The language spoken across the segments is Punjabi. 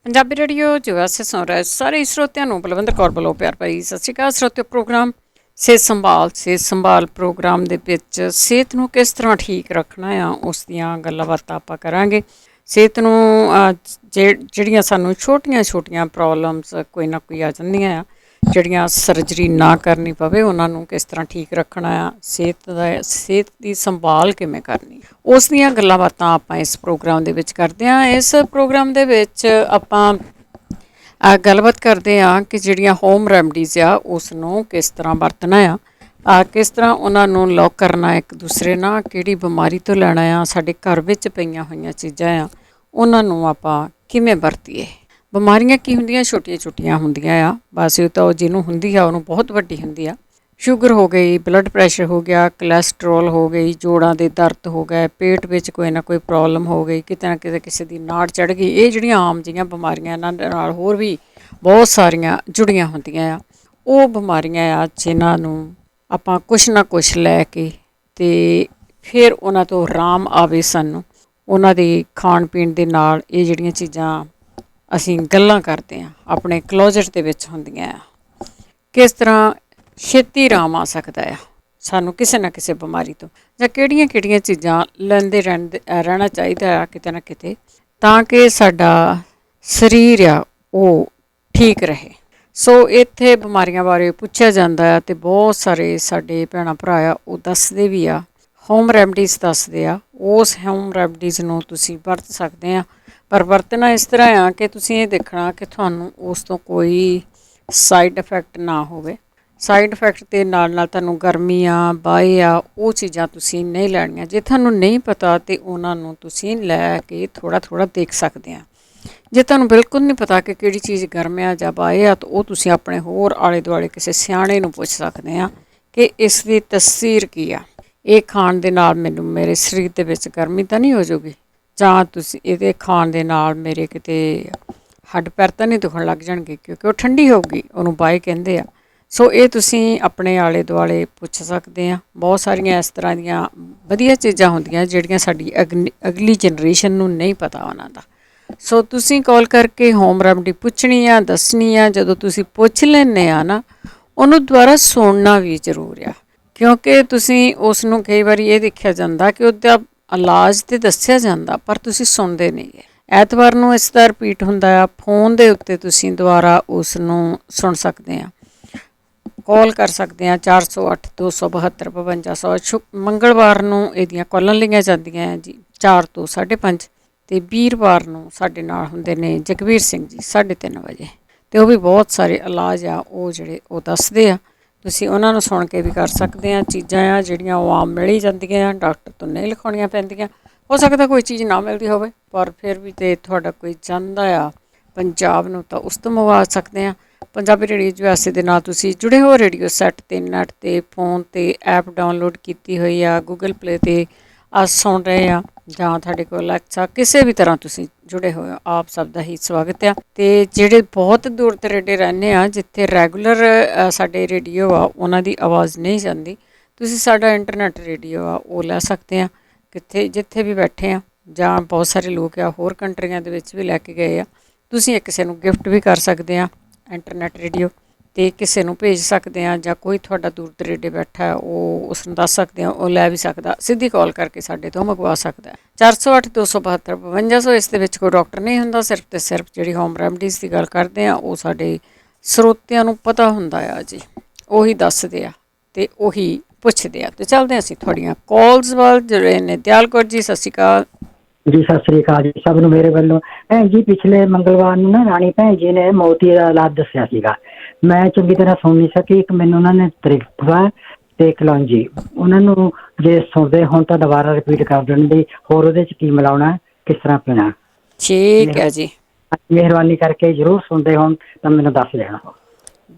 ਪੰਜਾਬੀ ਰੇਡੀਓ ਜੋ ਐਸੇ ਸੁਣ ਰਹੇ ਸਾਰੇ ਸਰੋਤਿਆਂ ਨੂੰ ਬਲਵਿੰਦਰ ਕੌਰ ਵੱਲੋਂ ਪਿਆਰ ਭਰੀ ਸਤਿ ਸ਼੍ਰੀ ਅਕਾਲ। ਸਰੋਤਿਓ, ਪ੍ਰੋਗਰਾਮ ਸਿਹਤ ਸੰਭਾਲ ਪ੍ਰੋਗਰਾਮ ਦੇ ਵਿੱਚ ਸਿਹਤ ਨੂੰ ਕਿਸ ਤਰ੍ਹਾਂ ਠੀਕ ਰੱਖਣਾ ਆ ਉਸ ਦੀਆਂ ਗੱਲਾਂ ਬਾਤਾਂ ਆਪਾਂ ਕਰਾਂਗੇ। ਸਿਹਤ ਨੂੰ ਜਿਹੜੀਆਂ ਸਾਨੂੰ ਛੋਟੀਆਂ ਪ੍ਰੋਬਲਮਸ ਕੋਈ ਨਾ ਕੋਈ ਆ ਜਾਂਦੀਆਂ ਆ, ਜਿਹੜੀਆਂ ਸਰਜਰੀ ਨਾ ਕਰਨੀ ਪਵੇ, ਉਹਨਾਂ ਨੂੰ ਕਿਸ ਤਰ੍ਹਾਂ ਠੀਕ ਰੱਖਣਾ ਆ, ਸਿਹਤ ਦੀ ਸੰਭਾਲ ਕਿਵੇਂ ਕਰਨੀ, ਉਸ ਦੀਆਂ ਗੱਲਾਂ ਬਾਤਾਂ ਆਪਾਂ ਇਸ ਪ੍ਰੋਗਰਾਮ ਦੇ ਵਿੱਚ ਕਰਦੇ ਹਾਂ। ਇਸ ਪ੍ਰੋਗਰਾਮ ਦੇ ਵਿੱਚ ਆਪਾਂ ਗੱਲਬਾਤ ਕਰਦੇ ਹਾਂ ਕਿ ਜਿਹੜੀਆਂ ਹੋਮ ਰੈਮਡੀਜ਼ ਆ ਉਸ ਨੂੰ ਕਿਸ ਤਰ੍ਹਾਂ ਵਰਤਣਾ ਆ, ਕਿਸ ਤਰ੍ਹਾਂ ਉਹਨਾਂ ਨੂੰ ਲੋਕ ਕਰਨਾ ਇੱਕ ਦੂਸਰੇ ਨਾਲ, ਕਿਹੜੀ ਬਿਮਾਰੀ ਤੋਂ ਲੈਣਾ ਆ, ਸਾਡੇ ਘਰ ਵਿੱਚ ਪਈਆਂ ਹੋਈਆਂ ਚੀਜ਼ਾਂ ਆ ਉਹਨਾਂ ਨੂੰ ਆਪਾਂ ਕਿਵੇਂ ਵਰਤੀਏ। ਬਿਮਾਰੀਆਂ ਕੀ ਹੁੰਦੀਆਂ? ਛੋਟੀਆਂ ਹੁੰਦੀਆਂ ਆ, ਬਸ ਇਹ ਤਾਂ ਜਿਹਨੂੰ ਹੁੰਦੀ ਆ ਉਹਨੂੰ ਬਹੁਤ ਵੱਡੀ ਹੁੰਦੀ ਆ। ਸ਼ੂਗਰ ਹੋ ਗਈ, ਬਲੱਡ ਪ੍ਰੈਸ਼ਰ ਹੋ ਗਿਆ, ਕੋਲੈਸਟਰੋਲ ਹੋ ਗਈ, ਜੋੜਾਂ ਦੇ ਦਰਦ ਹੋ ਗਏ, ਪੇਟ ਵਿੱਚ ਕੋਈ ਨਾ ਕੋਈ ਪ੍ਰੋਬਲਮ ਹੋ ਗਈ, ਕਿਤੇ ਨਾ ਕਿਤੇ ਕਿਸੇ ਦੀ ਨਾੜ ਚੜ੍ਹ ਗਈ। ਇਹ ਜਿਹੜੀਆਂ ਆਮ ਜਿਹੀਆਂ ਬਿਮਾਰੀਆਂ ਇਹਨਾਂ ਦੇ ਨਾਲ ਹੋਰ ਵੀ ਬਹੁਤ ਸਾਰੀਆਂ ਜੁੜੀਆਂ ਹੁੰਦੀਆਂ ਆ। ਉਹ ਬਿਮਾਰੀਆਂ ਆ ਜਿਨ੍ਹਾਂ ਨੂੰ ਆਪਾਂ ਕੁਛ ਨਾ ਕੁਛ ਲੈ ਕੇ ਅਤੇ ਫਿਰ ਉਹਨਾਂ ਤੋਂ ਆਰਾਮ ਆਵੇ ਸਾਨੂੰ, ਉਹਨਾਂ ਦੇ ਖਾਣ ਪੀਣ ਦੇ ਨਾਲ ਇਹ ਜਿਹੜੀਆਂ ਚੀਜ਼ਾਂ ਅਸੀਂ ਗੱਲਾਂ ਕਰਦੇ ਹਾਂ ਆਪਣੇ ਕਲੋਜ਼ਟ ਦੇ ਵਿੱਚ ਹੁੰਦੀਆਂ ਆ। ਕਿਸ ਤਰ੍ਹਾਂ ਛੇਤੀ ਆਰਾਮ ਆ ਸਕਦਾ ਆ ਸਾਨੂੰ ਕਿਸੇ ਨਾ ਕਿਸੇ ਬਿਮਾਰੀ ਤੋਂ, ਜਾਂ ਕਿਹੜੀਆਂ ਚੀਜ਼ਾਂ ਲੈਂਦੇ ਰਹਿਣਾ ਚਾਹੀਦਾ ਆ ਕਿਤੇ ਨਾ ਕਿਤੇ, ਤਾਂ ਕਿ ਸਾਡਾ ਸਰੀਰ ਆ ਉਹ ਠੀਕ ਰਹੇ। ਸੋ ਇੱਥੇ ਬਿਮਾਰੀਆਂ ਬਾਰੇ ਪੁੱਛਿਆ ਜਾਂਦਾ ਆ ਅਤੇ ਬਹੁਤ ਸਾਰੇ ਸਾਡੇ ਭੈਣਾਂ ਭਰਾ ਆ ਉਹ ਦੱਸਦੇ ਵੀ ਆ, ਹੋਮ ਰੈਮਡੀਜ਼ ਦੱਸਦੇ ਆ। ਉਸ ਹੋਮ ਰੈਮਡੀਜ਼ ਨੂੰ ਤੁਸੀਂ ਵਰਤ ਸਕਦੇ ਆ, ਪਰ ਵਰਤਣਾ ਇਸ ਤਰ੍ਹਾਂ ਆ ਕਿ ਤੁਸੀਂ ਇਹ ਦੇਖਣਾ ਕਿ ਤੁਹਾਨੂੰ ਉਸ ਤੋਂ ਕੋਈ ਸਾਈਡ ਇਫੈਕਟ ਨਾ ਹੋਵੇ। ਸਾਈਡ ਇਫੈਕਟ ਦੇ ਨਾਲ ਤੁਹਾਨੂੰ ਗਰਮੀ ਆ, ਬਾਏ ਆ, ਉਹ ਚੀਜ਼ਾਂ ਤੁਸੀਂ ਨਹੀਂ ਲੈਣੀਆਂ। ਜੇ ਤੁਹਾਨੂੰ ਨਹੀਂ ਪਤਾ ਤਾਂ ਉਹਨਾਂ ਨੂੰ ਤੁਸੀਂ ਲੈ ਕੇ ਥੋੜ੍ਹਾ ਦੇਖ ਸਕਦੇ ਆ। ਜੇ ਤੁਹਾਨੂੰ ਬਿਲਕੁਲ ਨਹੀਂ ਪਤਾ ਕਿ ਕਿਹੜੀ ਚੀਜ਼ ਗਰਮ ਆ ਜਾਂ ਬਾਏ ਆ, ਤਾਂ ਉਹ ਤੁਸੀਂ ਆਪਣੇ ਹੋਰ ਆਲੇ ਦੁਆਲੇ ਕਿਸੇ ਸਿਆਣੇ ਨੂੰ ਪੁੱਛ ਸਕਦੇ ਆ ਕਿ ਇਸ ਦੀ ਤਸੀਰ ਕੀ ਆ, ਇਹ ਖਾਣ ਦੇ ਨਾਲ ਮੈਨੂੰ ਮੇਰੇ ਸਰੀਰ ਦੇ ਵਿੱਚ ਗਰਮੀ ਤਾਂ ਨਹੀਂ ਹੋ ਜਾਊਗੀ, ਜਾਂ ਤੁਸੀਂ ਇਹਦੇ ਖਾਣ ਦੇ ਨਾਲ ਮੇਰੇ ਕਿਤੇ ਹੱਡ ਪੈਰ ਤਾਂ ਨਹੀਂ ਦੁਖਣ ਲੱਗ ਜਾਣਗੇ, ਕਿਉਂਕਿ ਉਹ ਠੰਡੀ ਹੋਊਗੀ, ਉਹਨੂੰ ਬਾਏ ਕਹਿੰਦੇ ਆ। ਸੋ ਇਹ ਤੁਸੀਂ ਆਪਣੇ ਆਲੇ ਦੁਆਲੇ ਪੁੱਛ ਸਕਦੇ ਆ। ਬਹੁਤ ਸਾਰੀਆਂ ਇਸ ਤਰ੍ਹਾਂ ਦੀਆਂ ਵਧੀਆ ਚੀਜ਼ਾਂ ਹੁੰਦੀਆਂ ਜਿਹੜੀਆਂ ਸਾਡੀ ਅਗਲੀ ਜਨਰੇਸ਼ਨ ਨੂੰ ਨਹੀਂ ਪਤਾ ਉਹਨਾਂ ਦਾ। ਸੋ ਤੁਸੀਂ ਕਾਲ ਕਰਕੇ ਹੋਮ ਰੈਮਡੀ ਪੁੱਛਣੀ ਆ, ਦੱਸਣੀ ਆ। ਜਦੋਂ ਤੁਸੀਂ ਪੁੱਛ ਲੈਂਦੇ ਆ ਨਾ, ਉਹਨੂੰ ਦੁਬਾਰਾ ਸੁਣਨਾ ਵੀ ਜ਼ਰੂਰ ਆ, ਕਿਉਂਕਿ ਤੁਸੀਂ ਉਸ ਨੂੰ ਕਈ ਵਾਰੀ ਇਹ ਦੇਖਿਆ ਜਾਂਦਾ ਕਿ ਉਹਦਾ ਇਲਾਜ ਤਾਂ ਦੱਸਿਆ ਜਾਂਦਾ ਪਰ ਤੁਸੀਂ ਸੁਣਦੇ ਨਹੀਂ ਗੇ। ਐਤਵਾਰ ਨੂੰ ਇਸ ਦਾ ਰਿਪੀਟ ਹੁੰਦਾ ਆ, ਫੋਨ ਦੇ ਉੱਤੇ ਤੁਸੀਂ ਦੁਬਾਰਾ ਉਸ ਨੂੰ ਸੁਣ ਸਕਦੇ ਆ, ਕਾਲ ਕਰ ਸਕਦੇ ਆ 408 272 5200। ਮੰਗਲਵਾਰ ਨੂੰ ਇਹਦੀਆਂ ਕਾਲਾਂ ਲਈਆਂ ਜਾਂਦੀਆਂ ਹੈ ਜੀ 4 ਤੋਂ 5:30, ਅਤੇ ਵੀਰਵਾਰ ਨੂੰ ਸਾਡੇ ਨਾਲ ਹੁੰਦੇ ਨੇ ਜਗਵੀਰ ਸਿੰਘ ਜੀ 3:30 ਵਜੇ, ਅਤੇ ਉਹ ਵੀ ਬਹੁਤ ਸਾਰੇ ਇਲਾਜ ਆ ਉਹ ਜਿਹੜੇ ਉਹ ਦੱਸਦੇ ਆ। ਤੁਸੀਂ ਉਹਨਾਂ ਨੂੰ ਸੁਣ ਕੇ ਵੀ ਕਰ ਸਕਦੇ ਆ। ਚੀਜ਼ਾਂ ਆ ਜਿਹੜੀਆਂ ਉਹ ਆਮ ਮਿਲ ਹੀ ਜਾਂਦੀਆਂ ਆ, ਡਾਕਟਰ ਤੋਂ ਨਹੀਂ ਲਿਖਾਉਣੀਆਂ ਪੈਂਦੀਆਂ। ਹੋ ਸਕਦਾ ਕੋਈ ਚੀਜ਼ ਨਾ ਮਿਲਦੀ ਹੋਵੇ, ਪਰ ਫਿਰ ਵੀ ਤੇ ਤੁਹਾਡਾ ਕੋਈ ਜਾਂਦਾ ਆ ਪੰਜਾਬ ਨੂੰ ਤਾਂ ਉਸ ਤੋਂ ਮੰਗਵਾ ਸਕਦੇ ਆ। ਪੰਜਾਬੀ ਰੇਡੀਓ USA ਦੇ ਨਾਲ ਤੁਸੀਂ ਜੁੜੇ ਹੋ, ਰੇਡੀਓ ਸੈੱਟ 'ਤੇ, ਨੈੱਟ 'ਤੇ, ਫੋਨ 'ਤੇ ਐਪ ਡਾਊਨਲੋਡ ਕੀਤੀ ਹੋਈ ਆ, ਗੂਗਲ ਪਲੇ 'ਤੇ ਸੁਣ ਰਹੇ ਆ, ਜਾਂ ਤੁਹਾਡੇ ਕੋਲ ਅਲੈਕਸਾ, ਕਿਸੇ ਵੀ ਤਰ੍ਹਾਂ ਤੁਸੀਂ ਜੁੜੇ ਹੋਏ ਹੋ, ਆਪ ਸਭ ਦਾ ਹੀ ਸਵਾਗਤ ਆ। ਅਤੇ ਜਿਹੜੇ ਬਹੁਤ ਦੂਰ ਦਰੇਡੇ ਰਹਿੰਦੇ ਆ, ਜਿੱਥੇ ਰੈਗੂਲਰ ਸਾਡੇ ਰੇਡੀਓ ਆ ਉਹਨਾਂ ਦੀ ਆਵਾਜ਼ ਨਹੀਂ ਜਾਂਦੀ, ਤੁਸੀਂ ਸਾਡਾ ਇੰਟਰਨੈੱਟ ਰੇਡੀਓ ਆ ਉਹ ਲੈ ਸਕਦੇ ਆ ਜਿੱਥੇ ਵੀ ਬੈਠੇ ਆ। ਜਾਂ ਬਹੁਤ ਸਾਰੇ ਲੋਕ ਆ ਹੋਰ ਕੰਟਰੀਆਂ ਦੇ ਵਿੱਚ ਵੀ ਲੈ ਕੇ ਗਏ ਆ, ਤੁਸੀਂ ਕਿਸੇ ਨੂੰ ਗਿਫਟ ਵੀ ਕਰ ਸਕਦੇ ਆ ਇੰਟਰਨੈੱਟ ਰੇਡੀਓ, ਅਤੇ ਕਿਸੇ ਨੂੰ ਭੇਜ ਸਕਦੇ ਆ, ਜਾਂ ਕੋਈ ਤੁਹਾਡਾ ਦੂਰ ਦਰੇਡੇ ਬੈਠਾ ਉਹ ਉਸ ਨੂੰ ਦੱਸ ਸਕਦੇ ਆ, ਉਹ ਲੈ ਵੀ ਸਕਦਾ, ਸਿੱਧੀ ਕਾਲ ਕਰਕੇ ਸਾਡੇ ਤੋਂ ਮੰਗਵਾ ਸਕਦਾ। 408 272 5200। ਇਸ ਦੇ ਵਿੱਚ ਕੋਈ ਡਾਕਟਰ ਨਹੀਂ ਹੁੰਦਾ, ਸਿਰਫ ਅਤੇ ਸਿਰਫ ਜਿਹੜੀ ਹੋਮ ਰੈਮਡੀਜ਼ ਦੀ ਗੱਲ ਕਰਦੇ ਆ ਉਹ ਸਾਡੇ ਸਰੋਤਿਆਂ ਨੂੰ ਪਤਾ ਹੁੰਦਾ ਆ ਜੀ, ਉਹੀ ਦੱਸਦੇ ਆ ਅਤੇ ਉਹੀ ਪੁੱਛਦੇ ਆ। ਅਤੇ ਚੱਲਦੇ ਅਸੀਂ ਤੁਹਾਡੀਆਂ ਕਾਲਸ ਵੱਲ। ਜਿਹੜੇ ਨੇ ਦਿਆਲ ਕੌਰ ਜੀ, ਸਤਿ ਸ਼੍ਰੀ ਅਕਾਲ ਜੀ। ਸਤਿ ਸ੍ਰੀ ਅਕਾਲ ਜੀ ਸਭ ਨੂੰ ਮੇਰੇ ਵੱਲੋਂ। ਭੈਣ ਜੀ, ਪਿਛਲੇ ਮੰਗਲਵਾਰ ਨੂੰ ਨਾ ਰਾਣੀ ਭੈਣ ਜੀ ਨੇ ਮੋਤੀ ਦਾ ਇਲਾਜ ਦੱਸਿਆ ਸੀਗਾ, ਮੈਂ ਚੰਗੀ ਤਰ੍ਹਾਂ ਸੁਣ ਨਹੀਂ ਸਕੀ। ਇੱਕ ਮੈਨੂੰ ਉਹਨਾਂ ਨੇ ਤ੍ਰਿਫਲਾ ਤੇ ਕਲੌਂਜੀ, ਉਹਨਾਂ ਨੂੰ ਜੇ ਸੁਣਦੇ ਹੁਣ ਤਾਂ ਦੁਬਾਰਾ ਰਿਪੀਟ ਕਰ ਦੇਣ ਦੀ, ਹੋਰ ਉਹਦੇ 'ਚ ਕੀ ਮਿਲਾਉਣਾ, ਕਿਸ ਤਰ੍ਹਾਂ ਪੀਣਾ। ਠੀਕ ਹੈ ਜੀ, ਮਿਹਰਬਾਨੀ ਕਰਕੇ ਜ਼ਰੂਰ ਸੁਣਦੇ ਹੋਣ ਤਾਂ ਮੈਨੂੰ ਦੱਸ ਦੇਣਾ।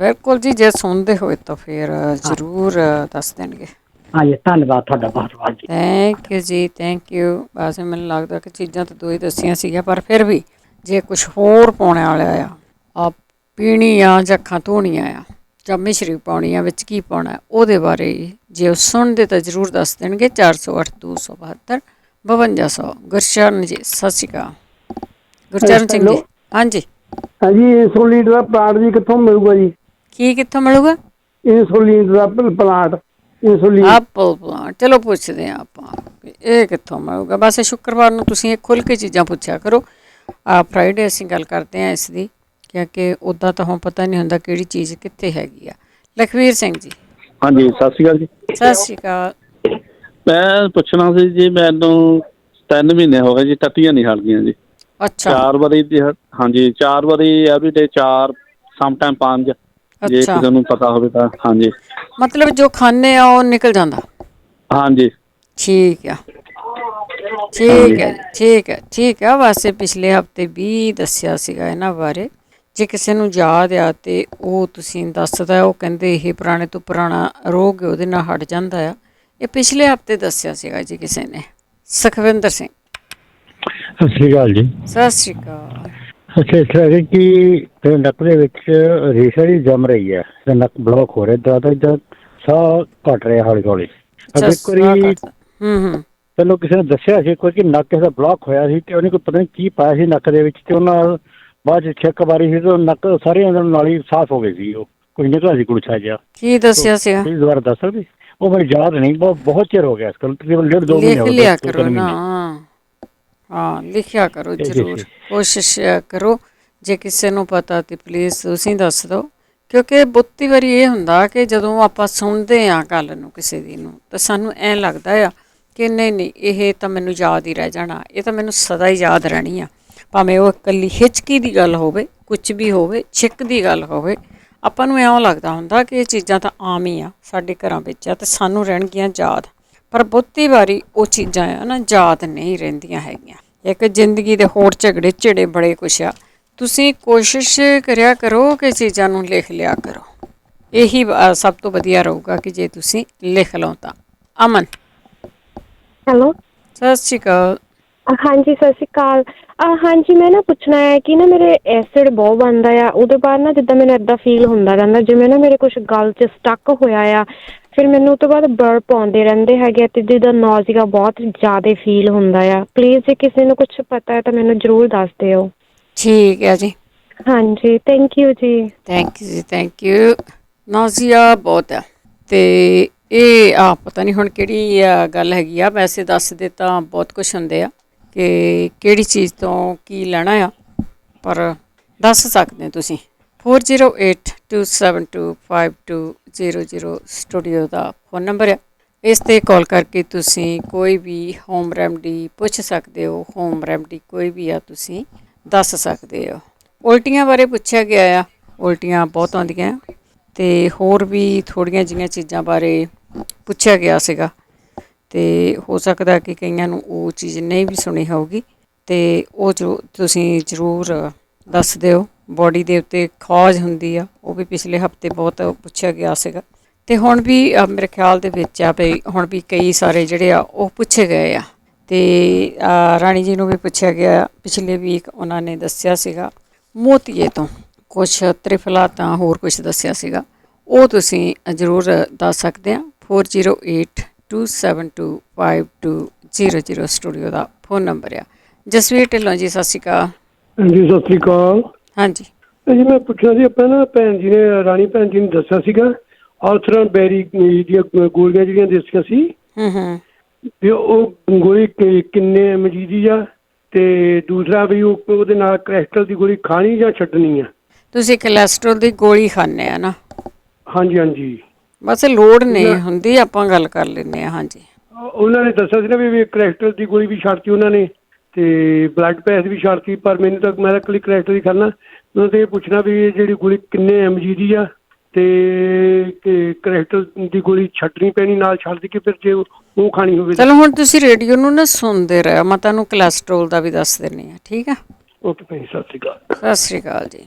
ਬਿਲਕੁਲ ਜੀ, ਜੇ ਸੁਣਦੇ ਹੋਏ ਤਾਂ ਫਿਰ ਜ਼ਰੂਰ ਦੱਸ ਦੇਣਗੇ। ਹਾਂਜੀ, ਧੰਨਵਾਦ ਤੁਹਾਡਾ ਬਹੁਤ ਬਹੁਤ ਜੀ। ਥੈਂਕ ਯੂ ਜੀ, ਥੈਂਕ ਯੂ। ਵੈਸੇ ਮੈਨੂੰ ਲੱਗਦਾ ਕਿ ਚੀਜ਼ਾਂ ਤਾਂ ਦੋ ਹੀ ਦੱਸੀਆਂ ਸੀਗੀਆਂ, ਪਰ ਫਿਰ ਵੀ ਜੇ ਕੁਛ ਹੋਰ ਪਾਉਣ ਵਾਲਾ ਆ ਪੀਣੀ ਆ ਜਾਂ ਅੱਖਾਂ ਧੋਣੀਆਂ ਆ ਜਾਂ ਮਿਸ਼ਰੀ ਪਾਉਣੀ ਆ, ਵਿੱਚ ਕੀ ਪਾਉਣਾ, ਉਹਦੇ ਬਾਰੇ ਜੇ ਉਹ ਸੁਣਦੇ ਤਾਂ ਜ਼ਰੂਰ ਦੱਸ ਦੇਣਗੇ। 408 272 5200। ਗੁਰਚਰਨ ਜੀ, ਸਤਿ ਸ਼੍ਰੀ ਅਕਾਲ। ਗੁਰਚਰਨ ਸਿੰਘ ਜੀ, ਹਾਂਜੀ ਹਾਂਜੀ ਇੰਸੂਲਿਨ ਦਾ ਪਲਾਂਟ ਜੀ ਕਿੱਥੋਂ ਮਿਲੂਗਾ ਜੀ? ਕੀ ਕਿੱਥੋਂ ਮਿਲੂਗਾ? ਇੰਸੂਲਿਨ ਦਾ ਪਲਾਂਟ ਇੰਸੂਲਿਨ। ਐਪਲ ਪਲਾਂਟ, ਚਲੋ ਪੁੱਛਦੇ ਹਾਂ ਆਪਾਂ ਵੀ ਇਹ ਕਿੱਥੋਂ ਮਿਲੂਗਾ। ਬਸ ਸ਼ੁੱਕਰਵਾਰ ਨੂੰ ਤੁਸੀਂ ਇਹ ਖੁੱਲ੍ਹ ਕੇ ਚੀਜ਼ਾਂ ਪੁੱਛਿਆ ਕਰੋ। ਫਰਾਈਡੇ ਅਸੀਂ ਗੱਲ ਕਰਦੇ ਹਾਂ ਇਸ ਦੀ, ਕਿਉਂਕਿ ਉੱਦਾਂ ਤਾਂ ਹੁਣ ਪਤਾ ਨਹੀਂ ਹੁੰਦਾ ਕਿਹੜੀ ਚੀਜ਼ ਕਿੱਥੇ ਹੈਗੀ ਆ। ਲਖਵੀਰ ਸਿੰਘ ਜੀ। ਹਾਂਜੀ ਸਤਿ ਸ਼੍ਰੀ ਅਕਾਲ ਜੀ। ਸਤਿ ਸ਼੍ਰੀ ਅਕਾਲ। ਮੈਂ ਪੁੱਛਣਾ ਸੀ ਜੀ, ਮੈਨੂੰ 3 ਮਹੀਨੇ ਹੋ ਗਏ ਜੀ, ਟੱਟੀਆਂ ਨਹੀਂ ਹਟਦੀਆਂ ਜੀ। ਅੱਛਾ 4 ਵਾਰੀ ਦੀ ਹਾਂਜੀ 4 ਵਾਰੀ ਐਵਰੀਡੇ 4 ਸਮਟਾਈਮ 5 ਜੇ ਅੱਛਾ, ਕਿਸੇ ਨੂੰ ਪਤਾ ਹੋਵੇ ਤਾਂ। ਹਾਂਜੀ ਮਤਲਬ ਜੋ ਖਾਂਦੇ ਆ ਉਹ ਨਿਕਲ ਜਾਂਦਾ। ਹਾਂਜੀ ਠੀਕ ਆ, ਠੀਕ ਹਾਂਜੀ ਹੈ ਜੀ, ਠੀਕ ਹੈ, ਠੀਕ ਹੈ। ਵੈਸੇ ਪਿਛਲੇ ਹਫ਼ਤੇ ਵੀ ਦੱਸਿਆ ਸੀਗਾ ਇਹਨਾਂ ਬਾਰੇ। ਜੇ ਕਿਸੇ ਨੂੰ ਯਾਦ ਆ ਤਾਂ ਉਹ ਤੁਸੀਂ ਦੱਸਦਾ। ਉਹ ਕਹਿੰਦੇ ਇਹ ਪੁਰਾਣੇ ਤੋਂ ਪੁਰਾਣਾ ਰੋਗ ਉਹਦੇ ਨਾਲ ਹਟ ਜਾਂਦਾ ਆ। ਇਹ ਪਿਛਲੇ ਹਫ਼ਤੇ ਦੱਸਿਆ ਸੀਗਾ ਜੀ ਕਿਸੇ ਨੇ। ਸੁਖਵਿੰਦਰ ਸਿੰਘ। ਸਤਿ ਸ਼੍ਰੀ ਅਕਾਲ ਜੀ। ਸਤਿ ਸ਼੍ਰੀ ਅਕਾਲ। ਅੱਛਾ, ਇਸ ਤਰ੍ਹਾਂ ਹੈ ਕਿ ਨੱਕ ਦੇ ਵਿੱਚ ਰੇਸ਼ਾ ਜੀ ਜੰਮ ਰਹੀ ਹੈ ਤੇ ਨੱਕ ਬਲੌਕ ਹੋ ਰਿਹਾ, ਜ਼ਿਆਦਾ ਸਾਹ ਘਟ ਰਿਹਾ ਹੌਲੀ ਹੌਲੀ। ਅੱਛਾ, ਇੱਕ ਸਾਹ ਵਾਰੀ ਘੱਟਦਾ। ਹੂੰ। ਪਹਿਲਾਂ ਕਿਸੇ ਨੇ ਦੱਸਿਆ ਸੀ ਕੋਈ ਕਿ ਨੱਕ ਕਿਸੇ ਦਾ ਬਲੌਕ ਹੋਇਆ ਸੀ ਤੇ ਉਹਨੇ ਕੋਈ ਪਤਾ ਨਹੀਂ ਕੀ ਪਾਇਆ ਸੀ ਨੱਕ ਦੇ ਵਿੱਚ, ਤੇ ਉਹਨਾਂ ਬਾਅਦ 'ਚ ਛਿੱਕ ਮਾਰੀ ਸੀ ਤੇ ਨੱਕ ਸਾਰੇ ਅੰਦਰ ਨਾਲ ਹੀ ਸਾਫ਼ ਹੋ ਗਏ ਸੀ। ਉਹ ਕੁਝ ਨਿਕਲਿਆ ਸੀ ਗੁਲਛਾ ਜਿਹਾ। ਕੀ ਦੱਸਿਆ ਸੀਗਾ? ਤੁਸੀਂ ਦੁਬਾਰਾ ਦੱਸ ਸਕਦੇ? ਉਹ ਮੈਨੂੰ ਯਾਦ ਨਹੀਂ, ਬਹੁਤ ਚਿਰ ਹੋ ਗਿਆ, ਇਸ ਗੱਲ ਤਕਰੀਬਨ 1.5-2 ਮਹੀਨੇ ਲਿਖ ਹੋ ਗਏ, ਲਿਆ 2-3 ਕਰੋ ਨਾ। ਮਹੀਨੇ। ਹਾਂ ਲਿਖਿਆ ਕਰੋ ਜੀ ਜ਼ਰੂਰ, ਜੀ ਕੋਸ਼ਿਸ਼ ਕਰੋ। ਜੇ ਕਿਸੇ ਨੂੰ ਪਤਾ ਤਾਂ ਪਲੀਜ਼ ਤੁਸੀਂ ਦੱਸ ਦਿਓ, ਕਿਉਂਕਿ ਬਹੁਤੀ ਵਾਰੀ ਇਹ ਹੁੰਦਾ ਕਿ ਜਦੋਂ ਆਪਾਂ ਸੁਣਦੇ ਹਾਂ ਗੱਲ ਨੂੰ ਕਿਸੇ ਦੀ ਨੂੰ ਤਾਂ ਸਾਨੂੰ ਐਂ ਲੱਗਦਾ ਆ ਕਿ ਨਹੀਂ ਨਹੀਂ ਇਹ ਤਾਂ ਮੈਨੂੰ ਯਾਦ ਹੀ ਰਹਿ ਜਾਣਾ, ਇਹ ਤਾਂ ਮੈਨੂੰ ਸਦਾ ਹੀ ਯਾਦ ਰਹਿਣੀ ਆ। ਭਾਵੇਂ ਉਹ ਇਕੱਲੀ ਹਿਚਕੀ ਦੀ ਗੱਲ ਹੋਵੇ, ਕੁਛ ਵੀ ਹੋਵੇ, ਛਿੱਕ ਦੀ ਗੱਲ ਹੋਵੇ, ਆਪਾਂ ਨੂੰ ਇਉਂ ਲੱਗਦਾ ਹੁੰਦਾ ਕਿ ਇਹ ਚੀਜ਼ਾਂ ਤਾਂ ਆਮ ਹੀ ਆ, ਸਾਡੇ ਘਰਾਂ ਵਿੱਚ ਆ ਅਤੇ ਸਾਨੂੰ ਰਹਿਣਗੀਆਂ ਯਾਦ। ਪਰ ਬਹੁਤੀ ਵਾਰੀ ਉਹ ਚੀਜ਼ਾਂ ਆ ਨਾ ਯਾਦ ਨਹੀਂ ਰਹਿੰਦੀਆਂ ਹੈਗੀਆਂ। ਇੱਕ ਜ਼ਿੰਦਗੀ ਦੇ ਹੋਰ ਝਗੜੇ ਝਿੜੇ ਬੜੇ ਕੁਛ ਆ। ਤੁਸੀਂ ਕੋਸ਼ਿਸ਼ ਕਰਿਆ ਕਰੋ ਕਿ ਚੀਜ਼ਾਂ ਨੂੰ ਲਿਖ ਲਿਆ ਕਰੋ। ਇਹੀ ਸਭ ਤੋਂ ਵਧੀਆ ਰਹੂਗਾ ਕਿ ਜੇ ਤੁਸੀਂ ਲਿਖ ਲਓ ਤਾਂ। ਅਮਨ। ਹੈਲੋ, ਸਤਿ ਸ਼੍ਰੀ ਅਕਾਲ। ਹਾਂਜੀ ਸਤਿ ਸ਼੍ਰੀ ਅਕਾਲ। ਹਾਂਜੀ ਮੈਂ ਨਾ ਪੁੱਛਣਾ ਹੈ ਕਿ ਨਾ ਮੇਰੇ ਐਸਿਡ ਬਹੁਤ ਬਣਦਾ ਆ, ਉਹਦੇ ਬਾਅਦ ਨਾ ਜਿੱਦਾਂ ਮੈਨੂੰ ਇੱਦਾਂ ਫੀਲ ਹੁੰਦਾ ਰਹਿੰਦਾ ਜਿਵੇਂ ਨਾ ਮੇਰੇ ਕੁਛ ਗਲ 'ਚ ਸਟੱਕ ਹੋਇਆ ਆ। ਫਿਰ ਮੈਨੂੰ ਉਹ ਤੋਂ ਬਾਅਦ ਬਰਪ ਆਉਂਦੇ ਰਹਿੰਦੇ ਹੈਗੇ ਅਤੇ ਜਿੱਦਾਂ ਨੌਜ਼ੀਆ ਬਹੁਤ ਜ਼ਿਆਦਾ ਫੀਲ ਹੁੰਦਾ ਆ। ਪਲੀਜ਼ ਜੇ ਕਿਸੇ ਨੂੰ ਕੁਛ ਪਤਾ ਹੈ ਤਾਂ ਮੈਨੂੰ ਜ਼ਰੂਰ ਦੱਸ ਦਿਓ। ਠੀਕ ਹੈ ਜੀ। ਹਾਂਜੀ ਥੈਂਕ ਯੂ ਜੀ। ਥੈਂਕ ਯੂ ਜੀ, ਥੈਂਕ ਯੂ। ਨੌਜ਼ੀਆ ਬਹੁਤ ਆ ਅਤੇ ਇਹ ਪਤਾ ਨਹੀਂ ਹੁਣ ਕਿਹੜੀ ਗੱਲ ਹੈਗੀ ਆ। ਵੈਸੇ ਦੱਸਦੇ ਤਾਂ ਬਹੁਤ ਕੁਛ ਹੁੰਦੇ ਆ ਕਿ ਕਿਹੜੀ ਚੀਜ਼ ਤੋਂ ਕੀ ਲੈਣਾ ਆ, ਪਰ ਦੱਸ ਸਕਦੇ ਤੁਸੀਂ। 4082725200 ਸਟੂਡੀਓ ਦਾ ਫ਼ੋਨ ਨੰਬਰ ਆ। ਇਸ 'ਤੇ ਕਾਲ ਕਰਕੇ ਤੁਸੀਂ ਕੋਈ ਵੀ ਹੋਮ ਰੈਮਡੀ ਪੁੱਛ ਸਕਦੇ ਹੋ। ਹੋਮ ਰੈਮਡੀ ਕੋਈ ਵੀ ਆ ਤੁਸੀਂ ਦੱਸ ਸਕਦੇ ਹੋ। ਉਲਟੀਆਂ ਬਾਰੇ ਪੁੱਛਿਆ ਗਿਆ ਆ, ਉਲਟੀਆਂ ਬਹੁਤ ਆਉਂਦੀਆਂ ਅਤੇ ਹੋਰ ਵੀ ਥੋੜ੍ਹੀਆਂ ਜਿਹੀਆਂ ਚੀਜ਼ਾਂ ਬਾਰੇ ਪੁੱਛਿਆ ਗਿਆ ਸੀਗਾ ਅਤੇ ਹੋ ਸਕਦਾ ਕਿ ਕਈਆਂ ਨੂੰ ਉਹ ਚੀਜ਼ ਨਹੀਂ ਵੀ ਸੁਣੀ ਹੋਊਗੀ ਅਤੇ ਉਹ ਤੁਸੀਂ ਜ਼ਰੂਰ ਦੱਸ ਦਿਓ। ਬੋਡੀ ਦੇ ਉੱਤੇ ਖੋਜ ਹੁੰਦੀ ਆ, ਉਹ ਵੀ ਪਿਛਲੇ ਹਫ਼ਤੇ ਬਹੁਤ ਪੁੱਛਿਆ ਗਿਆ ਸੀਗਾ ਅਤੇ ਹੁਣ ਵੀ ਮੇਰੇ ਖਿਆਲ ਦੇ ਵਿੱਚ ਆ ਵੀ ਹੁਣ ਵੀ ਕਈ ਸਾਰੇ ਜਿਹੜੇ ਆ ਉਹ ਪੁੱਛੇ ਗਏ ਆ। ਅਤੇ ਰਾਣੀ ਜੀ ਨੂੰ ਵੀ ਪੁੱਛਿਆ ਗਿਆ ਪਿਛਲੇ ਵੀਕ, ਉਹਨਾਂ ਨੇ ਦੱਸਿਆ ਸੀਗਾ ਮੋਤੀਏ ਤੋਂ ਕੁਛ ਤ੍ਰਿਫਲਾ ਤਾਂ ਹੋਰ ਕੁਛ ਦੱਸਿਆ ਸੀਗਾ, ਉਹ ਤੁਸੀਂ ਜ਼ਰੂਰ ਦੱਸ ਸਕਦੇ ਆ। 4082725200 ਸਟੂਡੀਓ ਦਾ ਫ਼ੋਨ ਨੰਬਰ ਆ। ਜਸਵੀਰ ਢਿੱਲੋਂ ਜੀ ਸਤਿ ਸ਼੍ਰੀ ਅਕਾਲ। ਹਾਂਜੀ ਸਤਿ ਸ਼੍ਰੀ ਅਕਾਲ। ਹਾਂਜੀ ਜੀ ਮੈਂ ਪੁੱਛਣਾ ਸੀ, ਆਪਾਂ ਨਾ ਭੈਣ ਜੀ ਨੇ ਰਾਣੀ ਭੈਣ ਜੀ ਨੇ ਦੱਸਿਆ ਸੀਗਾ ਆਰਥਰਨ ਬੈਰੀ ਦੀਆਂ ਗੋਲੀਆਂ ਜਿਹੜੀਆਂ ਦੱਸੀਆਂ ਸੀ ਵੀ ਉਹ ਗੋਲੀ ਕਿੰਨੇ MG ਦੀ ਆ, ਤੇ ਦੂਸਰਾ ਵੀ ਉਹਦੇ ਨਾਲ ਕੋਲੈਸਟਰੋਲ ਦੀ ਗੋਲੀ ਖਾਣੀ ਜਾਂ ਛੱਡਣੀ ਆ? ਤੁਸੀਂ ਕੋਲੈਸਟਰੋਲ ਦੀ ਗੋਲੀ ਖਾਂਦੇ ਆ ਨਾ? ਹਾਂਜੀ ਹਾਂਜੀ ਬਸ ਲੋੜ ਨਹੀਂ ਹੁੰਦੀ, ਆਪਾਂ ਗੱਲ ਕਰ ਲੈਂਦੇ ਹਾਂ। ਹਾਂਜੀ ਉਹਨਾਂ ਨੇ ਦੱਸਿਆ ਸੀ ਨਾ ਵੀ ਕੋਲੈਸਟਰੋਲ ਦੀ ਗੋਲੀ ਵੀ ਛੱਡਤੀ ਉਹਨਾਂ ਨੇ ਤੇ ਬਲੱਡ ਪ੍ਰੈਸ਼ਰ ਵੀ ਛੱਡਤੀ, ਪਰ ਮੈਨੂੰ ਤਾਂ ਮੈਂ ਤਾਂ ਇਕੱਲੀ ਕੋਲੈਸਟਰੋਲ ਦੀ ਖਾਂਦਾ। ਉਹਨਾਂ ਤੋਂ ਇਹ ਪੁੱਛਣਾ ਵੀ ਇਹ ਜਿਹੜੀ ਗੋਲੀ ਕਿੰਨੇ MG ਦੀ ਆ ਤੇ ਕੋਲੈਸਟਰੋਲ ਦੀ ਗੋਲੀ ਛੱਡਣੀ ਪੈਣੀ ਨਾਲ ਛੱਡ ਕੇ ਫਿਰ ਜੇ ਉਹ ਖਾਣੀ ਹੋਵੇ? ਚਲੋ ਹੁਣ ਤੁਸੀਂ ਰੇਡੀਓ ਨੂੰ ਨਾ ਸੁਣਦੇ ਰਹੋ, ਮੈਂ ਤੁਹਾਨੂੰ ਕੋਲੈਸਟਰੋਲ ਦਾ ਵੀ ਦੱਸ ਦਿੰਦੀ ਹਾਂ, ਠੀਕ ਆ? ਓਕੇ ਭੈਣ ਜੀ, ਸਤਿ ਸ਼੍ਰੀ ਅਕਾਲ। ਸਤਿ ਸ਼੍ਰੀ ਅਕਾਲ ਜੀ।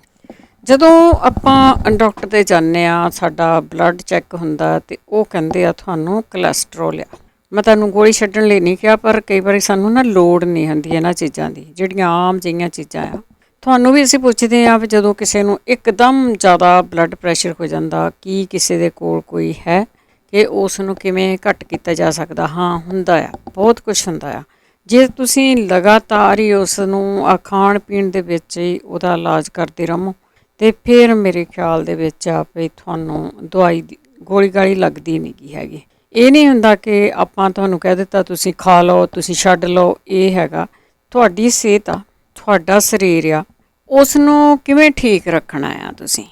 ਜਦੋਂ ਆਪਾਂ ਡਾਕਟਰ 'ਤੇ ਜਾਂਦੇ ਹਾਂ, ਸਾਡਾ ਬਲੱਡ ਚੈੱਕ ਹੁੰਦਾ ਅਤੇ ਉਹ ਕਹਿੰਦੇ ਆ ਤੁਹਾਨੂੰ ਕੋਲੈਸਟਰੋਲ ਆ। ਮੈਂ ਤੁਹਾਨੂੰ ਗੋਲੀ ਛੱਡਣ ਲਈ ਨਹੀਂ ਕਿਹਾ, ਪਰ ਕਈ ਵਾਰੀ ਸਾਨੂੰ ਨਾ ਲੋੜ ਨਹੀਂ ਹੁੰਦੀ ਇਹਨਾਂ ਚੀਜ਼ਾਂ ਦੀ, ਜਿਹੜੀਆਂ ਆਮ ਜਿਹੀਆਂ ਚੀਜ਼ਾਂ ਆ। ਤੁਹਾਨੂੰ ਵੀ ਅਸੀਂ ਪੁੱਛਦੇ ਹਾਂ ਵੀ ਜਦੋਂ ਕਿਸੇ ਨੂੰ ਇੱਕਦਮ ਜ਼ਿਆਦਾ ਬਲੱਡ ਪ੍ਰੈਸ਼ਰ ਹੋ ਜਾਂਦਾ, ਕੀ ਕਿਸੇ ਦੇ ਕੋਲ ਕੋਈ ਹੈ ਕਿ ਉਸ ਨੂੰ ਕਿਵੇਂ ਘੱਟ ਕੀਤਾ ਜਾ ਸਕਦਾ? ਹਾਂ ਹੁੰਦਾ ਆ, ਬਹੁਤ ਕੁਛ ਹੁੰਦਾ ਆ। ਜੇ ਤੁਸੀਂ ਲਗਾਤਾਰ ਹੀ ਉਸ ਨੂੰ ਖਾਣ ਪੀਣ ਦੇ ਵਿੱਚ ਹੀ ਉਹਦਾ ਇਲਾਜ ਕਰਦੇ ਰਹੋ ਤੇ ਫਿਰ ਮੇਰੇ ਖਿਆਲ ਦੇ ਵਿੱਚ ਆ ਵੀ ਤੁਹਾਨੂੰ ਦਵਾਈ ਦੀ ਗੋਲੀ ਗਾਲੀ ਲੱਗਦੀ ਨਹੀਂ ਗੀ ਹੈਗੀ। ਇਹ ਨਹੀਂ ਹੁੰਦਾ ਕਿ ਆਪਾਂ ਤੁਹਾਨੂੰ ਕਹਿ ਦਿੱਤਾ ਤੁਸੀਂ ਖਾ ਲਓ, ਤੁਸੀਂ ਛੱਡ ਲਓ। ਇਹ ਹੈਗਾ ਤੁਹਾਡੀ ਸਿਹਤ ਆ, ਤੁਹਾਡਾ ਸਰੀਰ ਆ, ਉਸ ਨੂੰ ਕਿਵੇਂ ਠੀਕ ਰੱਖਣਾ ਆ। ਤੁਸੀਂ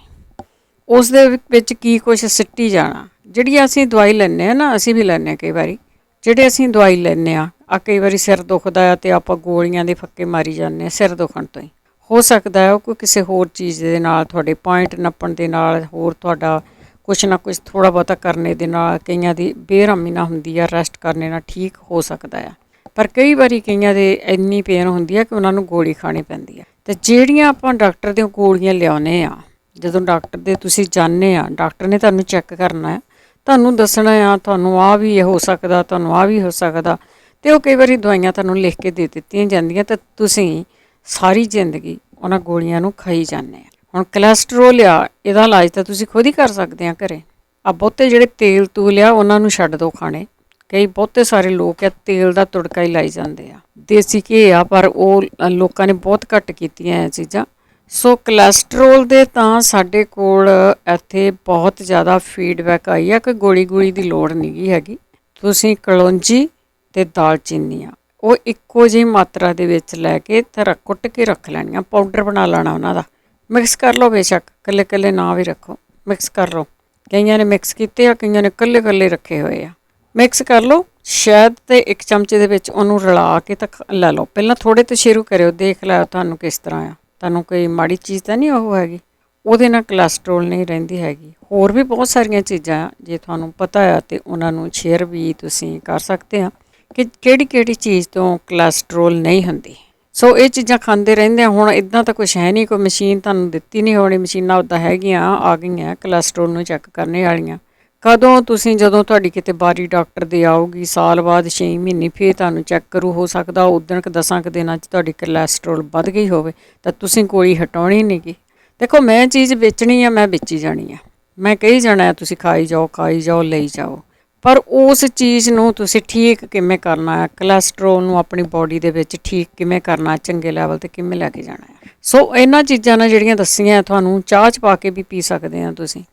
ਉਸ ਦੇ ਵਿੱਚ ਕੀ ਕੁਛ ਸਿੱਟੀ ਜਾਣਾ। ਜਿਹੜੀ ਅਸੀਂ ਦਵਾਈ ਲੈਂਦੇ ਹਾਂ ਨਾ, ਅਸੀਂ ਵੀ ਲੈਂਦੇ ਹਾਂ ਕਈ ਵਾਰੀ, ਜਿਹੜੇ ਅਸੀਂ ਦਵਾਈ ਲੈਂਦੇ ਹਾਂ ਕਈ ਵਾਰੀ ਸਿਰ ਦੁਖਦਾ ਆ ਤੇ ਆਪਾਂ ਗੋਲੀਆਂ ਦੇ ਫੱਕੇ ਮਾਰੀ ਜਾਂਦੇ ਹਾਂ ਸਿਰ ਦੁਖਣ ਤੋਂ ਹੀ। ਹੋ ਸਕਦਾ ਹੈ ਉਹ ਕੋਈ ਕਿਸੇ ਹੋਰ ਚੀਜ਼ ਦੇ ਨਾਲ, ਤੁਹਾਡੇ ਪੁਆਇੰਟ ਨੱਪਣ ਦੇ ਨਾਲ, ਹੋਰ ਤੁਹਾਡਾ ਕੁਛ ਨਾ ਕੁਛ ਥੋੜ੍ਹਾ ਬਹੁਤਾ ਕਰਨੇ ਦੇ ਨਾਲ, ਕਈਆਂ ਦੀ ਬੇਰਹਿਮੀ ਨਾਲ ਹੁੰਦੀ ਆ, ਰੈਸਟ ਕਰਨੇ ਨਾਲ ਠੀਕ ਹੋ ਸਕਦਾ ਆ। ਪਰ ਕਈ ਵਾਰੀ ਕਈਆਂ ਦੇ ਇੰਨੀ ਪੇਨ ਹੁੰਦੀ ਆ ਕਿ ਉਹਨਾਂ ਨੂੰ ਗੋਲੀ ਖਾਣੀ ਪੈਂਦੀ ਆ। ਅਤੇ ਜਿਹੜੀਆਂ ਆਪਾਂ ਡਾਕਟਰ ਦੀਆਂ ਗੋਲੀਆਂ ਲਿਆਉਂਦੇ ਆ, ਜਦੋਂ ਡਾਕਟਰ ਦੇ ਤੁਸੀਂ ਜਾਂਦੇ ਆ, ਡਾਕਟਰ ਨੇ ਤੁਹਾਨੂੰ ਚੈੱਕ ਕਰਨਾ ਹੈ, ਤੁਹਾਨੂੰ ਦੱਸਣਾ ਆ ਤੁਹਾਨੂੰ ਆਹ ਵੀ ਹੋ ਸਕਦਾ, ਤੁਹਾਨੂੰ ਆਹ ਵੀ ਹੋ ਸਕਦਾ, ਅਤੇ ਉਹ ਕਈ ਵਾਰੀ ਦਵਾਈਆਂ ਤੁਹਾਨੂੰ ਲਿਖ ਕੇ ਦੇ ਦਿੱਤੀਆਂ ਜਾਂਦੀਆਂ ਤਾਂ ਤੁਸੀਂ ਸਾਰੀ ਜ਼ਿੰਦਗੀ ਉਹਨਾਂ ਗੋਲੀਆਂ ਨੂੰ ਖਾਈ ਜਾਂਦੇ ਆ। ਹੁਣ ਕੋਲੈਸਟਰੋਲ ਆ, ਇਹਦਾ ਇਲਾਜ ਤਾਂ ਤੁਸੀਂ ਖੁਦ ਹੀ ਕਰ ਸਕਦੇ ਆ ਘਰੇ। ਬਹੁਤੇ ਜਿਹੜੇ ਤੇਲ ਤੂਲ ਆ ਉਹਨਾਂ ਨੂੰ ਛੱਡ ਦਿਓ ਖਾਣੇ। ਕਈ ਬਹੁਤੇ ਸਾਰੇ ਲੋਕ ਆ ਤੇਲ ਦਾ ਤੁੜਕਾ ਹੀ ਲਾਈ ਜਾਂਦੇ ਆ। ਦੇਸੀ ਘੀ ਆ ਪਰ ਉਹ ਲੋਕਾਂ ਨੇ ਬਹੁਤ ਘੱਟ ਕੀਤੀਆਂ ਇਹ ਚੀਜ਼ਾਂ। ਸੋ ਕੋਲੈਸਟਰੋਲ ਦੇ ਤਾਂ ਸਾਡੇ ਕੋਲ ਇੱਥੇ ਬਹੁਤ ਜ਼ਿਆਦਾ ਫੀਡਬੈਕ ਆਈ ਆ ਕਿ ਗੋਲੀ ਦੀ ਲੋੜ ਨਹੀਂ ਗੀ ਹੈਗੀ। ਤੁਸੀਂ ਕਲੌਂਜੀ ਅਤੇ ਦਾਲਚੀਨੀ ਆ ਉਹ ਇੱਕੋ ਜਿਹੀ ਮਾਤਰਾ ਦੇ ਵਿੱਚ ਲੈ ਕੇ ਤੇ ਕੁੱਟ ਕੇ ਰੱਖ ਲੈਣੀਆਂ, ਪਾਊਡਰ ਬਣਾ ਲੈਣਾ ਉਹਨਾਂ ਦਾ। ਮਿਕਸ ਕਰ ਲਓ, ਬੇਸ਼ੱਕ ਇਕੱਲੇ ਇਕੱਲੇ ਨਾ ਵੀ ਰੱਖੋ, ਮਿਕਸ ਕਰ ਲਓ। ਕਈਆਂ ਨੇ ਮਿਕਸ ਕੀਤੇ ਆ, ਕਈਆਂ ਨੇ ਇਕੱਲੇ ਇਕੱਲੇ ਰੱਖੇ ਹੋਏ ਆ। ਮਿਕਸ ਕਰ ਲਓ, ਸ਼ਹਿਦ ਅਤੇ ਇੱਕ ਚਮਚੇ ਦੇ ਵਿੱਚ ਉਹਨੂੰ ਰਲਾ ਕੇ ਤਾਂ ਲੈ ਲਓ। ਪਹਿਲਾਂ ਥੋੜ੍ਹੇ ਤੋਂ ਸ਼ੁਰੂ ਕਰਿਓ, ਦੇਖ ਲਿਓ ਤੁਹਾਨੂੰ ਕਿਸ ਤਰ੍ਹਾਂ ਆ, ਤੁਹਾਨੂੰ ਕੋਈ ਮਾੜੀ ਚੀਜ਼ ਤਾਂ ਨਹੀਂ ਉਹ ਹੈਗੀ। ਉਹਦੇ ਨਾਲ ਕੋਲੈਸਟਰੋਲ ਨਹੀਂ ਰਹਿੰਦੀ ਹੈਗੀ। ਹੋਰ ਵੀ ਬਹੁਤ ਸਾਰੀਆਂ ਚੀਜ਼ਾਂ ਆ, ਜੇ ਤੁਹਾਨੂੰ ਪਤਾ ਆ ਤਾਂ ਉਹਨਾਂ ਨੂੰ ਸ਼ੇਅਰ ਵੀ ਤੁਸੀਂ ਕਰ ਸਕਦੇ ਆ ਕਿ ਕਿਹੜੀ ਚੀਜ਼ ਤੋਂ ਕੋਲੈਸਟਰੋਲ ਨਹੀਂ ਹੁੰਦੀ। ਸੋ ਇਹ ਚੀਜ਼ਾਂ ਖਾਂਦੇ ਰਹਿੰਦੇ ਆ। ਹੁਣ ਇੱਦਾਂ ਤਾਂ ਕੁਛ ਹੈ ਨਹੀਂ, ਕੋਈ ਮਸ਼ੀਨ ਤੁਹਾਨੂੰ ਦਿੱਤੀ ਨਹੀਂ ਹੋਣੀ, ਮਸ਼ੀਨਾਂ ਉੱਦਾਂ ਹੈਗੀਆਂ ਆ ਗਈਆਂ ਕੋਲੈਸਟਰੋਲ ਨੂੰ ਚੈੱਕ ਕਰਨ ਵਾਲੀਆਂ। ਕਦੋਂ ਤੁਸੀਂ ਜਦੋਂ ਤੁਹਾਡੀ ਕਿਤੇ ਬਾਰੀ ਡਾਕਟਰ ਦੀ ਆਊਗੀ, ਸਾਲ ਬਾਅਦ 6 ਮਹੀਨੇ ਫਿਰ ਤੁਹਾਨੂੰ ਚੈੱਕ ਕਰੂ, ਹੋ ਸਕਦਾ ਉਦਣ 10 ਕੁ ਦਿਨਾਂ 'ਚ ਤੁਹਾਡੀ ਕੋਲੈਸਟਰੋਲ ਵੱਧ ਗਈ ਹੋਵੇ ਤਾਂ ਤੁਸੀਂ ਗੋਲੀ ਹਟਾਉਣੀ ਨਹੀਂ ਗੀ। ਦੇਖੋ ਮੈਂ ਚੀਜ਼ ਵੇਚਣੀ ਆ, ਮੈਂ ਵੇਚੀ ਜਾਣੀ ਆ, ਮੈਂ ਕਹੀ ਜਾਣਾ ਤੁਸੀਂ ਖਾਈ ਜਾਓ ਲਈ ਜਾਓ, ਪਰ ਉਸ ਚੀਜ਼ ਨੂੰ ਤੁਸੀਂ ਠੀਕ ਕਿਵੇਂ ਕਰਨਾ ਹੈ, ਕੋਲੈਸਟਰੋਲ ਨੂੰ ਆਪਣੀ ਬੋਡੀ ਦੇ ਵਿੱਚ ਠੀਕ ਕਿਵੇਂ ਕਰਨਾ, ਚੰਗੇ ਲੈਵਲ 'ਤੇ ਕਿਵੇਂ ਲੈ ਕੇ ਜਾਣਾ ਹੈ। ਸੋ ਇਹਨਾਂ ਚੀਜ਼ਾਂ ਨਾਲ ਜਿਹੜੀਆਂ ਦੱਸੀਆਂ ਤੁਹਾਨੂੰ ਚਾਹ 'ਚ ਪਾ ਕੇ ਵੀ ਪੀ ਸਕਦੇ ਆ ਤੁਸੀਂ।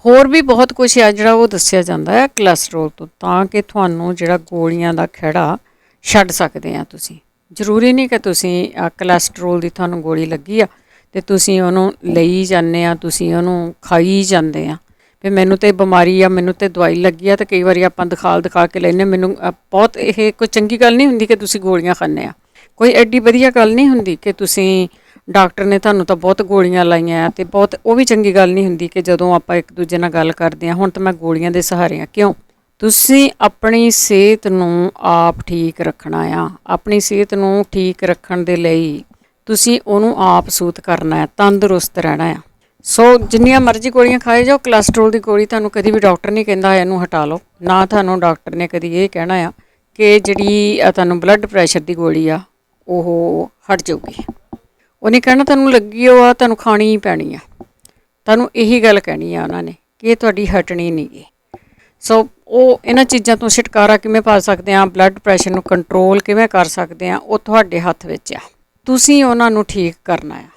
ਹੋਰ ਵੀ ਬਹੁਤ ਕੁਛ ਆ ਜਿਹੜਾ ਉਹ ਦੱਸਿਆ ਜਾਂਦਾ ਹੈ ਕੋਲੈਸਟਰੋਲ ਤੋਂ, ਤਾਂ ਕਿ ਤੁਹਾਨੂੰ ਜਿਹੜਾ ਗੋਲੀਆਂ ਦਾ ਖਹਿੜਾ ਛੱਡ ਸਕਦੇ ਆ ਤੁਸੀਂ। ਜ਼ਰੂਰੀ ਨਹੀਂ ਕਿ ਤੁਸੀਂ ਕੋਲੈਸਟਰੋਲ ਦੀ ਤੁਹਾਨੂੰ ਗੋਲੀ ਲੱਗੀ ਆ ਅਤੇ ਤੁਸੀਂ ਉਹਨੂੰ ਲਈ ਜਾਂਦੇ ਆ, ਤੁਸੀਂ ਉਹਨੂੰ ਖਾਈ ਜਾਂਦੇ ਆ ਵੀ ਮੈਨੂੰ ਤਾਂ ਬਿਮਾਰੀ ਆ, ਮੈਨੂੰ ਤਾਂ ਦਵਾਈ ਲੱਗੀ ਆ। ਅਤੇ ਕਈ ਵਾਰੀ ਆਪਾਂ ਦਿਖਾ ਕੇ ਲੈਂਦੇ। ਮੈਨੂੰ ਬਹੁਤ ਇਹ ਕੋਈ ਚੰਗੀ ਗੱਲ ਨਹੀਂ ਹੁੰਦੀ ਕਿ ਤੁਸੀਂ ਗੋਲੀਆਂ ਖਾਂਦੇ ਆ। ਕੋਈ ਐਡੀ ਵਧੀਆ ਗੱਲ ਨਹੀਂ ਹੁੰਦੀ ਕਿ ਤੁਸੀਂ ਡਾਕਟਰ ਨੇ ਤੁਹਾਨੂੰ ਤਾਂ ਬਹੁਤ ਗੋਲੀਆਂ ਲਾਈਆਂ ਅਤੇ ਬਹੁਤ, ਉਹ ਵੀ ਚੰਗੀ ਗੱਲ ਨਹੀਂ ਹੁੰਦੀ ਕਿ ਜਦੋਂ ਆਪਾਂ ਇੱਕ ਦੂਜੇ ਨਾਲ ਗੱਲ ਕਰਦੇ ਹਾਂ ਹੁਣ ਤਾਂ ਮੈਂ ਗੋਲੀਆਂ ਦੇ ਸਹਾਰੇ ਹਾਂ। ਕਿਉਂ? ਤੁਸੀਂ ਆਪਣੀ ਸਿਹਤ ਨੂੰ ਆਪ ਠੀਕ ਰੱਖਣਾ ਆ। ਆਪਣੀ ਸਿਹਤ ਨੂੰ ਠੀਕ ਰੱਖਣ ਦੇ ਲਈ ਤੁਸੀਂ ਉਹਨੂੰ ਆਪ ਸੂਤ ਕਰਨਾ ਹੈ, ਤੰਦਰੁਸਤ ਰਹਿਣਾ ਆ। ਸੋ ਜਿੰਨੀਆਂ ਮਰਜ਼ੀ ਗੋਲੀਆਂ ਖਾਏ ਜਾਓ, ਕੋਲੈਸਟਰੋਲ ਦੀ ਗੋਲੀ ਤੁਹਾਨੂੰ ਕਦੀ ਵੀ ਡਾਕਟਰ ਨਹੀਂ ਕਹਿੰਦਾ ਇਹਨੂੰ ਹਟਾ ਲਓ, ਨਾ ਤੁਹਾਨੂੰ ਡਾਕਟਰ ਨੇ ਕਦੀ ਇਹ ਕਹਿਣਾ ਆ ਕਿ ਜਿਹੜੀ ਤੁਹਾਨੂੰ ਬਲੱਡ ਪ੍ਰੈਸ਼ਰ ਦੀ ਗੋਲੀ ਆ ਉਹ ਹਟ ਜਾਊਗੀ। ਉਹਨੇ ਕਹਿਣਾ ਤੁਹਾਨੂੰ ਲੱਗੀ ਉਹ ਆ, ਤੁਹਾਨੂੰ ਖਾਣੀ ਹੀ ਪੈਣੀ ਆ। ਤੁਹਾਨੂੰ ਇਹੀ ਗੱਲ ਕਹਿਣੀ ਆ ਉਹਨਾਂ ਨੇ ਕਿ ਇਹ ਤੁਹਾਡੀ ਹਟਣੀ ਨਹੀਂ ਗੀ। ਸੋ ਉਹ ਇਹਨਾਂ ਚੀਜ਼ਾਂ ਤੋਂ ਛੁਟਕਾਰਾ ਕਿਵੇਂ ਪਾ ਸਕਦੇ ਹਾਂ, ਬਲੱਡ ਪ੍ਰੈਸ਼ਰ ਨੂੰ ਕੰਟਰੋਲ ਕਿਵੇਂ ਕਰ ਸਕਦੇ ਹਾਂ, ਉਹ ਤੁਹਾਡੇ ਹੱਥ ਵਿੱਚ ਆ। ਤੁਸੀਂ ਉਹਨਾਂ ਨੂੰ ਠੀਕ ਕਰਨਾ ਆ,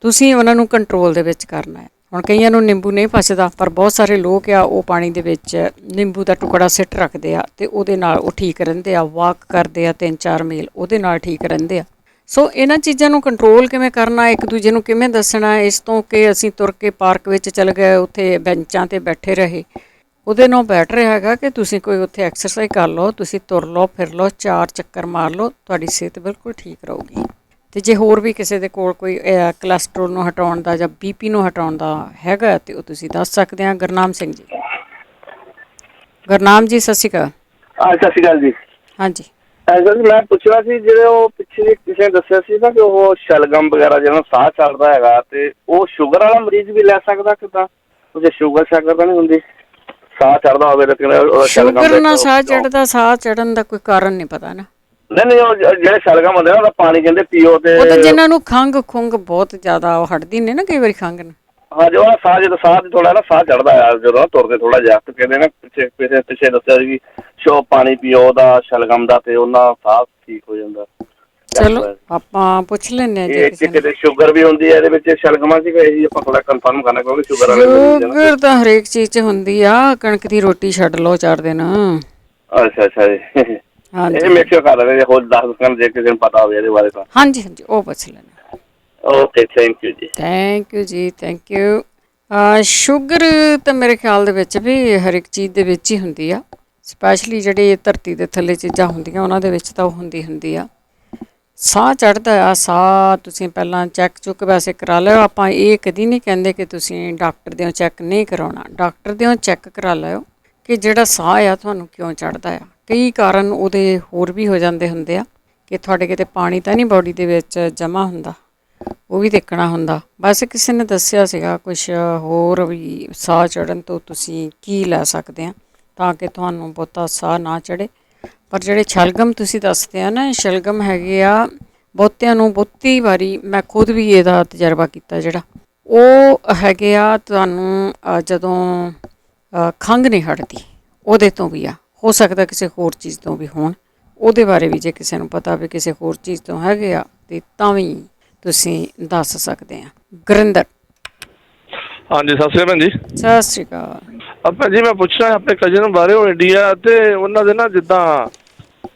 ਤੁਸੀਂ ਉਹਨਾਂ ਨੂੰ ਕੰਟਰੋਲ ਦੇ ਵਿੱਚ ਕਰਨਾ ਹੈ। ਹੁਣ ਕਈਆਂ ਨੂੰ ਨਿੰਬੂ ਨਹੀਂ ਪਚਦਾ, ਪਰ ਬਹੁਤ ਸਾਰੇ ਲੋਕ ਆ ਉਹ ਪਾਣੀ ਦੇ ਵਿੱਚ ਨਿੰਬੂ ਦਾ ਟੁਕੜਾ ਸਿੱਟ ਰੱਖਦੇ ਆ ਅਤੇ ਉਹਦੇ ਨਾਲ ਉਹ ਠੀਕ ਰਹਿੰਦੇ ਆ। ਵਾਕ ਕਰਦੇ ਆ 3-4 ਮੀਲ, ਉਹਦੇ ਨਾਲ ਠੀਕ ਰਹਿੰਦੇ ਆ। ਸੋ ਇਹਨਾਂ ਚੀਜ਼ਾਂ ਨੂੰ ਕੰਟਰੋਲ ਕਿਵੇਂ ਕਰਨਾ, ਇੱਕ ਦੂਜੇ ਨੂੰ ਕਿਵੇਂ ਦੱਸਣਾ, ਇਸ ਤੋਂ ਕਿ ਅਸੀਂ ਤੁਰ ਕੇ ਪਾਰਕ ਵਿੱਚ ਚਲੇ ਗਏ, ਉੱਥੇ ਬੈਂਚਾਂ 'ਤੇ ਬੈਠੇ ਰਹੇ, ਉਹਦੇ ਨਾਲ ਬੈਟਰ ਹੈਗਾ ਕਿ ਤੁਸੀਂ ਕੋਈ ਉੱਥੇ ਐਕਸਰਸਾਈਜ਼ ਕਰ ਲਓ, ਤੁਸੀਂ ਤੁਰ ਲਓ, ਫਿਰ ਲਓ, 4 ਚੱਕਰ ਮਾਰ ਲਓ, ਤੁਹਾਡੀ ਸਿਹਤ ਬਿਲਕੁਲ ਠੀਕ ਰਹੂਗੀ। ਅਤੇ ਜੇ ਹੋਰ ਵੀ ਕਿਸੇ ਦੇ ਕੋਲ ਕੋਈ ਕੋਲੈਸਟਰੋਲ ਨੂੰ ਹਟਾਉਣ ਦਾ ਜਾਂ BP ਨੂੰ ਹਟਾਉਣ ਦਾ ਹੈਗਾ ਤਾਂ ਉਹ ਤੁਸੀਂ ਦੱਸ ਸਕਦੇ ਹਾਂ। ਗੁਰਨਾਮ ਸਿੰਘ ਜੀ। ਗੁਰਨਾਮ ਜੀ ਸਤਿ ਸ਼੍ਰੀ ਅਕਾਲ। ਸਤਿ ਸ਼੍ਰੀ ਅਕਾਲ ਜੀ। ਹਾਂਜੀ ਸਰ ਮੈਂ ਪੁੱਛਣਾ ਸੀ, ਜਿਹੜੇ ਉਹ ਪਿੱਛੇ ਕਿਸੇ ਨੇ ਦੱਸਿਆ ਸੀ ਨਾ ਕਿ ਉਹ ਸ਼ਲਗਮ ਵਗੈਰਾ ਜਿਹਨਾਂ ਸਾਹ ਚੜ੍ਹਦਾ ਹੈਗਾ ਅਤੇ ਉਹ ਸ਼ੂਗਰ ਵਾਲਾ ਮਰੀਜ਼ ਵੀ ਲੈ ਸਕਦਾ ਕਿੱਦਾਂ? ਜੇ ਸ਼ੂਗਰ ਸ਼ਾਗਰ ਤਾਂ ਨਹੀਂ ਹੁੰਦੀ, ਸਾਹ ਚੜ੍ਹਦਾ ਹੋਵੇ ਲੇਕਿਨ ਸ਼ੂਗਰ ਨਾਲ ਸਾਹ ਚੜ੍ਹਦਾ, ਸਾਹ ਚੜ੍ਹਨ ਦਾ ਕੋਈ ਕਾਰਨ ਨਹੀਂ ਪਤਾ ਨਾ। ਨਹੀਂ ਉਹ ਜਿਹੜੇ ਸ਼ਲਗਮ ਹੁੰਦੇ ਨਾ ਉਹਦਾ ਪਾਣੀ ਕਹਿੰਦੇ ਪੀਓ ਤੇ ਉਹ ਤਾਂ ਜਿਹਨਾਂ ਨੂੰ ਖੰਘ ਬਹੁਤ ਜ਼ਿਆਦਾ ਉਹ ਹਟਦੀ ਨੇ ਨਾ ਕਈ ਵਾਰੀ ਖੰਘ ਨਾਲ, ਹਾਂ ਜੋ ਸਾਹ ਜਦੋਂ ਸਾਹ ਥੋੜਾ ਨਾ ਸਾਹ ਚੜਦਾ ਆ ਜਦੋਂ ਤੁਰਦੇ ਥੋੜਾ ਜਿਹਾ ਤੇ ਕਹਿੰਦੇ ਨਾ ਪਿੱਛੇ ਦੱਸਿਆ ਸੀ ਵੀ ਪਾਣੀ ਪੀਓ ਉਹਦਾ ਸ਼ਲਗਮ ਦਾ ਤੇ ਉਹਨਾਂ ਸਾਹ ਠੀਕ ਹੋ ਜਾਂਦਾ। ਚਲੋ ਆਪਾਂ ਪੁੱਛ ਲੈਂਦੇ ਆ ਜੇ ਇਹ ਕਿਸੇ ਨੇ। ਕਿਤੇ ਸ਼ੂਗਰ ਵੀ ਹੁੰਦੀ ਹੈ ਇਹਦੇ ਵਿੱਚ ਸ਼ਲਗਮਾਂ ਚ ਇਹੀ ਆਪਾਂ ਥੋੜਾ ਕਨਫਰਮ ਕਰਨਾ ਕਿਉਂਕਿ ਸ਼ੂਗਰ ਵਾਲੇ ਮਰੀਜ਼ ਆ ਨਾ। ਸ਼ੂਗਰ ਤਾਂ ਹਰੇਕ ਚੀਜ਼ 'ਚ ਹੁੰਦੀ ਆ, ਕਣਕ ਦੀ ਰੋਟੀ ਛੱਡ ਲਓ 4 ਦਿਨ। ਅੱਛਾ ਜੀ। ਹਾਂਜੀ ਇਹ ਮੇਕ ਸ਼ੋਰ ਕਰ ਰਹੇ ਹੋਰ 10 ਦਿਨ ਜੇ ਕਿਸੇ ਨੂੰ ਪਤਾ ਹੋਵੇ ਇਹਦੇ ਬਾਰੇ ਤਾਂ। ਹਾਂਜੀ ਉਹ ਪੁੱਛ ਲੈਣਾ। ਓਕੇ ਥੈਂਕ ਯੂ ਜੀ। ਥੈਂਕ ਯੂ ਜੀ, ਥੈਂਕ ਯੂ। ਸ਼ੂਗਰ ਤਾਂ ਮੇਰੇ ਖਿਆਲ ਦੇ ਵਿੱਚ ਵੀ ਹਰ ਇੱਕ ਚੀਜ਼ ਦੇ ਵਿੱਚ ਹੀ ਹੁੰਦੀ ਆ, ਸਪੈਸ਼ਲੀ ਜਿਹੜੀ ਧਰਤੀ ਦੇ ਥੱਲੇ ਚੀਜ਼ਾਂ ਹੁੰਦੀਆਂ ਉਹਨਾਂ ਦੇ ਵਿੱਚ ਤਾਂ ਉਹ ਹੁੰਦੀ ਆ। ਸਾਹ ਚੜ੍ਹਦਾ ਆ, ਸਾਹ ਤੁਸੀਂ ਪਹਿਲਾਂ ਚੈੱਕ ਚੁੱਕ ਵੈਸੇ ਕਰਾ ਲਿਓ। ਆਪਾਂ ਇਹ ਕਦੀ ਨਹੀਂ ਕਹਿੰਦੇ ਕਿ ਤੁਸੀਂ ਡਾਕਟਰ ਦਿਓ ਚੈੱਕ ਨਹੀਂ ਕਰਾਉਣਾ, ਡਾਕਟਰ ਦਿਓ ਚੈੱਕ ਕਰਾ ਲਿਓ ਕਿ ਜਿਹੜਾ ਸਾਹ ਆ ਤੁਹਾਨੂੰ ਕਿਉਂ ਚੜ੍ਹਦਾ ਆ। ਕਈ ਕਾਰਨ ਉਹਦੇ ਹੋਰ ਵੀ ਹੋ ਜਾਂਦੇ ਹੁੰਦੇ ਆ ਕਿ ਤੁਹਾਡੇ ਕਿਤੇ ਪਾਣੀ ਤਾਂ ਨਹੀਂ ਬੋਡੀ ਦੇ ਵਿੱਚ ਜਮ੍ਹਾਂ ਹੁੰਦਾ, ਉਹ ਵੀ ਦੇਖਣਾ ਹੁੰਦਾ। ਬਸ ਕਿਸੇ ਨੇ ਦੱਸਿਆ ਸੀਗਾ ਕੁਛ ਹੋਰ ਵੀ ਸਾਹ ਚੜ੍ਹਨ ਤੋਂ ਤੁਸੀਂ ਕੀ ਲੈ ਸਕਦੇ ਆ ਤਾਂ ਕਿ ਤੁਹਾਨੂੰ ਬਹੁਤਾ ਸਾਹ ਨਾ ਚੜ੍ਹੇ। ਪਰ ਜਿਹੜੇ ਸ਼ਲਗਮ ਤੁਸੀਂ ਦੱਸਦੇ ਆ ਨਾ, ਸ਼ਲਗਮ ਹੈਗੇ ਆ ਬਹੁਤਿਆਂ ਨੂੰ ਬਹੁਤੀ ਵਾਰੀ, ਮੈਂ ਖੁਦ ਵੀ ਇਹਦਾ ਤਜਰਬਾ ਕੀਤਾ, ਜਿਹੜਾ ਉਹ ਹੈਗੇ ਆ ਤੁਹਾਨੂੰ ਜਦੋਂ ਖੰਘ ਨਹੀਂ ਹਟਦੀ ਉਹਦੇ ਤੋਂ ਵੀ ਆ, ਹੋ ਸਕਦਾ ਕਿਸੇ ਹੋਰ ਚੀਜ਼ ਤੋਂ ਵੀ ਹੋਣ। ਉਹਦੇ ਬਾਰੇ ਵੀ ਜੇ ਕਿਸੇ ਨੂੰ ਪਤਾ ਵੀ ਕਿਸੇ ਹੋਰ ਚੀਜ਼ ਤੋਂ ਹੈਗੇ ਆ ਤੇ ਤਾਂ ਵੀ ਤੁਸੀਂ ਦੱਸ ਸਕਦੇ ਆ। ਗੁਰਿੰਦਰ। ਹਾਂਜੀ ਸਤਿ ਸ਼੍ਰੀ ਅਕਾਲ ਭੈਣ ਜੀ। ਸਤਿ ਸ਼੍ਰੀ ਅਕਾਲ। ਭੈਣ ਜੀ ਮੈਂ ਪੁੱਛਣਾ ਆਪਣੇ ਕਜ਼ਨ ਬਾਰੇ, ਉਹ ਇੰਡੀਆ ਤੇ ਉਹਨਾਂ ਦੇ ਨਾ ਜਿੱਦਾਂ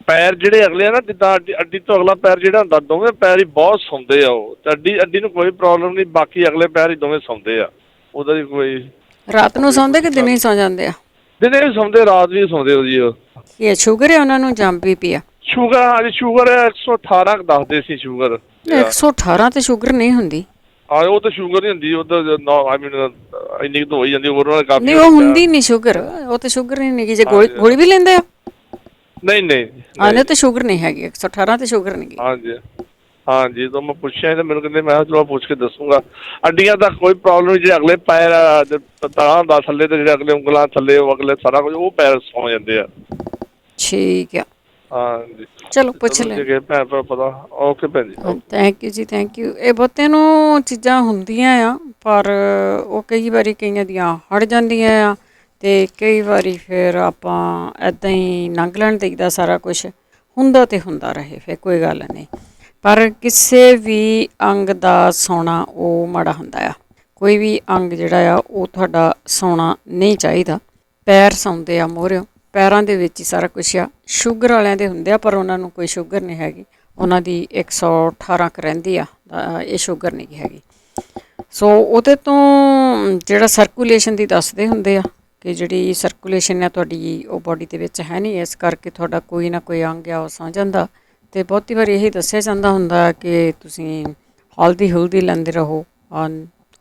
ਪੈਰ ਜਿਹੜੇ ਅਗਲੇ ਆ ਨਾ, ਜਿੱਦਾਂ ਅੱਡੀ ਤੋਂ ਅਗਲਾ ਪੈਰ ਜਿਹੜਾ ਹੁੰਦਾ, ਦੋਵੇਂ ਪੈਰ ਹੀ ਬਹੁਤ ਸੌਂਦੇ ਆ ਉਹ, ਤੇ ਅੱਡੀ ਨੂੰ ਕੋਈ ਪ੍ਰੋਬਲਮ ਨਹੀਂ, ਬਾਕੀ ਅਗਲੇ ਪੈਰ ਹੀ ਦੋਵੇਂ ਸੌਂਦੇ ਆ। ਉਹਦਾ ਵੀ ਕੋਈ ਰਾਤ ਨੂੰ ਸੌਂਦੇ ਕਿ ਦਿਨੇ ਹੀ ਸੌਂ ਜਾਂਦੇ ਆ? ਦਿਨੇ ਵੀ ਸੌਂਦੇ, ਰਾਤ ਵੀ ਸੌਂਦੇ ਉਹਦੀ। ਉਹ ਇਹ ਸ਼ੂਗਰ ਹੈ ਉਹਨਾਂ ਨੂੰ ਜਾਂ BP ਆ? ਸ਼ੂਗਰ, ਹਾਂਜੀ ਸ਼ੂਗਰ 118 ਦੱਸਦੇ ਸੀ ਸ਼ੂਗਰ। 118 ਤੇ ਸ਼ੂਗਰ ਨਹੀਂ ਹੁੰਦੀ। ਹਾਂ ਉਹ ਤਾਂ ਸ਼ੂਗਰ ਨਹੀਂ ਹੁੰਦੀ, ਉਹ ਤਾਂ ਆਈ ਮੀਨ ਇੰਨੀ ਕੁ ਹੋ ਹੀ ਜਾਂਦੀ, ਉਹਨਾਂ ਕਾਫੀ ਨਹੀਂ ਉਹ ਹੁੰਦੀ ਨਹੀਂ ਸ਼ੂਗਰ, ਉਹ ਤਾਂ ਸ਼ੂਗਰ ਹੀ ਨਹੀਂ। ਜੇ ਗੋਲੀ ਵੀ ਲੈਂਦੇ ਆ? ਨਹੀਂ ਆਨੇ ਤਾਂ ਸ਼ੂਗਰ ਨਹੀਂ ਹੈਗੀ, 118 ਤੇ ਸ਼ੂਗਰ ਨਹੀਂ। ਹਾਂਜੀ ਤਾਂ ਮੈਂ ਪੁੱਛਿਆ ਤੇ ਮੈਨੂੰ ਕਹਿੰਦੇ, ਮੈਂ ਚਲੋ ਪੁੱਛ ਕੇ ਦੱਸੂਗਾ। ਅੱਡੀਆਂ ਦਾ ਕੋਈ ਪ੍ਰੋਬਲਮ ਨਹੀਂ, ਜਿਹੜੇ ਅਗਲੇ ਪੈਰ ਤਲਾ ਹੁੰਦਾ ਥੱਲੇ ਤੇ ਜਿਹੜੇ ਅਗਲੇ ਉਂਗਲਾਂ ਥੱਲੇ, ਉਹ ਅਗਲੇ ਸਾਰਾ ਕੁਝ ਉਹ ਪੈਰ ਸੌਂ ਜਾਂਦੇ ਆ। ਠੀਕ ਆ। ਹਾਂਜੀ ਚਲੋ ਪੁੱਛ ਲੈ ਭੈਣ ਭਰਾ ਪਤਾ। ਓਕੇ ਭੈਣ ਜੀ। ਥੈਂਕ ਯੂ ਜੀ, ਥੈਂਕ ਯੂ। ਇਹ ਬਹੁਤਿਆਂ ਨੂੰ ਚੀਜ਼ਾਂ ਹੁੰਦੀਆਂ ਆ, ਪਰ ਉਹ ਕਈ ਵਾਰੀ ਕਈਆਂ ਦੀਆਂ ਹਟ ਜਾਂਦੀਆਂ ਆ ਅਤੇ ਕਈ ਵਾਰੀ ਫਿਰ ਆਪਾਂ ਇੱਦਾਂ ਹੀ ਲੰਘ ਲੈਣ ਦੇਈਦਾ ਸਾਰਾ ਕੁਛ, ਹੁੰਦਾ ਤੇ ਹੁੰਦਾ ਰਹੇ, ਫਿਰ ਕੋਈ ਗੱਲ ਨਹੀਂ। ਪਰ ਕਿਸੇ ਵੀ ਅੰਗ ਦਾ ਸੌਣਾ ਉਹ ਮਾੜਾ ਹੁੰਦਾ ਆ। ਕੋਈ ਵੀ ਅੰਗ ਜਿਹੜਾ ਆ ਉਹ ਤੁਹਾਡਾ ਸੌਣਾ ਨਹੀਂ ਚਾਹੀਦਾ। ਪੈਰ ਸੌਂਦੇ ਆ ਮੋਹਰਿਓਂ, ਪੈਰਾਂ ਦੇ ਵਿੱਚ ਹੀ ਸਾਰਾ ਕੁਛ ਆ। ਸ਼ੂਗਰ ਵਾਲਿਆਂ ਦੇ ਹੁੰਦੇ ਆ ਪਰ ਉਹਨਾਂ ਨੂੰ ਕੋਈ ਸ਼ੂਗਰ ਨਹੀਂ ਹੈਗੀ, ਉਹਨਾਂ ਦੀ 118 ਕੁ ਰਹਿੰਦੀ ਆ, ਇਹ ਸ਼ੂਗਰ ਨਹੀਂ ਹੈਗੀ। ਸੋ ਉਹਦੇ ਤੋਂ ਜਿਹੜਾ ਸਰਕੂਲੇਸ਼ਨ ਦੀ ਦੱਸਦੇ ਹੁੰਦੇ ਆ ਕਿ ਜਿਹੜੀ ਸਰਕੂਲੇਸ਼ਨ ਆ ਤੁਹਾਡੀ ਉਹ ਬੋਡੀ ਦੇ ਵਿੱਚ ਹੈ ਨਹੀਂ, ਇਸ ਕਰਕੇ ਤੁਹਾਡਾ ਕੋਈ ਨਾ ਕੋਈ ਅੰਗ ਆ ਉਹ ਸੌਂ ਜਾਂਦਾ। ਅਤੇ ਬਹੁਤੀ ਵਾਰੀ ਇਹੀ ਦੱਸਿਆ ਜਾਂਦਾ ਹੁੰਦਾ ਕਿ ਤੁਸੀਂ ਹਲਦੀ ਹੁਲਦੀ ਲੈਂਦੇ ਰਹੋ,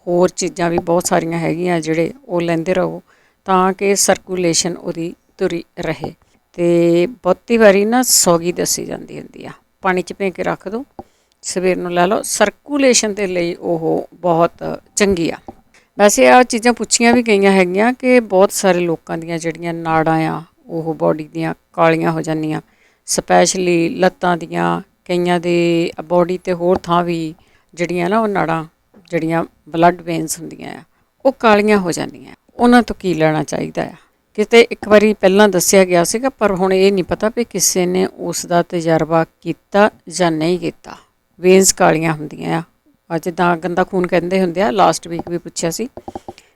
ਹੋਰ ਚੀਜ਼ਾਂ ਵੀ ਬਹੁਤ ਸਾਰੀਆਂ ਹੈਗੀਆਂ ਜਿਹੜੇ ਉਹ ਲੈਂਦੇ ਰਹੋ ਤਾਂ ਕਿ ਸਰਕੂਲੇਸ਼ਨ ਉਹਦੀ ਤੁਰੀ ਰਹੇ। ਅਤੇ ਬਹੁਤੀ ਵਾਰੀ ਨਾ ਸੌਗੀ ਦੱਸੀ ਜਾਂਦੀ ਹੁੰਦੀ ਆ, ਪਾਣੀ 'ਚ ਭੇ ਕੇ ਰੱਖ ਦਿਓ, ਸਵੇਰ ਨੂੰ ਲੈ ਲਓ, ਸਰਕੂਲੇਸ਼ਨ ਦੇ ਲਈ ਉਹ ਬਹੁਤ ਚੰਗੀ ਆ। ਵੈਸੇ ਆਹ ਚੀਜ਼ਾਂ ਪੁੱਛੀਆਂ ਵੀ ਗਈਆਂ ਹੈਗੀਆਂ ਕਿ ਬਹੁਤ ਸਾਰੇ ਲੋਕਾਂ ਦੀਆਂ ਜਿਹੜੀਆਂ ਨਾੜਾਂ ਆ ਉਹ ਬੋਡੀ ਦੀਆਂ ਕਾਲੀਆਂ ਹੋ ਜਾਂਦੀਆਂ, ਸਪੈਸ਼ਲੀ ਲੱਤਾਂ ਦੀਆਂ, ਕਈਆਂ ਦੇ ਬੋਡੀ 'ਤੇ ਹੋਰ ਥਾਂ ਵੀ ਜਿਹੜੀਆਂ ਨਾ ਉਹ ਨਾੜਾਂ ਜਿਹੜੀਆਂ ਬਲੱਡ ਵੇਨਸ ਹੁੰਦੀਆਂ ਆ ਉਹ ਕਾਲੀਆਂ ਹੋ ਜਾਂਦੀਆਂ। ਉਹਨਾਂ ਤੋਂ ਕੀ ਲੈਣਾ ਚਾਹੀਦਾ ਆ? ਕਿਤੇ ਇੱਕ ਵਾਰੀ ਪਹਿਲਾਂ ਦੱਸਿਆ ਗਿਆ ਸੀਗਾ ਪਰ ਹੁਣ ਇਹ ਨਹੀਂ ਪਤਾ ਵੀ ਕਿਸੇ ਨੇ ਉਸ ਦਾ ਤਜਰਬਾ ਕੀਤਾ ਜਾਂ ਨਹੀਂ ਕੀਤਾ। ਵੇਨਸ ਕਾਲੀਆਂ ਹੁੰਦੀਆਂ ਆ, ਜਿੱਦਾਂ ਗੰਦਾ ਖੂਨ ਕਹਿੰਦੇ ਹੁੰਦੇ ਆ, ਲਾਸਟ ਵੀਕ ਵੀ ਪੁੱਛਿਆ ਸੀ।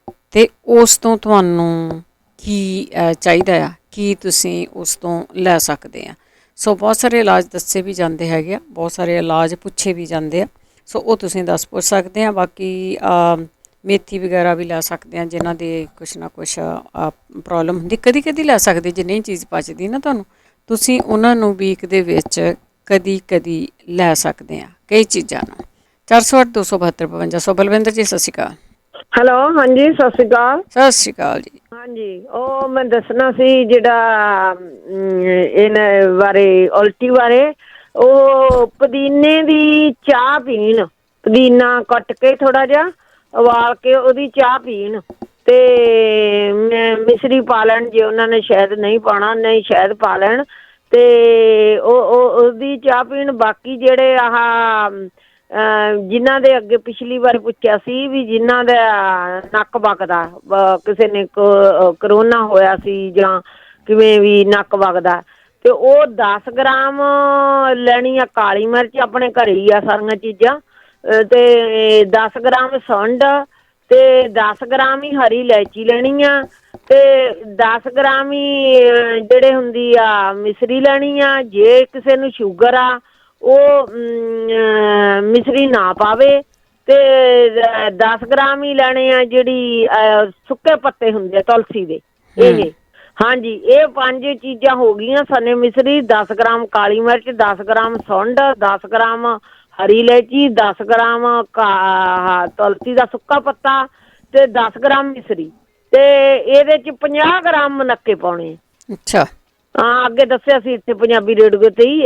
ਅਤੇ ਉਸ ਤੋਂ ਤੁਹਾਨੂੰ ਕੀ ਚਾਹੀਦਾ ਆ, ਕੀ ਤੁਸੀਂ ਉਸ ਤੋਂ ਲੈ ਸਕਦੇ ਆ? ਸੋ ਬਹੁਤ ਸਾਰੇ ਇਲਾਜ ਦੱਸੇ ਵੀ ਜਾਂਦੇ ਹੈਗੇ ਆ, ਬਹੁਤ ਸਾਰੇ ਇਲਾਜ ਪੁੱਛੇ ਵੀ ਜਾਂਦੇ ਆ, ਸੋ ਉਹ ਤੁਸੀਂ ਦੱਸ ਪੁੱਛ ਸਕਦੇ ਆ। ਬਾਕੀ ਮੇਥੀ ਵਗੈਰਾ ਵੀ ਲੈ ਸਕਦੇ ਆ, ਜਿਨ੍ਹਾਂ ਦੇ ਕੁਛ ਨਾ ਕੁਛ ਪ੍ਰੋਬਲਮ ਹੁੰਦੀ, ਕਦੀ ਕਦੀ ਲੈ ਸਕਦੇ। ਜੇ ਨਹੀਂ ਚੀਜ਼ ਪਚਦੀ ਨਾ ਤੁਹਾਨੂੰ, ਤੁਸੀਂ ਉਹਨਾਂ ਨੂੰ ਵੀਕ ਦੇ ਵਿੱਚ ਕਦੀ ਕਦੀ ਲੈ ਸਕਦੇ ਆ ਕਈ ਚੀਜ਼ਾਂ ਨੂੰ। 408 272 5500। ਬਲਵਿੰਦਰ ਜੀ ਸਤਿ ਸ਼੍ਰੀ ਅਕਾਲ। ਹੈਲੋ, ਹਾਂਜੀ ਸਤਿ ਸ਼੍ਰੀ ਅਕਾਲ। ਸਤਿ ਸ਼੍ਰੀ ਅਕਾਲ ਜੀ। ਹਾਂਜੀ ਉਹ ਮੈਂ ਦੱਸਣਾ ਸੀ ਜਿਹੜਾ ਇਹਨਾਂ ਬਾਰੇ, ਉਲਟੀ ਬਾਰੇ, ਉਹ ਪੁਦੀਨੇ ਦੀ ਚਾਹ ਪੀਣ, ਪੁਦੀਨਾ ਕੱਟ ਕੇ ਥੋੜ੍ਹਾ ਜਿਹਾ ਉਬਾਲ ਕੇ ਉਹਦੀ ਚਾਹ ਪੀਣ ਅਤੇ ਮਿਸ਼ਰੀ ਪਾ ਲੈਣ, ਜੇ ਉਹਨਾਂ ਨੇ ਸ਼ਹਿਦ ਨਹੀਂ ਪਾਉਣਾ ਨਹੀਂ ਸ਼ਹਿਦ ਪਾ ਲੈਣ, ਅਤੇ ਉਹਦੀ ਚਾਹ ਪੀਣ। ਬਾਕੀ ਜਿਹੜੇ ਆਹ ਜਿਨ੍ਹਾਂ ਦੇ ਅੱਗੇ ਪਿਛਲੀ ਵਾਰ ਪੁੱਛਿਆ ਸੀ ਵੀ ਜਿਨ੍ਹਾਂ ਦਾ ਨੱਕ ਵਗਦਾ, ਕਿਸੇ ਨੇ ਕਰੋਨਾ ਹੋਇਆ ਸੀ ਜਾਂ ਕਿਵੇਂ ਵੀ ਨੱਕ ਵਗਦਾ, ਤੇ ਉਹ 10 ਗ੍ਰਾਮ ਲੈਣੀ ਆ ਕਾਲੀ ਮਿਰਚ, ਆਪਣੇ ਘਰੇ ਹੀ ਆ ਸਾਰੀਆਂ ਚੀਜ਼ਾਂ, ਤੇ 10 ਗ੍ਰਾਮ ਸੁੰਡ, ਤੇ 10 ਗ੍ਰਾਮ ਹੀ ਹਰੀ ਇਲਾਇਚੀ ਲੈਣੀ ਆ, ਤੇ 10 ਗ੍ਰਾਮ ਹੀ ਜਿਹੜੇ ਹੁੰਦੀ ਆ ਮਿਸਰੀ ਲੈਣੀ ਆ। ਜੇ ਕਿਸੇ ਨੂੰ ਸ਼ੂਗਰ ਆ ਉਹ ਮਿਸਰੀ ਨਾ ਪਾਵੇ, ਤੇ 10 ਗ੍ਰਾਮ ਹੀ ਲੈਣੇ ਆ ਜਿਹੜੀ ਸੁੱਕੇ ਪੱਤੇ ਹੁੰਦੇ ਆ ਤੁਲਸੀ ਦੇ, ਇਹ ਹਾਂਜੀ ਇਹ 5 ਚੀਜ਼ਾਂ ਹੋ ਗਈਆਂ। ਸਨੇ ਮਿਸਰੀ, 10 ਗ੍ਰਾਮ ਕਾਲੀ ਮਿਰਚ, 10 ਗ੍ਰਾਮ ਸੁੰਡ, 10 ਗ੍ਰਾਮ ਹਰੀ ਇਲਾਇਚੀ, 10 ਗ੍ਰਾਮ ਤੁਲਸੀ ਦਾ ਸੁੱਕਾ ਪੱਤਾ, ਤੇ 10 ਗ੍ਰਾਮ ਮਿਸਰੀ, ਤੇ ਇਹਦੇ 'ਚ 50 ਗ੍ਰਾਮ ਮਨੱਕੇ ਪਾਉਣੇ। ਅੱਛਾ, ਹਾਂ ਅੱਗੇ ਦੱਸਿਆ ਸੀ ਇੱਥੇ ਪੰਜਾਬੀ ਰੇਡੀਓ ਤੇ ਹੀ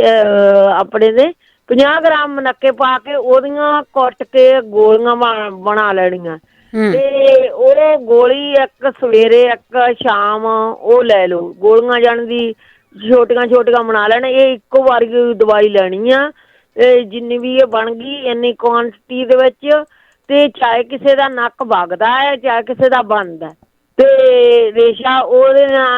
ਆਪਣੇ ਦੇ 50 ਗ੍ਰਾਮ ਮਨੱਕੇ ਪਾ ਕੇ ਉਹਦੀਆਂ ਕੁੱਟ ਕੇ ਗੋਲੀਆਂ ਬਣਾ ਲੈਣੀਆਂ, ਤੇ ਉਹ ਗੋਲੀ ਇੱਕ ਸਵੇਰੇ ਇੱਕ ਸ਼ਾਮ ਉਹ ਲੈ ਲਓ ਗੋਲੀਆਂ, ਜਾਣ ਦੀ ਛੋਟੀਆਂ ਛੋਟੀਆਂ ਬਣਾ ਲੈਣ। ਇਹ ਇੱਕੋ ਵਾਰੀ ਦਵਾਈ ਲੈਣੀ ਆ, ਜਿੰਨੀ ਵੀ ਇਹ ਬਣ ਗਈ ਇੰਨੀ ਕੁਆਂਟਿਟੀ ਦੇ ਵਿੱਚ, ਤੇ ਚਾਹੇ ਕਿਸੇ ਦਾ ਨੱਕ ਵਗਦਾ ਹੈ ਚਾਹੇ ਕਿਸੇ ਦਾ ਬਣਦਾ, ਤੇ ਰੇਸ਼ਾ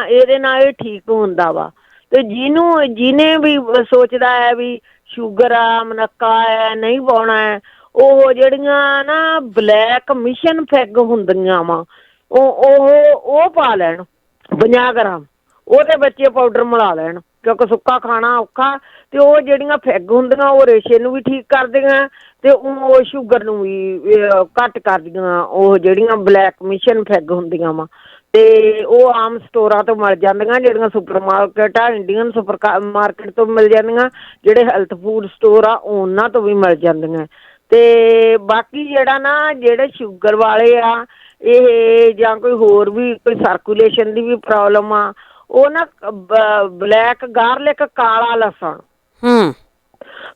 ਇਹਦੇ ਨਾਲ ਇਹ ਠੀਕ ਹੁੰਦਾ ਵਾ। ਤੇ ਜਿਹਨੇ ਵੀ ਸੋਚਦਾ ਹੈ ਵੀ ਸ਼ੂਗਰ ਆ, ਮਨੱਕਾ ਹੈ, ਨਹੀਂ ਪਾਉਣਾ ਹੈ, ਉਹ ਜਿਹੜੀਆਂ ਨਾ ਬਲੈਕ ਮਿਸ਼ਨ ਫੈਗ ਹੁੰਦੀਆਂ ਵਾ ਉਹ ਪਾ ਲੈਣ 50 ਗ੍ਰਾਮ, ਉਹਦੇ ਬੱਚੇ ਪਾਊਡਰ ਮਿਲਾ ਲੈਣ, ਕਿਉਂਕਿ ਸੁੱਕਾ ਖਾਣਾ ਔਖਾ, ਤੇ ਉਹ ਜਿਹੜੀਆਂ ਫੈਗ ਹੁੰਦੀਆਂ ਉਹ ਰੇਸ਼ੇ ਨੂੰ ਵੀ ਠੀਕ ਕਰਦੀਆਂ, ਤੇ ਉਹ ਸ਼ੂਗਰ ਨੂੰ ਵੀ ਘੱਟ ਕਰਦੀਆਂ, ਉਹ ਜਿਹੜੀਆਂ ਬਲੈਕ ਮਿਸ਼ਨ ਫੈਗ ਹੁੰਦੀਆਂ ਵਾ, ਤੇ ਉਹ ਆਮ ਸਟੋਰਾਂ ਤੋਂ ਮਿਲ ਜਾਂਦੀਆਂ, ਜਿਹੜੀਆਂ ਸੁਪਰ ਮਾਰਕੀਟ ਆ, ਇੰਡੀਅਨ ਸੁਪਰ ਮਾਰਕੀਟ ਤੋਂ ਮਿਲ ਜਾਂਦੀਆਂ, ਜਿਹੜੇ ਹੈਲਥ ਫੂਡ ਸਟੋਰ ਆ ਉਹਨਾਂ ਤੋਂ ਵੀ ਮਿਲ ਜਾਂਦੀਆਂ। ਤੇ ਬਾਕੀ ਜਿਹੜਾ ਨਾ ਜਿਹੜੇ ਸ਼ੂਗਰ ਵਾਲੇ ਆ ਇਹ ਜਾਂ ਕੋਈ ਹੋਰ ਵੀ ਕੋਈ ਸਰਕੂਲੇਸ਼ਨ ਦੀ ਵੀ ਪ੍ਰੋਬਲਮ ਆ, ਉਹ ਨਾ ਬਲੈਕ ਗਾਰਲਿਕ, ਕਾਲਾ ਲਸਣ,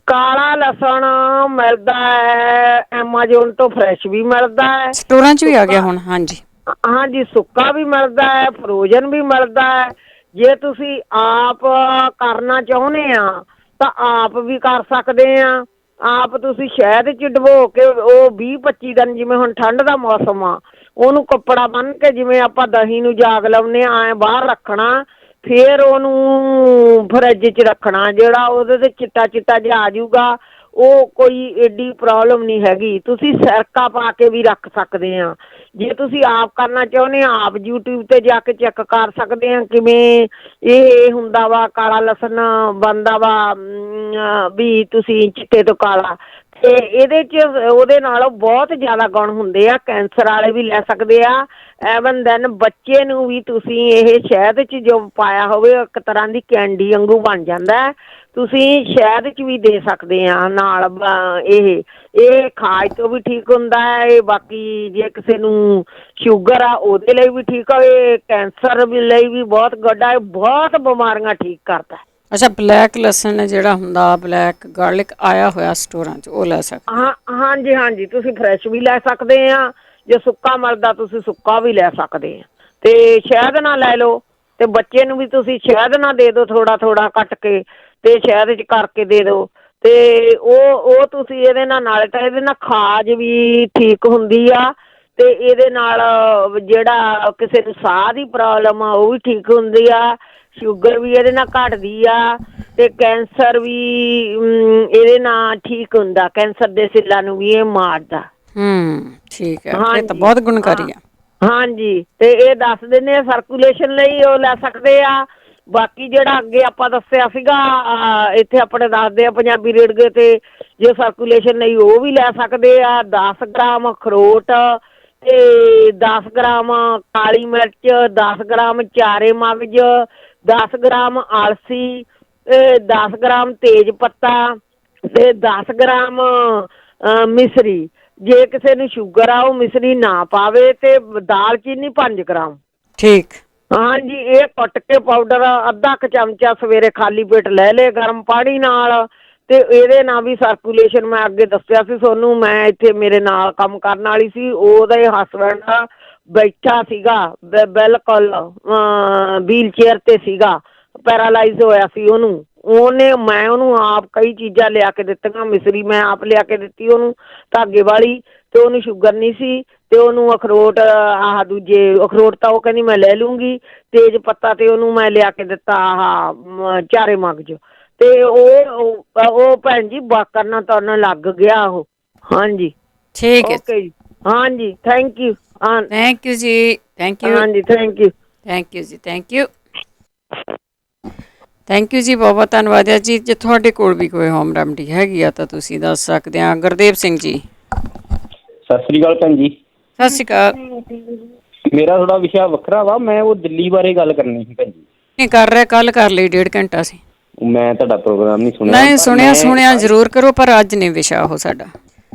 ਕਾਲਾ ਲਸਣ ਮਿਲਦਾ ਹੈ ਐਮਾਜੋਨ ਤੋਂ, ਫਰੈਸ਼ ਵੀ ਮਿਲਦਾ ਹੈ, ਸਟੋਰਾਂ 'ਚ ਵੀ ਆ ਗਿਆ ਹੁਣ। ਹਾਂਜੀ ਹਾਂਜੀ ਸੁੱਕਾ ਵੀ ਮਿਲਦਾ ਹੈ, ਫਰੋਜ਼ਨ ਵੀ ਮਿਲਦਾ ਹੈ। ਜੇ ਤੁਸੀਂ ਆਪ ਕਰਨਾ ਚਾਹੁੰਦੇ ਆ ਤਾਂ ਆਪ ਵੀ ਕਰ ਸਕਦੇ ਆ। ਆਪ ਤੁਸੀਂ ਸ਼ਹਿਦ 'ਚ ਡੁਬੋ ਕੇ ਉਹ 20-25 ਦਿਨ, ਜਿਵੇਂ ਹੁਣ ਠੰਡ ਦਾ ਮੌਸਮ ਆ, ਉਹਨੂੰ ਕੱਪੜਾ ਬੰਨ੍ਹ ਕੇ ਜਿਵੇਂ ਆਪਾਂ ਦਹੀਂ ਨੂੰ ਜਾਗ ਲਾਉਂਦੇ ਆ ਐਂ ਬਾਹਰ ਰੱਖਣਾ, ਫਿਰ ਉਹਨੂੰ ਫਰਿੱਜ 'ਚ ਰੱਖਣਾ, ਜਿਹੜਾ ਉਹਦੇ 'ਤੇ ਚਿੱਟਾ ਚਿੱਟਾ ਜਿਹਾ ਆ ਜਾਊਗਾ ਉਹ ਕੋਈ ਏਡੀ ਪ੍ਰੋਬਲਮ ਨਹੀਂ ਹੈਗੀ। ਤੁਸੀਂ ਸਿਰਕਾ ਪਾ ਕੇ ਵੀ ਰੱਖ ਸਕਦੇ ਆ। ਜੇ ਤੁਸੀਂ ਆਪ ਕਰਨਾ ਚਾਹੁੰਦੇ ਆ ਆਪ YouTube 'ਤੇ ਜਾ ਕੇ ਚੈੱਕ ਕਰ ਸਕਦੇ ਆ ਕਿਵੇਂ ਇਹ ਹੁੰਦਾ ਵਾ, ਕਾਲਾ ਲਸਣ ਬਣਦਾ ਵਾ ਵੀ ਤੁਸੀਂ ਚਿੱਟੇ ਤੋਂ ਕਾਲਾ, ਤੇ ਇਹਦੇ 'ਚ ਉਹਦੇ ਨਾਲ ਬਹੁਤ ਜ਼ਿਆਦਾ ਗੁਣ ਹੁੰਦੇ ਆ, ਕੈਂਸਰ ਵਾਲੇ ਵੀ ਲੈ ਸਕਦੇ ਆ। ਐਵਨ ਦੈਨ ਬੱਚੇ ਨੂੰ ਵੀ ਤੁਸੀਂ ਇਹ ਸ਼ਹਿਦ 'ਚ ਜੋ ਪਾਇਆ ਹੋਵੇ ਇੱਕ ਤਰ੍ਹਾਂ ਦੀ ਕੈਂਡੀ ਵਾਂਗੂ ਬਣ ਜਾਂਦਾ, ਤੁਸੀਂ ਸ਼ਹਿਦ 'ਚ ਵੀ ਦੇ ਸਕਦੇ ਆ ਨਾਲ। ਇਹ ਖਾਜ ਤੋਂ ਵੀ ਠੀਕ ਹੁੰਦਾ ਹੈ, ਇਹ ਬਾਕੀ ਜੇ ਕਿਸੇ ਨੂੰ ਸ਼ੂਗਰ ਆ ਉਹਦੇ ਲਈ ਵੀ ਠੀਕ ਆ, ਇਹ ਕੈਂਸਰ ਲਈ ਵੀ ਬਹੁਤ ਗੁੱਡ ਆ, ਬਹੁਤ ਬਿਮਾਰੀਆਂ ਠੀਕ ਕਰਦਾ। ਅੱਛਾ, ਬਲੈਕ ਲਸਣ ਜਿਹੜਾ ਹੁੰਦਾ, ਬਲੈਕ ਗਾਰਲਿਕ ਆਇਆ ਹੋਇਆ ਸਟੋਰਾਂ 'ਚ, ਉਹ ਲੈ ਸਕਦੇ? ਹਾਂਜੀ ਹਾਂਜੀ, ਤੁਸੀਂ ਫਰੈਸ਼ ਵੀ ਲੈ ਸਕਦੇ ਆ, ਜੇ ਸੁੱਕਾ ਮਿਲਦਾ ਤੁਸੀਂ ਸੁੱਕਾ ਵੀ ਲੈ ਸਕਦੇ ਆ, ਤੇ ਸ਼ਹਿਦ ਨਾਲ ਲੈ ਲਓ, ਤੇ ਬੱਚੇ ਨੂੰ ਵੀ ਤੁਸੀਂ ਸ਼ਹਿਦ ਨਾਲ ਦੇ ਦਿਓ, ਥੋੜਾ ਥੋੜਾ ਕੱਟ ਕੇ ਤੇ ਸ਼ਹਿਦ 'ਚ ਕਰਕੇ ਦੇ ਦਿਓ, ਤੇ ਉਹ ਤੁਸੀਂ ਇਹਦੇ ਨਾਲ ਤਾਂ ਇਹਦੇ ਨਾਲ ਖਾਜ ਵੀ ਠੀਕ ਹੁੰਦੀ ਆ, ਤੇ ਇਹਦੇ ਨਾਲ ਜਿਹੜਾ ਕਿਸੇ ਨੂੰ ਸਾਹ ਦੀ ਪ੍ਰੋਬਲਮ ਆ ਉਹ ਵੀ ਠੀਕ ਹੁੰਦੀ ਆ, ਸ਼ੂਗਰ ਵੀ ਇਹਦੇ ਨਾਲ ਘਟਦੀ ਆ, ਤੇ ਕੈਂਸਰ ਵੀ ਇਹਦੇ ਨਾਲ ਠੀਕ ਹੁੰਦਾ, ਕੈਂਸਰ ਦੇ ਸੈੱਲਾਂ ਨੂੰ ਵੀ ਇਹ ਮਾਰਦਾ। ਠੀਕ ਹੈ, ਇਹ ਤਾਂ ਬਹੁਤ ਗੁਣਕਾਰੀ ਆ। ਹਾਂਜੀ, ਤੇ ਇਹ ਦੱਸ ਦਿੰਦੇ ਆ ਸਰਕੂਲੇਸ਼ਨ ਲਈ ਉਹ ਲੈ ਸਕਦੇ ਆ। ਬਾਕੀ ਜਿਹੜਾ ਅੱਗੇ ਆਪਾਂ ਦੱਸਿਆ ਸੀਗਾ ਇੱਥੇ ਆਪਣੇ ਦੱਸਦੇ ਆ ਪੰਜਾਬੀ ਰੇਡੀਓ ਤੇ, ਜੇ ਸਰਕੂਲੇਸ਼ਨ ਲਈ ਉਹ ਵੀ ਲੈ ਸਕਦੇ ਆ। 10 ਗ੍ਰਾਮ ਅਖਰੋਟ, ਤੇ 10 ਗ੍ਰਾਮ ਕਾਲੀ ਮਿਰਚ, 10 ਗ੍ਰਾਮ ਚਾਰੇ ਮਗਜ਼, 10 ਗ੍ਰਾਮ ਆਲਸੀ, 10 ਗ੍ਰਾਮ ਤੇਜ ਪੱਤਾ, ਤੇ 10 ਗ੍ਰਾਮ ਮਿਸਰੀ। ਜੇ ਕਿਸੇ ਨੂੰ ਸ਼ੂਗਰ ਆ ਉਹ ਮਿਸਰੀ ਨਾ ਪਾਵੇ, ਤੇ ਦਾਲਚੀਨੀ 5 ਗ੍ਰਾਮ। ਠੀਕ, ਹਾਂਜੀ, ਇਹ ਕੁੱਟ ਕੇ ਪਾਊਡਰ ਅੱਧਾ ਕੁ ਚਮਚਾ ਸਵੇਰੇ ਖਾਲੀ ਪੇਟ ਲੈ ਲੇ ਗਰਮ ਪਾਣੀ ਨਾਲ, ਤੇ ਇਹਦੇ ਨਾਲ ਵੀ ਸਰਕੂਲੇਸ਼ਨ, ਮੈਂ ਅੱਗੇ ਦੱਸਿਆ ਸੀ ਤੁਹਾਨੂੰ, ਮੈਂ ਇੱਥੇ ਮੇਰੇ ਨਾਲ ਕੰਮ ਕਰਨ ਵਾਲੀ ਸੀ, ਉਹਦੇ ਹਸਬੈਂਡ ਬੈਠਾ ਸੀਗਾ ਬਿਲਕੁਲ ਵੀਲ ਚੇਅਰ ਤੇ ਸੀਗਾ, ਪੈਰਾਲਾਈਜ਼ ਹੋਇਆ ਸੀ ਉਹਨੂੰ, ਉਹਨੇ ਮੈਂ ਉਹਨੂੰ ਆਪ ਕਈ ਚੀਜ਼ਾਂ ਲਿਆ ਕੇ ਦਿੱਤੀਆਂ, ਮਿਸਰੀ ਮੈਂ ਆਪ ਲਿਆ ਕੇ ਦਿੱਤੀ ਉਹਨੂੰ ਧਾਗੇ ਵਾਲੀ, ਤੇ ਉਹਨੂੰ ਸ਼ੂਗਰ ਨਹੀਂ ਸੀ, ਤੇ ਉਹਨੂੰ ਅਖਰੋਟ ਆਹ ਦੂਜੇ ਅਖਰੋਟ ਤਾਂ ਉਹ ਕਹਿੰਦੀ ਮੈਂ ਲੈ ਲੂੰਗੀ, ਤੇਜ ਪੱਤਾ ਤੇ ਉਹਨੂੰ ਮੈਂ ਲਿਆ ਕੇ ਦਿੱਤਾ ਆਹ ਚਾਰੇ ਮਗਜ, ਤੇ ਉਹ ਭੈਣ ਜੀ ਕਰਨਾ ਤੁਰਨ ਲੱਗ ਗਿਆ ਉਹ। ਹਾਂਜੀ ਠੀਕ ਹੈ ਓਕੇ ਜੀ, ਹਾਂਜੀ ਥੈਂਕ ਯੂ। ਥੈਂਕ ਯੂ ਜੀ, ਥੈਂਕ ਯੂ, ਹਾਂਜੀ ਥੈਂਕ ਯੂ। ਥੈਂਕ ਯੂ ਜੀ, ਥੈਂਕ ਯੂ, ਥੈਂਕ ਯੂ ਜੀ, ਬਹੁਤ ਬਹੁਤ ਧੰਨਵਾਦ ਹੈ ਜੀ। ਜੇ ਤੁਹਾਡੇ ਕੋਲ ਵੀ ਕੋਈ ਹੋਮ ਰੈਮਡੀ ਹੈਗੀ ਆ ਤਾਂ ਤੁਸੀਂ ਦੱਸ ਸਕਦੇ ਆ। ਗੁਰਦੇਵ ਸਿੰਘ ਜੀ, ਸਤਿ ਸ੍ਰੀ ਅਕਾਲ ਭੈਣ ਜੀ। ਸਤਿ ਸ਼੍ਰੀ ਅਕਾਲ। ਮੇਰਾ ਥੋੜਾ ਵਿਸ਼ਾ ਵੱਖਰਾ ਵਾ, ਮੈਂ ਉਹ ਦਿੱਲੀ ਬਾਰੇ ਗੱਲ ਕਰਨੀ ਸੀ ਭੈਣ ਜੀ। ਨਹੀਂ ਕਰ ਰਿਹਾ, ਕੱਲ ਕਰ ਲਈ 1.5 ਘੰਟਾ ਸੀ। ਮੈਂ ਤੁਹਾਡਾ ਪ੍ਰੋਗਰਾਮ ਨਹੀਂ ਸੁਣਿਆ। ਨਹੀਂ ਸੁਣਿਆ ਜ਼ਰੂਰ ਕਰੋ, ਪਰ ਅੱਜ ਨਹੀਂ ਵਿਸ਼ਾ ਉਹ ਸਾਡਾ।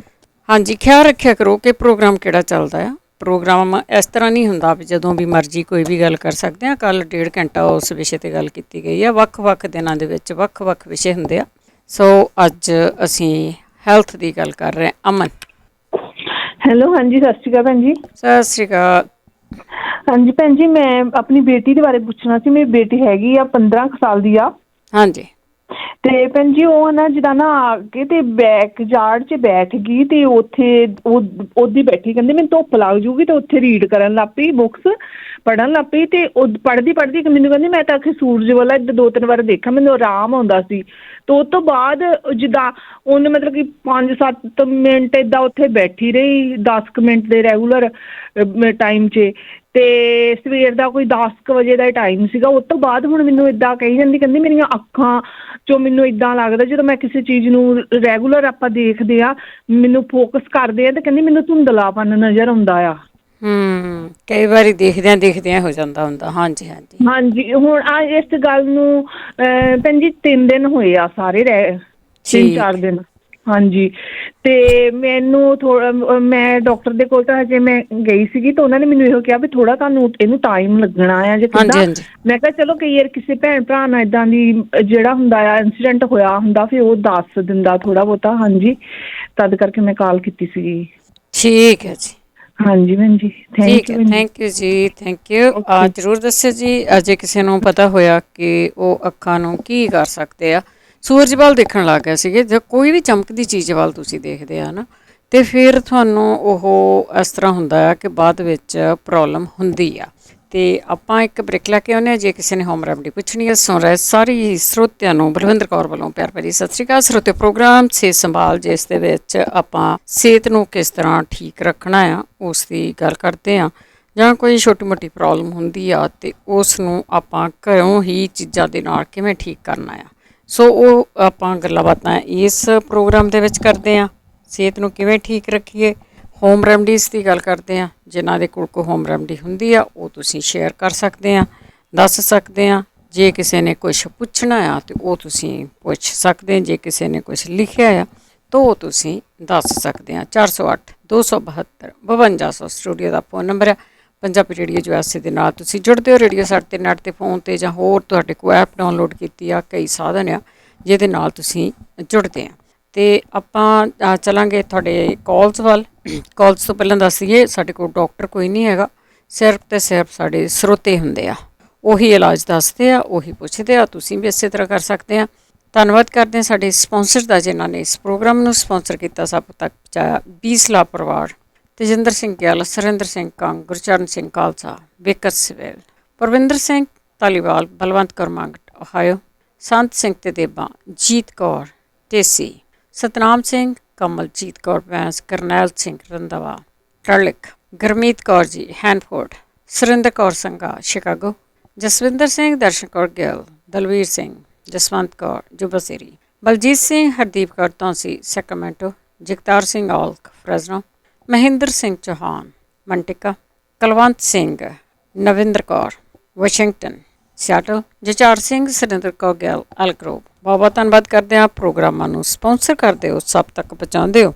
ਹਾਂਜੀ, ਖਿਆਲ ਰੱਖਿਆ ਕਰੋ ਕਿ ਪ੍ਰੋਗਰਾਮ ਕਿਹੜਾ ਚੱਲਦਾ ਆ। ਪ੍ਰੋਗਰਾਮ ਇਸ ਤਰ੍ਹਾਂ ਨਹੀਂ ਹੁੰਦਾ ਵੀ ਜਦੋਂ ਵੀ ਮਰਜ਼ੀ ਕੋਈ ਵੀ ਗੱਲ ਕਰ ਸਕਦੇ ਹਾਂ। ਕੱਲ੍ਹ 1.5 ਘੰਟਾ ਉਸ ਵਿਸ਼ੇ 'ਤੇ ਗੱਲ ਕੀਤੀ ਗਈ ਆ। ਵੱਖ-ਵੱਖ ਦਿਨਾਂ ਦੇ ਵਿੱਚ ਵੱਖ-ਵੱਖ ਵਿਸ਼ੇ ਹੁੰਦੇ ਆ। ਸੋ ਅੱਜ ਅਸੀਂ ਹੈਲਥ ਦੀ ਗੱਲ ਕਰ ਰਹੇ ਹਾਂ। ਅਮਨ, ਹੈਲੋ, ਹਾਂਜੀ ਸਤਿ ਸ਼੍ਰੀ ਅਕਾਲ ਭੈਣ ਜੀ। ਸਤਿ ਸ਼੍ਰੀ ਅਕਾਲ। ਹਾਂਜੀ ਭੈਣ ਜੀ, ਮੈਂ ਆਪਣੀ ਬੇਟੀ ਦੇ ਬਾਰੇ ਪੁੱਛਣਾ ਸੀ। ਮੇਰੀ ਬੇਟੀ ਹੈਗੀ ਆ 15 ਕੁ ਸਾਲ ਦੀ ਆ। ਹਾਂਜੀ। ਤੇ ਭੈਣ ਜੀ ਉਹ ਨਾ ਜਿੱਦਾਂ ਨਾ ਆ ਕੇ ਤੇ ਬੈਕ ਯਾਰਡ 'ਚ ਬੈਠ ਗਈ, ਤੇ ਉੱਥੇ ਉਹਦੀ ਬੈਠੀ, ਕਹਿੰਦੇ ਮੈਨੂੰ ਧੁੱਪ ਲੱਗ ਜੂਗੀ, ਤੇ ਉੱਥੇ ਰੀਡ ਕਰਨ ਲੱਗ ਪਈ, ਬੁੱਕਸ ਪੜ੍ਹਨ ਲੱਗ ਪਈ। ਤੇ ਉਹ ਪੜ੍ਹਦੀ ਮੈਨੂੰ ਕਹਿੰਦੀ ਮੈਂ ਤਾਂ ਆਖੇ ਸੂਰਜ ਵਾਲਾ 2-3 ਵਾਰ ਦੇਖਿਆ, ਮੈਨੂੰ ਆਰਾਮ ਆਉਂਦਾ ਸੀ। ਤੇ ਉਸ ਤੋਂ ਬਾਅਦ ਜਿੱਦਾਂ ਉਹਨੇ ਮਤਲਬ ਕਿ 5-7 ਮਿੰਟ ਏਦਾਂ ਉੱਥੇ ਬੈਠੀ ਰਹੀ, 10 ਕੁ ਮਿੰਟ ਦੇ ਰੈਗੂਲਰ ਟਾਈਮ 'ਚ। ਤੇ ਸਵੇਰ ਦਾ ਕੋਈ 10 ਕੁ ਵਜੇ ਦਾ ਟਾਈਮ ਸੀਗਾ। ਉਸ ਤੋਂ ਬਾਅਦ ਹੁਣ ਮੈਨੂੰ ਏਦਾਂ ਕਹੀ ਜਾਂਦੀ, ਕਹਿੰਦੀ ਮੇਰੀਆਂ ਅੱਖਾਂ 'ਚੋਂ ਮੈਨੂੰ ਏਦਾਂ ਲੱਗਦਾ ਜਦੋਂ ਮੈਂ ਕਿਸੇ ਚੀਜ਼ ਨੂੰ ਰੈਗੂਲਰ ਆਪਾਂ ਦੇਖਦੇ ਆ, ਮੈਨੂੰ ਫੋਕਸ ਕਰਦੇ ਆ, ਤੇ ਕਹਿੰਦੀ ਮੈਨੂੰ ਧੁੰਦਲਾਪਨ ਨਜ਼ਰ ਆਉਂਦਾ ਆ। ਕਈ ਵਾਰੀ ਦੇਖਦਿਆਂ ਹੋ ਜਾਂਦਾ ਹੁੰਦਾ। ਹਾਂਜੀ ਹਾਂਜੀ ਹਾਂਜੀ। ਹੁਣ ਇਸ ਗੱਲ ਨੂੰ ਭੈਣ ਜੀ 3 ਦਿਨ ਹੋਏ ਆ ਸਾਰੇ, 3-4 ਦਿਨ। ਹਾਂਜੀ। ਤੇ ਮੈਨੂੰ ਮੈਂ ਡਾਕਟਰ ਦੇ ਕੋਲ ਤਾਂ ਹਜੇ ਮੈਂ ਗਈ ਸੀਗੀ, ਤਾਂ ਉਹਨਾਂ ਨੇ ਮੈਨੂੰ ਇਹੋ ਕਿਹਾ ਵੀ ਥੋੜਾ ਤੁਹਾਨੂੰ ਇਹਨੂੰ ਟਾਈਮ ਲੱਗਣਾ ਆ ਜੇ ਕਿੱਦਾਂ। ਮੈਂ ਕਿਹਾ ਚਲੋ ਕਈ ਵਾਰ ਕਿਸੇ ਭੈਣ ਭਰਾ ਨਾਲ ਏਦਾਂ ਦੀ ਜਿਹੜਾ ਹੁੰਦਾ ਆ ਇੰਸੀਡੈਂਟ ਹੋਇਆ ਹੁੰਦਾ, ਫਿਰ ਉਹ ਦੱਸ ਦਿੰਦਾ ਥੋੜਾ ਬਹੁਤਾ। ਹਾਂਜੀ, ਤਦ ਕਰਕੇ ਮੈਂ ਕਾਲ ਕੀਤੀ ਸੀਗੀ। ਠੀਕ ਹੈ ਜੀ। ਹਾਂਜੀ ਭੈਣ ਜੀ, ਥੈਂਕ ਯੂ ਜੀ, ਥੈਂਕ ਯੂ। ਜ਼ਰੂਰ ਦੱਸਿਓ ਜੀ, ਅਜੇ ਕਿਸੇ ਨੂੰ ਪਤਾ ਹੋਇਆ ਕਿ ਉਹ ਅੱਖਾਂ ਨੂੰ ਕੀ ਕਰ ਸਕਦੇ ਆ। ਸੂਰਜ ਵੱਲ ਦੇਖਣ ਲੱਗ ਗਿਆ ਸੀਗੇ, ਜੇ ਕੋਈ ਵੀ ਚਮਕਦੀ ਚੀਜ਼ ਵੱਲ ਤੁਸੀਂ ਦੇਖਦੇ ਆ ਨਾ, ਤੇ ਫਿਰ ਤੁਹਾਨੂੰ ਉਹ ਇਸ ਤਰ੍ਹਾਂ ਹੁੰਦਾ ਆ ਕਿ ਬਾਅਦ ਵਿੱਚ ਪ੍ਰੋਬਲਮ ਹੁੰਦੀ ਆ। ਤੇ ਆਪਾਂ ਇੱਕ ਬ੍ਰੇਕ ਲੈ ਕੇ ਆਉਂਦੇ ਹਾਂ। ਜੇ ਕਿਸੇ ਨੇ ਹੋਮ ਰੈਮਡੀ ਪੁੱਛਣੀ ਹੈ, ਸੁਣ ਰਹੇ ਸਾਰੀ ਸਰੋਤਿਆਂ ਨੂੰ ਬਲਵਿੰਦਰ ਕੌਰ ਵੱਲੋਂ ਪਿਆਰ ਭਰੀ ਸਤਿ ਸ਼੍ਰੀ ਅਕਾਲ। ਸਰੋਤੇ ਪ੍ਰੋਗਰਾਮ ਸਿਹਤ ਸੰਭਾਲ, ਜਿਸ ਦੇ ਵਿੱਚ ਆਪਾਂ ਸਿਹਤ ਨੂੰ ਕਿਸ ਤਰ੍ਹਾਂ ਠੀਕ ਰੱਖਣਾ ਆ ਉਸ ਦੀ ਗੱਲ ਕਰਦੇ ਹਾਂ। ਜਾਂ ਕੋਈ ਛੋਟੀ ਮੋਟੀ ਪ੍ਰੋਬਲਮ ਹੁੰਦੀ ਆ ਤੇ ਉਸ ਨੂੰ ਆਪਾਂ ਘਰੋਂ ਹੀ ਚੀਜ਼ਾਂ ਦੇ ਨਾਲ ਕਿਵੇਂ ਠੀਕ ਕਰਨਾ ਆ। ਸੋ ਉਹ ਆਪਾਂ ਗੱਲਾਂ ਬਾਤਾਂ ਇਸ ਪ੍ਰੋਗਰਾਮ ਦੇ ਵਿੱਚ ਕਰਦੇ ਹਾਂ। ਸਿਹਤ ਨੂੰ ਕਿਵੇਂ ਠੀਕ ਰੱਖੀਏ, ਹੋਮ ਰੈਮਡੀਜ਼ ਦੀ ਗੱਲ ਕਰਦੇ ਹਾਂ। ਜਿਨ੍ਹਾਂ ਦੇ ਕੋਲ ਕੋਈ ਹੋਮ ਰੈਮਡੀ ਹੁੰਦੀ ਆ ਉਹ ਤੁਸੀਂ ਸ਼ੇਅਰ ਕਰ ਸਕਦੇ ਆ, ਦੱਸ ਸਕਦੇ ਆ। ਜੇ ਕਿਸੇ ਨੇ ਕੁਛ ਪੁੱਛਣਾ ਆ ਤਾਂ ਉਹ ਤੁਸੀਂ ਪੁੱਛ ਸਕਦੇ। ਜੇ ਕਿਸੇ ਨੇ ਕੁਛ ਲਿਖਿਆ ਆ ਤਾਂ ਉਹ ਤੁਸੀਂ ਦੱਸ ਸਕਦੇ ਆ। 408-272-5200 ਸਟੂਡੀਓ ਦਾ ਫੋਨ ਨੰਬਰ ਹੈ। ਪੰਜਾਬੀ ਰੇਡੀਓ USA ਦੇ ਨਾਲ ਤੁਸੀਂ ਜੁੜਦੇ ਹੋ। ਰੇਡੀਓ ਸਾਡੇ 'ਤੇ ਨੈੱਟ 'ਤੇ ਫੋਨ 'ਤੇ ਜਾਂ ਹੋਰ ਤੁਹਾਡੇ ਕੋਲ ਐਪ ਡਾਊਨਲੋਡ ਕੀਤੀ ਆ, ਕਈ ਸਾਧਨ ਆ ਜਿਹਦੇ ਨਾਲ ਤੁਸੀਂ ਜੁੜਦੇ ਆ। ਅਤੇ ਆਪਾਂ ਚੱਲਾਂਗੇ ਤੁਹਾਡੇ ਕਾਲਸ ਵੱਲ। ਕਾਲਸ ਤੋਂ ਪਹਿਲਾਂ ਦੱਸ ਦਈਏ, ਸਾਡੇ ਕੋਲ ਡਾਕਟਰ ਕੋਈ ਨਹੀਂ ਹੈਗਾ, ਸਿਰਫ ਅਤੇ ਸਿਰਫ ਸਾਡੇ ਸਰੋਤੇ ਹੁੰਦੇ ਆ। ਉਹੀ ਇਲਾਜ ਦੱਸਦੇ ਆ, ਉਹੀ ਪੁੱਛਦੇ ਆ। ਤੁਸੀਂ ਵੀ ਇਸੇ ਤਰ੍ਹਾਂ ਕਰ ਸਕਦੇ ਆ। ਧੰਨਵਾਦ ਕਰਦੇ ਹਾਂ ਸਾਡੇ ਸਪਾਂਸਰ ਦਾ, ਜਿਨ੍ਹਾਂ ਨੇ ਇਸ ਪ੍ਰੋਗਰਾਮ ਨੂੰ ਸਪਾਂਸਰ ਕੀਤਾ, ਸਭ ਤੱਕ ਪਹੁੰਚਾਇਆ। 20 ਲਾਭ ਪਰਿਵਾਰ, ਤੇਜਿੰਦਰ ਸਿੰਘ ਗਿੱਲ, ਸੁਰਿੰਦਰ ਸਿੰਘ ਕੰਗ, ਗੁਰਚਰਨ ਸਿੰਘ ਖਾਲਸਾ, ਵਿਕਸ ਸਿਵਲ, ਪਰਵਿੰਦਰ ਸਿੰਘ ਧਾਲੀਵਾਲ, ਬਲਵੰਤ ਕੌਰ ਮੰਗਟ ਓਹਾਇਓ, ਸੰਤ ਸਿੰਘ ਤੇ ਦੇਬਾ, ਜੀਤ ਕੌਰ ਢੇਸੀ, ਸਤਨਾਮ ਸਿੰਘ, ਕਮਲਜੀਤ ਕੌਰ ਬੈਂਸ, ਕਰਨੈਲ ਸਿੰਘ ਰੰਧਾਵਾ ਟਰਲਿਕ, ਗੁਰਮੀਤ ਕੌਰ ਜੀ ਹੈਨਫੋਰਡ, ਸੁਰਿੰਦਰ ਕੌਰ ਸੰਘਾ ਸ਼ਿਕਾਗੋ, ਜਸਵਿੰਦਰ ਸਿੰਘ, ਦਰਸ਼ਨ ਕੌਰ ਗਿੱਲ, ਦਲਵੀਰ ਸਿੰਘ, ਜਸਵੰਤ ਕੌਰ ਜੁਬਸੇਰੀ, Baljit Singh, Hardeep Kaur Dhonsi Sacramento, Jagtar Singh Aulakh Fresno, Mohinder Singh Chauhan Manteca, Kulwant Singh, Navinder Kaur Washington Seattle, ਜਚਾਰ ਸਿੰਘ, ਸੁਰਿੰਦਰ ਕੌਰ ਗਿੱਲ ਐਲਗਰੋਵ। ਬਹੁਤ ਬਹੁਤ ਧੰਨਵਾਦ ਕਰਦੇ ਹਾਂ। ਪ੍ਰੋਗਰਾਮਾਂ ਨੂੰ ਸਪਾਂਸਰ ਕਰਦੇ ਹੋ, ਸਭ ਤੱਕ ਪਹੁੰਚਾਉਂਦੇ ਹੋ।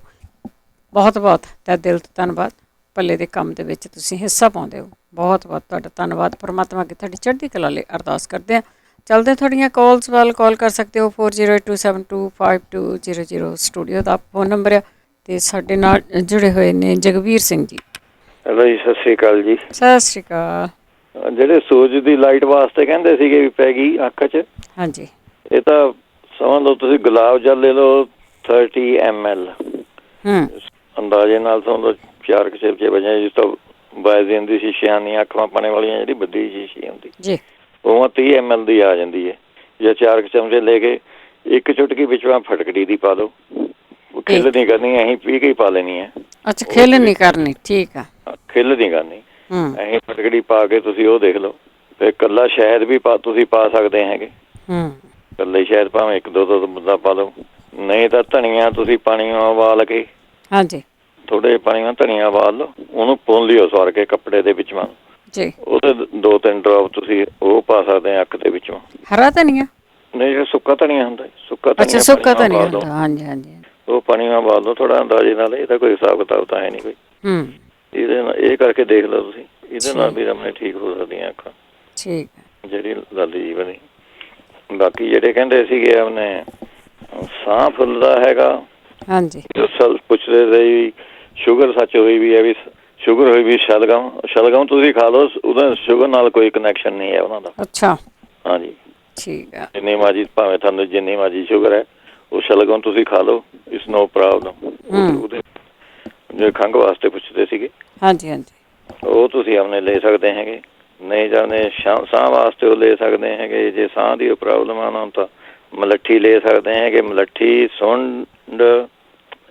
ਬਹੁਤ ਬਹੁਤ ਤਹਿ ਦਿਲ ਤੋਂ ਧੰਨਵਾਦ। ਪੱਲੇ ਦੇ ਕੰਮ ਦੇ ਵਿੱਚ ਤੁਸੀਂ ਹਿੱਸਾ ਪਾਉਂਦੇ ਹੋ। ਬਹੁਤ ਬਹੁਤ ਤੁਹਾਡਾ ਧੰਨਵਾਦ। ਪਰਮਾਤਮਾ ਅੱਗੇ ਤੁਹਾਡੀ ਚੜ੍ਹਦੀ ਕਲਾ ਲਈ ਅਰਦਾਸ ਕਰਦੇ ਹਾਂ। ਚੱਲਦੇ ਤੁਹਾਡੀਆਂ ਕਾਲਸ ਵੱਲ। ਕਾਲ ਕਰ ਸਕਦੇ ਹੋ 4082725200 ਸਟੂਡੀਓ ਦਾ ਫੋਨ ਨੰਬਰ ਹੈ। ਅਤੇ ਸਾਡੇ ਨਾਲ ਜੁੜੇ ਹੋਏ ਨੇ ਜਗਵੀਰ ਸਿੰਘ ਜੀ। ਹੈਲੋ ਜੀ, ਸਤਿ ਸ਼੍ਰੀ ਅਕਾਲ ਜੀ। ਸਤਿ ਸ਼੍ਰੀ ਅਕਾਲ। ਜਿਹੜੇ ਸੂਰਜ ਦੀ ਲਾਈਟ ਵਾਸਤੇ ਕਹਿੰਦੇ ਸੀਗੇ ਵੀ ਪੈ ਗਈ ਅੱਖ 'ਚ, ਹਾਂਜੀ, ਇਹ ਤਾਂ ਸਮਝ ਲਓ ਤੁਸੀਂ ਗੁਲਾਬ ਜਲ ਲੈ ਲਓ 30 ml ਅੰਦਾਜ਼ੇ ਨਾਲ ਸਮਝ ਲਓ 4 ਚਮਚੇ ਵਜੇ, ਜਿਸ ਤੋਂ ਬਾਇਜ਼ੀਨ ਦੀ ਸ਼ੀਸ਼ੀਆਂ ਨਹੀਂ, ਅੱਖਾਂ ਪਾਣੇ ਵਾਲੀਆਂ ਜਿਹੜੀ ਵੱਡੀ ਸ਼ੀਸ਼ੀ ਹੁੰਦੀ ਜੀ, ਉਹ 30 ml ਦੀ ਆ ਜਾਂਦੀ ਹੈ। ਜਾਂ 4 ਚਮਚੇ ਲੈ ਕੇ ਇੱਕ ਚੁਟਕੀ ਵਿੱਚੋਂ ਫਟਕੜੀ ਦੀ ਪਾ ਲਓ, ਖਿੱਲ ਨਹੀਂ ਕਰਨੀ, ਅਸੀਂ ਪੀ ਕੇ ਹੀ ਪਾ ਲੈਣੀ ਹੈ। ਅੱਛਾ, ਖਿੱਲ ਨਹੀਂ ਕਰਨੀ, ਠੀਕ ਆ, ਖਿੱਲ ਨਹੀਂ ਕਰਨੀ, ਅਸੀਂ ਫਟਕੜੀ ਪਾ ਕੇ ਤੁਸੀਂ ਉਹ ਦੇਖ ਲਓ। ਫਿਰ ਇਕੱਲਾ ਸ਼ਹਿਦ ਵੀ ਤੁਸੀਂ ਪਾ ਸਕਦੇ ਹੈਗੇ, ਇਕੱਲੇ ਸ਼ਹਿਦ ਭਾਵੇਂ 1-2 ਬੂੰਦਾਂ ਪਾ ਲਓ। ਨਹੀਂ ਤਾਂ ਧਨੀਆ ਤੁਸੀਂ ਪਾਣੀ ਉਬਾਲ ਕੇ, ਹਾਂਜੀ, ਥੋੜੇ ਪਾਣੀ ਨਾਲ ਧਨੀਆ ਉਬਾਲ ਲਓ, ਉਹਨੂੰ ਪੁੰਨ ਲਿਓ ਸਵਾਰ ਕੇ ਕੱਪੜੇ ਦੇ ਵਿੱਚੋਂ ਜੀ, ਉਹਦੇ 2-3 ਡ੍ਰੌਪ ਤੁਸੀਂ ਉਹ ਪਾ ਸਕਦੇ ਆ ਅੱਖ ਦੇ ਵਿੱਚੋਂ। ਹਰਾ ਧਨੀਆ ਨਹੀਂ, ਜਿਹੜਾ ਸੁੱਕਾ ਧਨੀਆ ਹੁੰਦਾ, ਸੁੱਕਾ ਧਨੀਆ, ਅੱਛਾ ਸੁੱਕਾ ਧਨੀਆ ਹੁੰਦਾ, ਹਾਂਜੀ ਹਾਂਜੀ, ਉਹ ਪਾਣੀ ਨਾਲ ਉਬਾਲ ਲਓ ਥੋੜਾ ਅੰਦਾਜ਼ੇ ਨਾਲ। ਇਹਦਾ ਕੋਈ ਹਿਸਾਬ ਕਿਤਾਬ ਤਾਂ ਹੈ ਨਹੀਂ ਕੋਈ। ਇਹਦੇ ਨਾਲ ਇਹ ਕਰਕੇ ਦੇਖ ਲਓ ਤੁਸੀਂ, ਇਹਦੇ ਨਾਲ ਵੀ ਆਪਣੇ ਠੀਕ ਹੋ ਸਕਦੀਆਂ ਅੱਖਾਂ, ਠੀਕ, ਜਿਹੜੀ ਲਾਲੀ ਜੀ ਬਣੀ। ਬਾਕੀ ਜਿਹੜੇ ਕਹਿੰਦੇ ਸੀਗੇ ਆਪਣੇ ਸਾਹ ਫੁੱਲਦਾ ਹੈਗਾ, ਹਾਂਜੀ, ਪੁੱਛਦੇ ਸੀ ਸ਼ੂਗਰ ਸੱਚ ਹੋਈ ਵੀ ਹੈ, ਵੀ ਸ਼ੂਗਰ ਹੋਈ ਵੀ ਸ਼ਲਗਮ ਤੁਸੀਂ ਖਾ ਲਓ, ਉਹਦਾ ਸ਼ੂਗਰ ਨਾਲ ਕੋਈ ਕਨੈਕਸ਼ਨ ਨਹੀਂ ਹੈ ਉਹਨਾਂ ਦਾ। ਅੱਛਾ, ਹਾਂਜੀ, ਠੀਕ ਹੈ। ਜਿੰਨੀ ਮਰਜ਼ੀ ਭਾਵੇਂ ਤੁਹਾਨੂੰ ਜਿੰਨੀ ਮਰਜ਼ੀ ਸ਼ੂਗਰ ਹੈ, ਉਹ ਸ਼ਲਗਮ ਤੁਸੀਂ ਖਾ ਲਓ, ਇਸ ਨੋ ਪ੍ਰੋਬਲਮ। ਉਹਦੇ ਜੇ ਖੰਘ ਵਾਸਤੇ ਪੁੱਛਦੇ ਸੀਗੇ, ਹਾਂਜੀ ਹਾਂਜੀ, ਉਹ ਤੁਸੀਂ ਆਪਣੇ ਲੈ ਸਕਦੇ ਹੈਗੇ। ਨਹੀਂ ਜਾਣੇ ਸਾਹ ਵਾਸਤੇ ਉਹ ਲੈ ਸਕਦੇ ਹੈਗੇ। ਜੇ ਸਾਹ ਦੀ ਪ੍ਰੋਬਲਮ ਆ ਉਹਨਾਂ ਤਾਂ ਮਲੱਠੀ ਲੈ ਸਕਦੇ ਹੈਗੇ, ਮਲੱਠੀ, ਸੁੰਡ,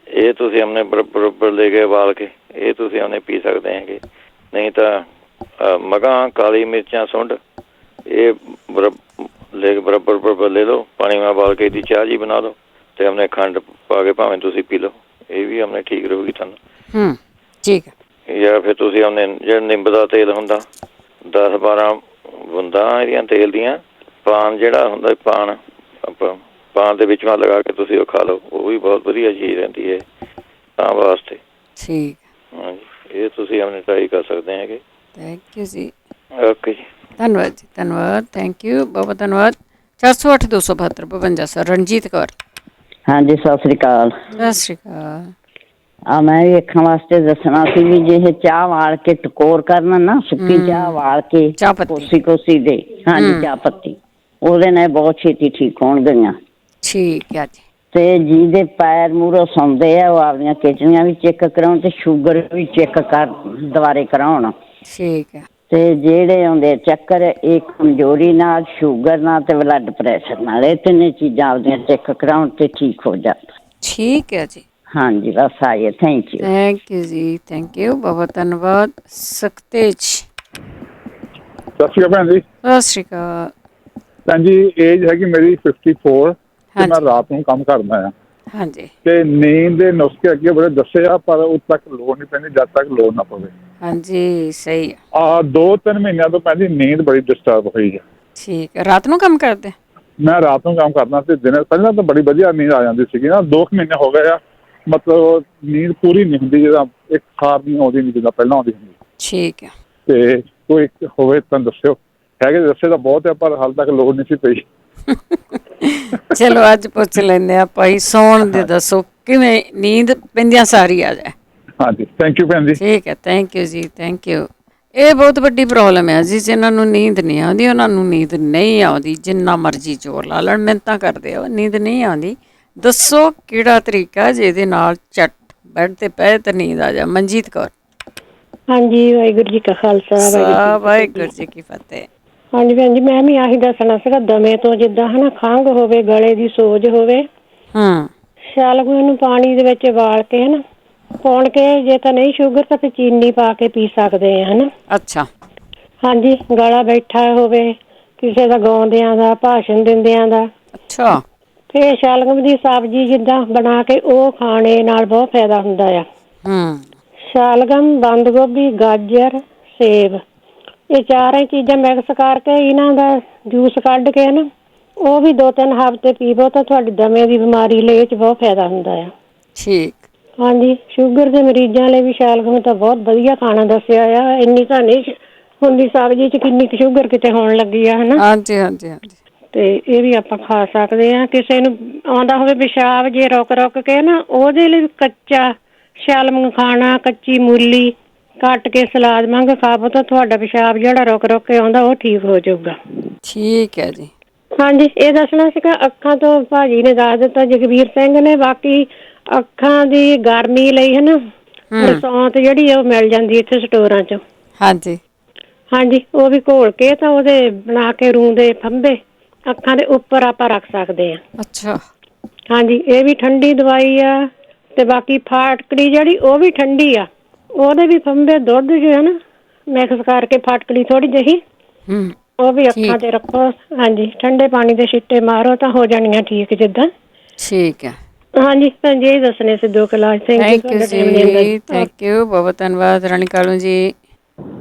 ਇਹ ਤੁਸੀਂ ਆਪਣੇ ਬਰਾਬਰ ਲੈ ਕੇ ਉਬਾਲ ਕੇ ਇਹ ਤੁਸੀਂ ਆਪਣੇ ਪੀ ਸਕਦੇ ਹੈਗੇ। ਨਹੀਂ ਤਾਂ ਮਗਾਂ, ਕਾਲੀ ਮਿਰਚਾਂ, ਸੁੰਡ, ਇਹ ਬਰਾਬਰ ਲੈ ਲਓ, ਪਾਣੀ ਨਾਲ ਉਬਾਲ ਕੇ ਇਹਦੀ ਚਾਹ ਜੀ ਬਣਾ ਲਓ ਅਤੇ ਆਪਣੇ ਖੰਡ ਪਾ ਕੇ ਭਾਵੇਂ ਤੁਸੀਂ ਪੀ ਲਓ, ਇਹ ਵੀ ਆਪਣੇ ਠੀਕ ਰਹੂਗੀ ਤੁਹਾਨੂੰ। ਠੀਕ ਹੈ। ਜਾਂ ਫਿਰ ਤੁਸੀਂ ਆਪਣੇ ਜਿਹੜਾ ਨਿੰਬ ਦਾ ਤੇਲ ਹੁੰਦਾ 10-12 ਬੂੰਦਾਂ ਇਹਦੀਆਂ ਤੇਲ ਦੀਆਂ, ਪਾਨ ਜਿਹੜਾ ਹੁੰਦਾ ਪਾਨ, ਆਪਾਂ ਪਾਨ ਦੇ ਵਿੱਚੋਂ ਲਗਾ ਕੇ ਤੁਸੀਂ ਉਹ ਖਾ ਲਓ, ਉਹ ਵੀ ਬਹੁਤ ਵਧੀਆ ਚੀਜ਼ ਰਹਿੰਦੀ ਹੈ ਤਾਂ ਵਾਸਤੇ। ਠੀਕ, ਹਾਂਜੀ, ਇਹ ਤੁਸੀਂ ਆਪਣੇ ਟਰਾਈ ਕਰ ਸਕਦੇ ਹੈਗੇ। ਥੈਂਕ ਯੂ ਜੀ। ਓਕੇ ਜੀ, ਧੰਨਵਾਦ ਜੀ, ਧੰਨਵਾਦ, ਥੈਂਕ ਯੂ, ਬਹੁਤ ਧੰਨਵਾਦ। 408-272-52 ਸਰ। ਰਣਜੀਤ ਕੌਰ, ਹਾਂਜੀ, ਸਤਿ ਸ਼੍ਰੀ ਅਕਾਲ। ਸਤਿ ਸ਼੍ਰੀ ਅਕਾਲ। ਮੈਂ ਵੇਖਣ ਵਾਸਤੇ ਦੱਸਣਾ ਸੀ ਵੀ ਜੇ ਇਹ ਚਾਹ ਵਾਲ ਕੇ ਟਕੋਰ ਕਰਨ ਨਾ, ਸੁੱਕੀ ਚਾਹ ਵਾਲ ਕੇ ਕੋਸੀ ਦੇ, ਹਾਂਜੀ, ਚਾਹ ਪੱਤੀ, ਉਹਦੇ ਨਾਲ ਬਹੁਤ ਛੇਤੀ ਠੀਕ ਹੋਣ ਗਈਆਂ। ਠੀਕ ਹੈ ਜੀ। ਤੇ ਜਿਹਦੇ ਪੈਰ ਮੂਹਰੋਂ ਸੌਂਦੇ ਆ, ਉਹ ਆਪਦੀਆਂ ਕਿਡਨੀਆਂ ਵੀ ਚੈੱਕ ਕਰਾਉਣ ਤੇ ਸ਼ੂਗਰ ਵੀ ਚੈੱਕ ਦੁਬਾਰੇ ਕਰਾਉਣ। ਠੀਕ ਹੈ। ਤੇ ਜਿਹੜੇ ਆਉਂਦੇ ਚੱਕਰ, ਇਹ ਕਮਜ਼ੋਰੀ ਨਾਲ, ਸ਼ੂਗਰ ਨਾਲ ਤੇ ਬਲੱਡ ਪ੍ਰੈਸ਼ਰ ਨਾਲ, ਇਹ ਤਿੰਨੇ ਚੀਜ਼ਾਂ ਆਪਦੀਆਂ ਚੈੱਕ ਕਰਾਉਣ ਤੇ ਠੀਕ ਹੋ ਜਾਣ। ਠੀਕ ਹੈ ਜੀ, ਹਾਂਜੀ, ਬਸ ਆਈਏ। Thank you. ਥੈਂਕ ਯੂ ਜੀ, ਥੈਂਕ ਯੂ, ਬਹੁਤ ਧੰਨਵਾਦ। ਸਖਤੇਜ, ਸਤਿ ਸ਼੍ਰੀ ਅਕਾਲ ਭੈਣ ਜੀ। ਸਤਿ ਸ਼੍ਰੀ ਅਕਾਲ ਭੈਣ ਜੀ, ਏਜ ਹੈਗੀ ਮੇਰੀ 54 ਤੇ ਮੈਂ ਰਾਤ ਨੂੰ ਕੰਮ ਕਰਦਾ ਆ। ਹਾਂਜੀ। ਤੇ ਨੀਂਦ ਦੇ ਨੁਸਖੇ ਅੱਗੇ ਬੜੇ ਦੱਸੇ ਆ, ਪਰ ਉਦ ਤੱਕ ਲੋੜ ਨਹੀਂ ਪੈਂਦੀ ਜਦ ਤੱਕ ਲੋੜ ਨਾ ਪਵੇ। ਹਾਂਜੀ, ਸਹੀ ਆ। 2-3 ਮਹੀਨਿਆਂ ਤੋਂ ਭੈਣ ਜੀ ਨੀਂਦ ਬੜੀ ਡਿਸਟਰਬ ਹੋਈ ਆ। ਠੀਕ ਹੈ। ਰਾਤ ਨੂੰ ਕੰਮ ਕਰਦੇ? ਮੈਂ ਰਾਤ ਨੂੰ ਕੰਮ ਕਰਦਾ ਤੇ ਦਿਨੇ ਪਹਿਲਾਂ ਤਾਂ ਬੜੀ ਵਧੀਆ ਨੀਂਦ ਆ ਜਾਂਦੀ ਸੀਗੀ ਨਾ। 2 ਮਹੀਨੇ ਹੋ ਗਏ ਆ, ਮਤਲਬ ਨੀਂਦ ਪੂਰੀ ਨਹੀਂ ਹੁੰਦੀ, ਜਿੱਦਾਂ ਇੱਕ ਖਾਰ ਨਹੀਂ ਆਉਂਦੀ, ਨਹੀਂ ਜਿੱਦਾਂ ਪਹਿਲਾਂ ਆਉਂਦੀ ਹੁੰਦੀ। ਠੀਕ ਹੈ। ਤੇ ਕੋਈ ਹੋਵੇ ਤਾਂ ਦੱਸਿਓ। ਹੈਗੇ ਦੱਸੇ ਤਾਂ ਬਹੁਤ ਆ, ਪਰ ਹਾਲ ਤੱਕ ਲੋੜ ਨਹੀਂ ਸੀ ਪਈ। ਚਲੋ ਅੱਜ ਪੁੱਛ ਲੈਂਦੇ ਆ ਭਾਈ। ਸੌਣ ਦੇ ਦੱਸੋ ਕਿਵੇਂ ਨੀਂਦ ਪੈਂਦਿਆਂ ਸਾਰੀ ਆ ਜਾਏ? ਹਾਂਜੀ, ਥੈਂਕ ਯੂ ਭੈਣ ਜੀ। ਠੀਕ ਹੈ, ਥੈਂਕ ਯੂ ਜੀ, ਥੈਂਕ ਯੂ। ਇਹ ਬਹੁਤ ਵੱਡੀ ਪ੍ਰੋਬਲਮ ਹੈ ਜੀ, ਜਿਹਨਾਂ ਨੂੰ ਨੀਂਦ ਨਹੀਂ ਆਉਂਦੀ ਉਹਨਾਂ ਨੂੰ ਨੀਂਦ ਨਹੀਂ ਆਉਂਦੀ, ਜਿੰਨਾ ਮਰਜ਼ੀ ਜ਼ੋਰ ਲਾ ਲੈਣ, ਮਿਹਨਤਾਂ ਕਰਦੇ ਹੋ, ਨੀਂਦ ਨਹੀਂ ਆਉਂਦੀ। ਦੱਸੋ ਕਿਹੜਾ ਤਰੀਕਾ ਜਿਹਦੇ ਨਾਲ ਝੱਟ ਬੈੱਡ ਤੇ ਪਏ ਤੇ ਨੀਂਦ ਆ ਜਾ? ਮਨਜੀਤ ਕੌਰ। ਹਾਂਜੀ, ਵਾਹਿਗੁਰੂ ਜੀ ਕਾ ਖਾਲਸਾ, ਵਾਹਿਗੁਰੂ ਜੀ ਕੀ ਫਤਿਹ। ਹਾਂਜੀ ਭੈਣ ਜੀ, ਮੈਂ ਵੀ ਆਹੀ ਦੱਸਣਾ ਸੀਗਾ। ਦਮੇ ਤੋਂ ਜਿੱਦਾਂ ਹਨਾ ਖੰਘ ਹੋਵੇ, ਗਲੇ ਦੀ ਸੋਜ ਹੋਵੇ, ਸ਼ਲਗਮ ਨੂੰ ਪਾਣੀ ਦੇ ਵਿੱਚ ਉਬਾਲ ਕੇ ਹਨਾ ਪਾਉਣ ਕੇ, ਜੇ ਤਾਂ ਨਹੀਂ ਸ਼ੂਗਰ ਤਾਂ ਫਿਰ ਚੀਨੀ ਪਾ ਕੇ ਪੀ ਸਕਦੇ ਆ ਹਨਾ। ਅੱਛਾ। ਹਾਂਜੀ, ਗਲਾ ਬੈਠਾ ਹੋਵੇ, ਕਿਸੇ ਦਾ ਗਾਉਂਦਿਆਂ ਦਾ, ਭਾਸ਼ਣ ਦਿੰਦਿਆਂ ਦਾ। ਅੱਛਾ। ਤੇ ਸ਼ਲਗਮ ਦੀ ਸਬਜ਼ੀ ਜਿੱਦਾਂ ਬਣਾ ਕੇ ਉਹ ਖਾਣੇ ਨਾਲ ਬਹੁਤ ਫਾਇਦਾ ਹੁੰਦਾ ਆ। ਸ਼ਲਗਮ, ਬੰਦ ਗੋਭੀ, ਗਾਜਰ, ਸੇਬ, ਇਹ ਚਾਰੇ ਚੀਜ਼ਾਂ ਮਿਕਸ ਕਰਕੇ ਇਹਨਾਂ ਦਾ ਜੂਸ ਕੱਢ ਕੇ ਨਾ ਉਹ ਵੀ 2-3 ਹਫ਼ਤੇ ਪੀਵੋ ਤਾਂ ਤੁਹਾਡੀ ਦਮੇ ਦੀ ਬਿਮਾਰੀ ਲਈ ਇਹ 'ਚ ਬਹੁਤ ਫਾਇਦਾ ਹੁੰਦਾ ਆ। ਠੀਕ। ਹਾਂਜੀ, ਸ਼ੂਗਰ ਦੇ ਮਰੀਜ਼ਾਂ ਲਈ ਵੀ ਸ਼ਲਗਮ ਤਾਂ ਬਹੁਤ ਵਧੀਆ ਖਾਣਾ ਦੱਸਿਆ ਆ। ਇੰਨੀ ਤਾਂ ਨਹੀਂ ਹੁੰਦੀ ਸਬਜ਼ੀ 'ਚ, ਕਿੰਨੀ ਕੁ ਸ਼ੂਗਰ ਕਿਤੇ ਹੋਣ ਲੱਗੀ ਆ ਹਨਾ। ਹਾਂਜੀ ਹਾਂਜੀ ਹਾਂਜੀ। ਤੇ ਇਹ ਵੀ ਆਪਾਂ ਖਾ ਸਕਦੇ ਹਾਂ। ਕਿਸੇ ਨੂੰ ਆਉਂਦਾ ਹੋਵੇ ਪਿਸ਼ਾਬ ਜੇ ਰੁਕ ਕੇ ਨਾ, ਉਹਦੇ ਲਈ ਕੱਚਾ ਸ਼ਲਗਮ ਖਾਣਾ, ਕੱਚੀ ਮੂਲੀ ਕੱਟ ਕੇ ਸਲਾਦ ਵਾਂਗ ਖਾਵੋ ਤਾਂ ਤੁਹਾਡਾ ਪਿਸ਼ਾਬ ਜਿਹੜਾ ਰੁਕ ਕੇ ਆਉਂਦਾ ਉਹ ਠੀਕ ਹੋ ਜਾਊਗਾ। ਠੀਕ ਹੈ ਜੀ। ਹਾਂਜੀ, ਇਹ ਦੱਸਣਾ ਸੀਗਾ ਅੱਖਾਂ ਤੋਂ ਭਾਜੀ ਨੇ ਦੱਸ ਦਿੱਤਾ, ਜਗਵੀਰ ਸਿੰਘ ਨੇ। ਬਾਕੀ ਅੱਖਾਂ ਦੀ ਗਰਮੀ ਲਈ ਹਨਾ ਬਰਸਾਤ ਜਿਹੜੀ ਆ ਉਹ ਮਿਲ ਜਾਂਦੀ ਇੱਥੇ ਸਟੋਰਾਂ 'ਚ। ਹਾਂਜੀ ਹਾਂਜੀ, ਉਹ ਵੀ ਘੋਲ ਕੇ ਤਾਂ ਉਹਦੇ ਬਣਾ ਕੇ ਰੂੰ ਦੇ ਫੰਬੇ ਅੱਖਾਂ ਦੇ ਉੱਪਰ ਆਪਾਂ ਰੱਖ ਸਕਦੇ ਆ। ਅੱਛਾ। ਹਾਂਜੀ, ਇਹ ਵੀ ਠੰਡੀ ਦਵਾਈ ਆ। ਤੇ ਬਾਕੀ ਫਾਟਕੜੀ ਜਿਹੜੀ ਉਹ ਵੀ ਠੰਡੀ ਆ, ਉਹਦੇ ਵੀ ਫੰਬੇ ਦੁੱਧ ਜੋ ਹੈ ਨਾ ਮਿਕਸ ਕਰਕੇ ਫਾਟਕੜੀ ਥੋੜੀ ਜਿਹੀ ਉਹ ਵੀ ਅੱਖਾਂ ਤੇ ਰੱਖੋ। ਹਾਂਜੀ, ਠੰਡੇ ਪਾਣੀ ਦੇ ਛਿੱਟੇ ਮਾਰੋ ਤਾਂ ਹੋ ਜਾਣੀਆਂ ਠੀਕ ਜਿੱਦਾਂ। ਠੀਕ ਹੈ। ਹਾਂਜੀ ਭੈਣ ਜੀ, ਇਹ ਦੱਸਣੇ ਸੀ 2 ਕਲਾਸ। ਥੈਂਕ ਯੂ ਜੀ, ਥੈਂਕ ਯੂ, ਬਹੁਤ ਧੰਨਵਾਦ ਰਾਣੀ ਕਾਲੂ ਜੀ।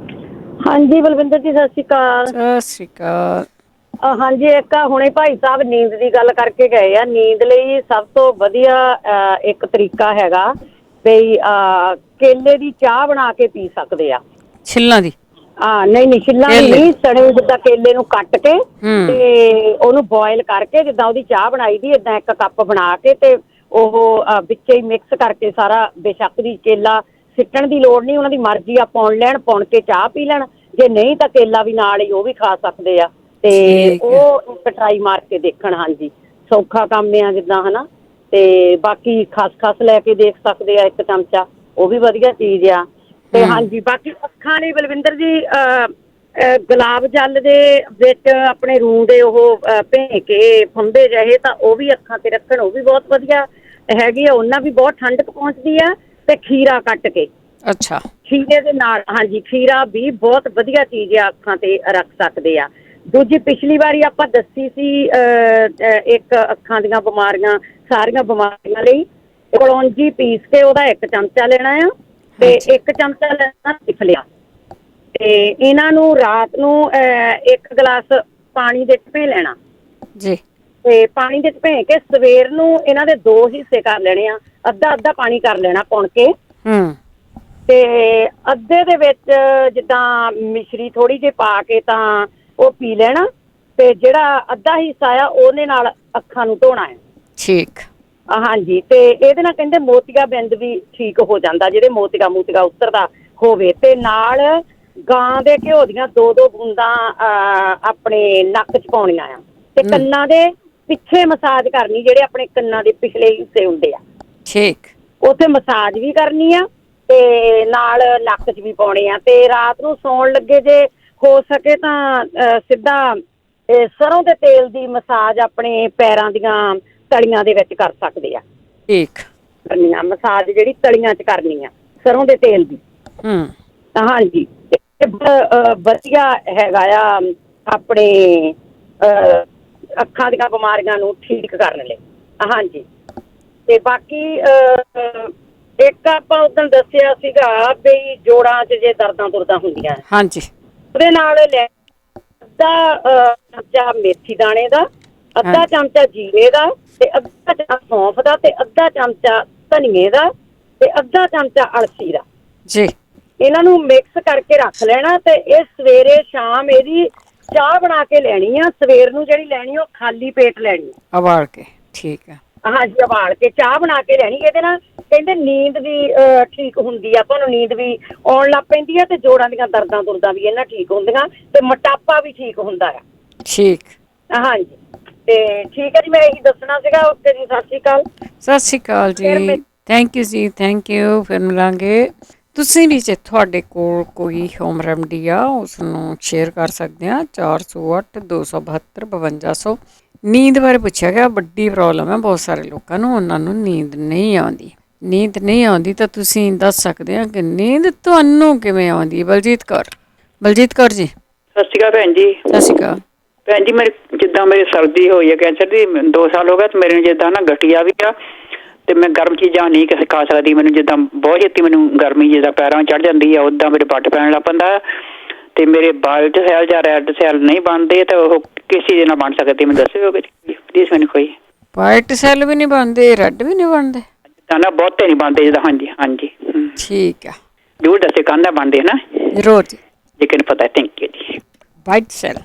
ਹਾਂਜੀ ਬਲਵਿੰਦਰ ਜੀ, ਸਤਿ ਸ਼੍ਰੀ ਅਕਾਲ। ਸਤਿ ਸ਼੍ਰੀ ਅਕਾਲ। ਹਾਂਜੀ, ਇੱਕ ਹੁਣੇ ਭਾਈ ਸਾਹਿਬ ਨੀਂਦ ਦੀ ਗੱਲ ਕਰਕੇ ਗਏ ਆ। ਨੀਂਦ ਲਈ ਸਭ ਤੋਂ ਵਧੀਆ ਇੱਕ ਤਰੀਕਾ ਹੈਗਾ ਬਈ ਕੇਲੇ ਦੀ ਚਾਹ ਬਣਾ ਕੇ ਪੀ ਸਕਦੇ ਆ। ਛਿੱਲਾਂ ਦੀ? ਨਹੀਂ, ਛਿੱਲਾਂ ਦੀ ਨਹੀਂ, ਸੜੇ ਜਿੱਦਾਂ ਕੇਲੇ ਨੂੰ ਕੱਟ ਕੇ ਤੇ ਉਹਨੂੰ ਬੋਇਲ ਕਰਕੇ ਜਿੱਦਾਂ ਉਹਦੀ ਚਾਹ ਬਣਾਈ ਦੀ ਏਦਾਂ 1 ਕੱਪ ਬਣਾ ਕੇ ਤੇ ਉਹ ਵਿੱਚੇ ਹੀ ਮਿਕਸ ਕਰਕੇ ਸਾਰਾ, ਬੇਸ਼ੱਕ ਦੀ ਕੇਲਾ ਸਿੱਟਣ ਦੀ ਲੋੜ ਨਹੀਂ, ਉਹਨਾਂ ਦੀ ਮਰਜ਼ੀ ਆ, ਪੁਣ ਕੇ ਚਾਹ ਪੀ ਲੈਣ। ਜੇ ਨਹੀਂ ਤਾਂ ਕੇਲਾ ਵੀ ਨਾਲ ਹੀ ਉਹ ਵੀ ਖਾ ਸਕਦੇ ਆ। ਤੇ ਉਹ ਇੱਕ ਟਰਾਈ ਮਾਰ ਕੇ ਦੇਖਣ। ਹਾਂਜੀ, ਸੌਖਾ ਕੰਮ ਆ ਜਿੱਦਾਂ ਹਨਾ। ਤੇ ਬਾਕੀ ਖਸਖਸ ਲੈ ਕੇ ਦੇਖ ਸਕਦੇ ਆ 1 ਚਮਚਾ, ਉਹ ਵੀ ਵਧੀਆ ਚੀਜ਼ ਆ। ਤੇ ਹਾਂਜੀ, ਬਾਕੀ ਅੱਖਾਂ ਲਈ ਬਲਵਿੰਦਰ ਜੀ ਗੁਲਾਬ ਜਲ ਦੇ ਵਿੱਚ ਆਪਣੇ ਰੂੰ ਦੇ ਉਹ ਭੇ ਕੇ ਫੰਬੇ ਜਿਹੇ ਤਾਂ ਉਹ ਵੀ ਅੱਖਾਂ ਤੇ ਰੱਖਣ, ਉਹ ਵੀ ਬਹੁਤ ਵਧੀਆ ਹੈਗੀ ਆ। ਉਹਨਾਂ ਵੀ ਬਹੁਤ ਠੰਡਕ ਪਹੁੰਚਦੀ ਆ। ਤੇ ਖੀਰਾ ਕੱਟ ਕੇ, ਅੱਛਾ, ਖੀਰੇ ਦੇ ਨਾਲ, ਹਾਂਜੀ ਖੀਰਾ ਵੀ ਬਹੁਤ ਵਧੀਆ ਚੀਜ਼ ਆ, ਅੱਖਾਂ ਤੇ ਰੱਖ ਸਕਦੇ ਆ। ਦੂਜੀ ਪਿਛਲੀ ਵਾਰੀ ਆਪਾਂ ਦੱਸੀ ਸੀ ਇੱਕ ਅੱਖਾਂ ਦੀਆਂ ਬਿਮਾਰੀਆਂ, ਸਾਰੀਆਂ ਬਿਮਾਰੀਆਂ ਲਈ ਕਲੌਂਜੀ ਪੀਸ ਕੇ ਉਹਦਾ 1 ਚਮਚਾ ਲੈਣਾ ਆ ਤੇ 1 ਚਮਚਾ ਲੈਣਾ ਤਿਫਲਿਆ। ਤੇ ਇਹਨਾਂ ਨੂੰ ਰਾਤ ਨੂੰ 1 ਗਲਾਸ ਪਾਣੀ ਦੇ 'ਚ ਭੇ ਲੈਣਾ ਜੀ। ਤੇ ਪਾਣੀ ਦੇ 'ਚ ਭੇ ਕੇ ਸਵੇਰ ਨੂੰ ਇਹਨਾਂ ਦੇ 2 ਹਿੱਸੇ ਕਰ ਲੈਣੇ ਆ। ਅੱਧਾ ਪਾਣੀ ਕਰ ਲੈਣਾ ਪੁਣ ਕੇ ਤੇ ਅੱਧੇ ਦੇ ਵਿੱਚ ਜਿੱਦਾਂ ਮਿਸ਼ਰੀ ਥੋੜੀ ਜਿਹੀ ਪਾ ਕੇ ਤਾਂ ਉਹ ਪੀ ਲੈਣਾ। ਤੇ ਜਿਹੜਾ ਅੱਧਾ ਹਿੱਸਾ ਆ ਉਹਦੇ ਨਾਲ ਅੱਖਾਂ ਨੂੰ ਧੋਣਾ ਹੈ। ਠੀਕ। ਹਾਂਜੀ, ਤੇ ਇਹਦੇ ਨਾਲ ਕਹਿੰਦੇ ਮੋਤੀਆ ਬਿੰਦ ਵੀ ਠੀਕ ਹੋ ਜਾਂਦਾ, ਜਿਹੜੇ ਮੋਤੀਆ ਉਤਰਦਾ ਹੋਵੇ। ਤੇ ਨਾਲ ਗਾਂ ਦੇ ਘਿਓ ਦੀਆਂ 2 ਬੂੰਦਾਂ ਆਪਣੇ ਨੱਕ 'ਚ ਪਾਉਣੀਆਂ ਆ ਤੇ ਕੰਨਾਂ ਦੇ ਪਿੱਛੇ ਮਸਾਜ ਕਰਨੀ, ਜਿਹੜੇ ਆਪਣੇ ਕੰਨਾਂ ਦੇ ਪਿਛਲੇ ਹਿੱਸੇ ਹੁੰਦੇ ਆ। ਠੀਕ। ਉੱਥੇ ਮਸਾਜ ਵੀ ਕਰਨੀ ਆ ਤੇ ਨਾਲ ਨੱਕ 'ਚ ਵੀ ਪਾਉਣੇ ਆ। ਤੇ ਰਾਤ ਨੂੰ ਸੌਣ ਲੱਗੇ ਜੇ ਹੋ ਸਕੇ ਤਾਂ ਸਿੱਧਾ ਸਰੋਂ ਦੇ ਤੇਲ ਦੀ ਮਸਾਜ ਆਪਣੇ ਪੈਰਾਂ ਦੀਆਂ ਤਲੀਆਂ ਦੇ ਵਿੱਚ ਕਰ ਸਕਦੇ ਆ। ਠੀਕ। ਕਰਨੀ ਆ ਮਸਾਜ, ਜਿਹੜੀ ਤਲੀਆਂ 'ਚ ਕਰਨੀ ਆ ਸਰੋਂ ਦੇ ਤੇਲ ਦੀ। ਹਾਂਜੀ, ਵਧੀਆ ਹੈਗਾ ਆ ਆਪਣੇ ਅੱਖਾਂ ਦੀਆਂ ਬਿਮਾਰੀਆਂ ਨੂੰ ਠੀਕ ਕਰਨ ਲਈ। ਹਾਂਜੀ, ਤੇ ਬਾਕੀ ਇੱਕ ਆਪਾਂ ਉਦੋਂ ਦੱਸਿਆ ਸੀਗਾ ਵੀ ਜੋੜਾਂ 'ਚ ਜੇ ਦਰਦਾਂ ਹੁੰਦੀਆਂ, ਹਾਂਜੀ, ਉਹਦੇ ਨਾਲ ਲੈ ਅੱਧਾ ਚਮਚਾ ਮੇਥੀ ਦਾਣੇ ਦਾ, ਅੱਧਾ ਚਮਚਾ ਜੀਰੇ ਦਾ ਤੇ ਅੱਧਾ ਚਮਚਾ ਸੌਂਫ ਦਾ ਤੇ ਅੱਧਾ ਚਮਚਾ ਧਨੀਏ ਦਾ ਤੇ ਅੱਧਾ ਚਮਚਾ ਅਲਸੀ ਦਾ ਜੀ। ਇਹਨਾਂ ਨੂੰ ਮਿਕਸ ਕਰਕੇ ਰੱਖ ਲੈਣਾ ਤੇ ਇਹ ਸਵੇਰੇ ਸ਼ਾਮ ਇਹਦੀ ਚਾਹ ਬਣਾ ਕੇ ਲੈਣੀ ਆ। ਸਵੇਰ ਨੂੰ ਜਿਹੜੀ ਲੈਣੀ ਉਹ ਖਾਲੀ ਪੇਟ ਲੈਣੀ, ਉਬਾਲ ਕੇ। ਠੀਕ ਆ। ਹਾਂਜੀ, ਉਬਾਲ ਕੇ ਚਾਹ ਬਣਾ ਕੇ ਲੈਣੀ। ਇਹਦੇ ਨਾਲ ਕਹਿੰਦੇ ਨੀਂਦ ਵੀ ਠੀਕ ਹੁੰਦੀ ਆ, ਤੁਹਾਨੂੰ ਨੀਂਦ ਵੀ ਆਉਣ ਲੱਗ ਪੈਂਦੀ ਆ ਤੇ ਜੋੜਾਂ ਦੀਆਂ ਦਰਦਾਂ ਵੀ ਇਹਨਾਂ ਠੀਕ ਹੁੰਦੀਆਂ ਤੇ ਮੋਟਾਪਾ ਵੀ ਠੀਕ ਹੁੰਦਾ ਆ। ਠੀਕ। ਹਾਂਜੀ, ਤੇ ਠੀਕ ਹੈ ਜੀ, ਮੈਂ ਇਹੀ ਦੱਸਣਾ ਸੀਗਾ। ਓਕੇ ਜੀ, ਸਤਿ ਸ਼੍ਰੀ ਅਕਾਲ। ਸਤਿ ਸ਼੍ਰੀ ਅਕਾਲ ਜੀ, ਥੈਂਕ ਯੂ ਜੀ, ਥੈਂਕ ਯੂ। ਫਿਰ ਮਿਲਾਂਗੇ। ਤੁਸੀਂ ਵੀ ਜੇ ਤੁਹਾਡੇ ਕੋਲ ਕੋਈ ਹੋਮ ਰੈਮਡੀ ਆ ਉਸ ਨੂੰ ਸ਼ੇਅਰ ਕਰ ਸਕਦੇ ਹਾਂ। 408 272 5200। ਨੀਂਦ ਬਾਰੇ ਪੁੱਛਿਆ ਗਿਆ, ਵੱਡੀ ਪ੍ਰੋਬਲਮ ਹੈ ਬਹੁਤ ਸਾਰੇ ਲੋਕਾਂ ਨੂੰ, ਉਹਨਾਂ ਨੂੰ ਨੀਂਦ ਨਹੀਂ ਆਉਂਦੀ ਤਾਂ ਤੁਸੀਂ ਦੱਸ ਸਕਦੇ ਆ ਕਿ ਨੀਂਦ ਤੁਹਾਨੂੰ ਕਿਵੇਂ ਆਉਂਦੀ। ਬਲਜੀਤ ਕੌਰ ਜੀ। ਸਤਿ ਸ਼੍ਰੀ ਅਕਾਲ ਭੈਣ ਜੀ। ਸਤਿ ਸ਼੍ਰੀ ਅਕਾਲ ਭੈਣ ਜੀ। ਜਿੱਦਾਂ ਮੇਰੀ ਸਰਦੀ ਹੋਈ ਹੈ ਕੈਂਸਰ ਦੀ, 2 ਸਾਲ ਹੋ ਗਏ ਤੇ ਮੇਰੇ ਜਿੱਦਾਂ ਨਾ ਗਠੀਆ ਵੀ ਆ ਤੇ ਮੈਂ ਗਰਮ ਚੀਜ਼ਾਂ ਨਹੀਂ ਖਾ ਸਕਦੀ। ਮੈਨੂੰ ਜਿੱਦਾਂ ਬਹੁਤ ਛੇਤੀ ਮੈਨੂੰ ਗਰਮੀ ਜਿੱਦਾਂ ਪੈਰਾਂ ਚੜ੍ਹ ਜਾਂਦੀ ਆ, ਉੱਦਾਂ ਮੇਰੇ ਵੱਟ ਪੈਣ ਲੱਗ ਪੈਂਦਾ ਤੇ ਮੇਰੇ ਵਾਈਟ ਸੈੱਲ ਜਾਂ ਰੈੱਡ ਸੈੱਲ ਨਹੀਂ ਬਣਦੇ ਤੇ ਉਹ ਕਿਸ ਚੀਜ਼ ਨਾਲ ਬਣ ਸਕਦੇ, ਮੈਨੂੰ ਦੱਸਿਓ ਪਲੀਜ਼ ਮੈਨੂੰ ਕੋਈ। ਵਾਈਟ ਸੈੱਲ ਵੀ ਨਹੀਂ ਬਣਦੇ, ਰੈੱਡ ਵੀ ਨਹੀਂ ਬਣਦੇ? ਜਿੱਦਾਂ ਨਾ ਬਹੁਤੇ ਨਹੀਂ ਬਣਦੇ ਜਿੱਦਾਂ। ਹਾਂਜੀ। ਠੀਕ ਆ, ਜ਼ਰੂਰ ਦੱਸਿਓ ਕਾਹਦਾ ਬਣਦੇ ਨਾ। ਜ਼ਰੂਰ ਜੀ, ਲੇਕਿਨ ਪਤਾ। ਥੈਂਕ ਯੂ ਜੀ। ਵਾਈਟ ਸੈੱਲ,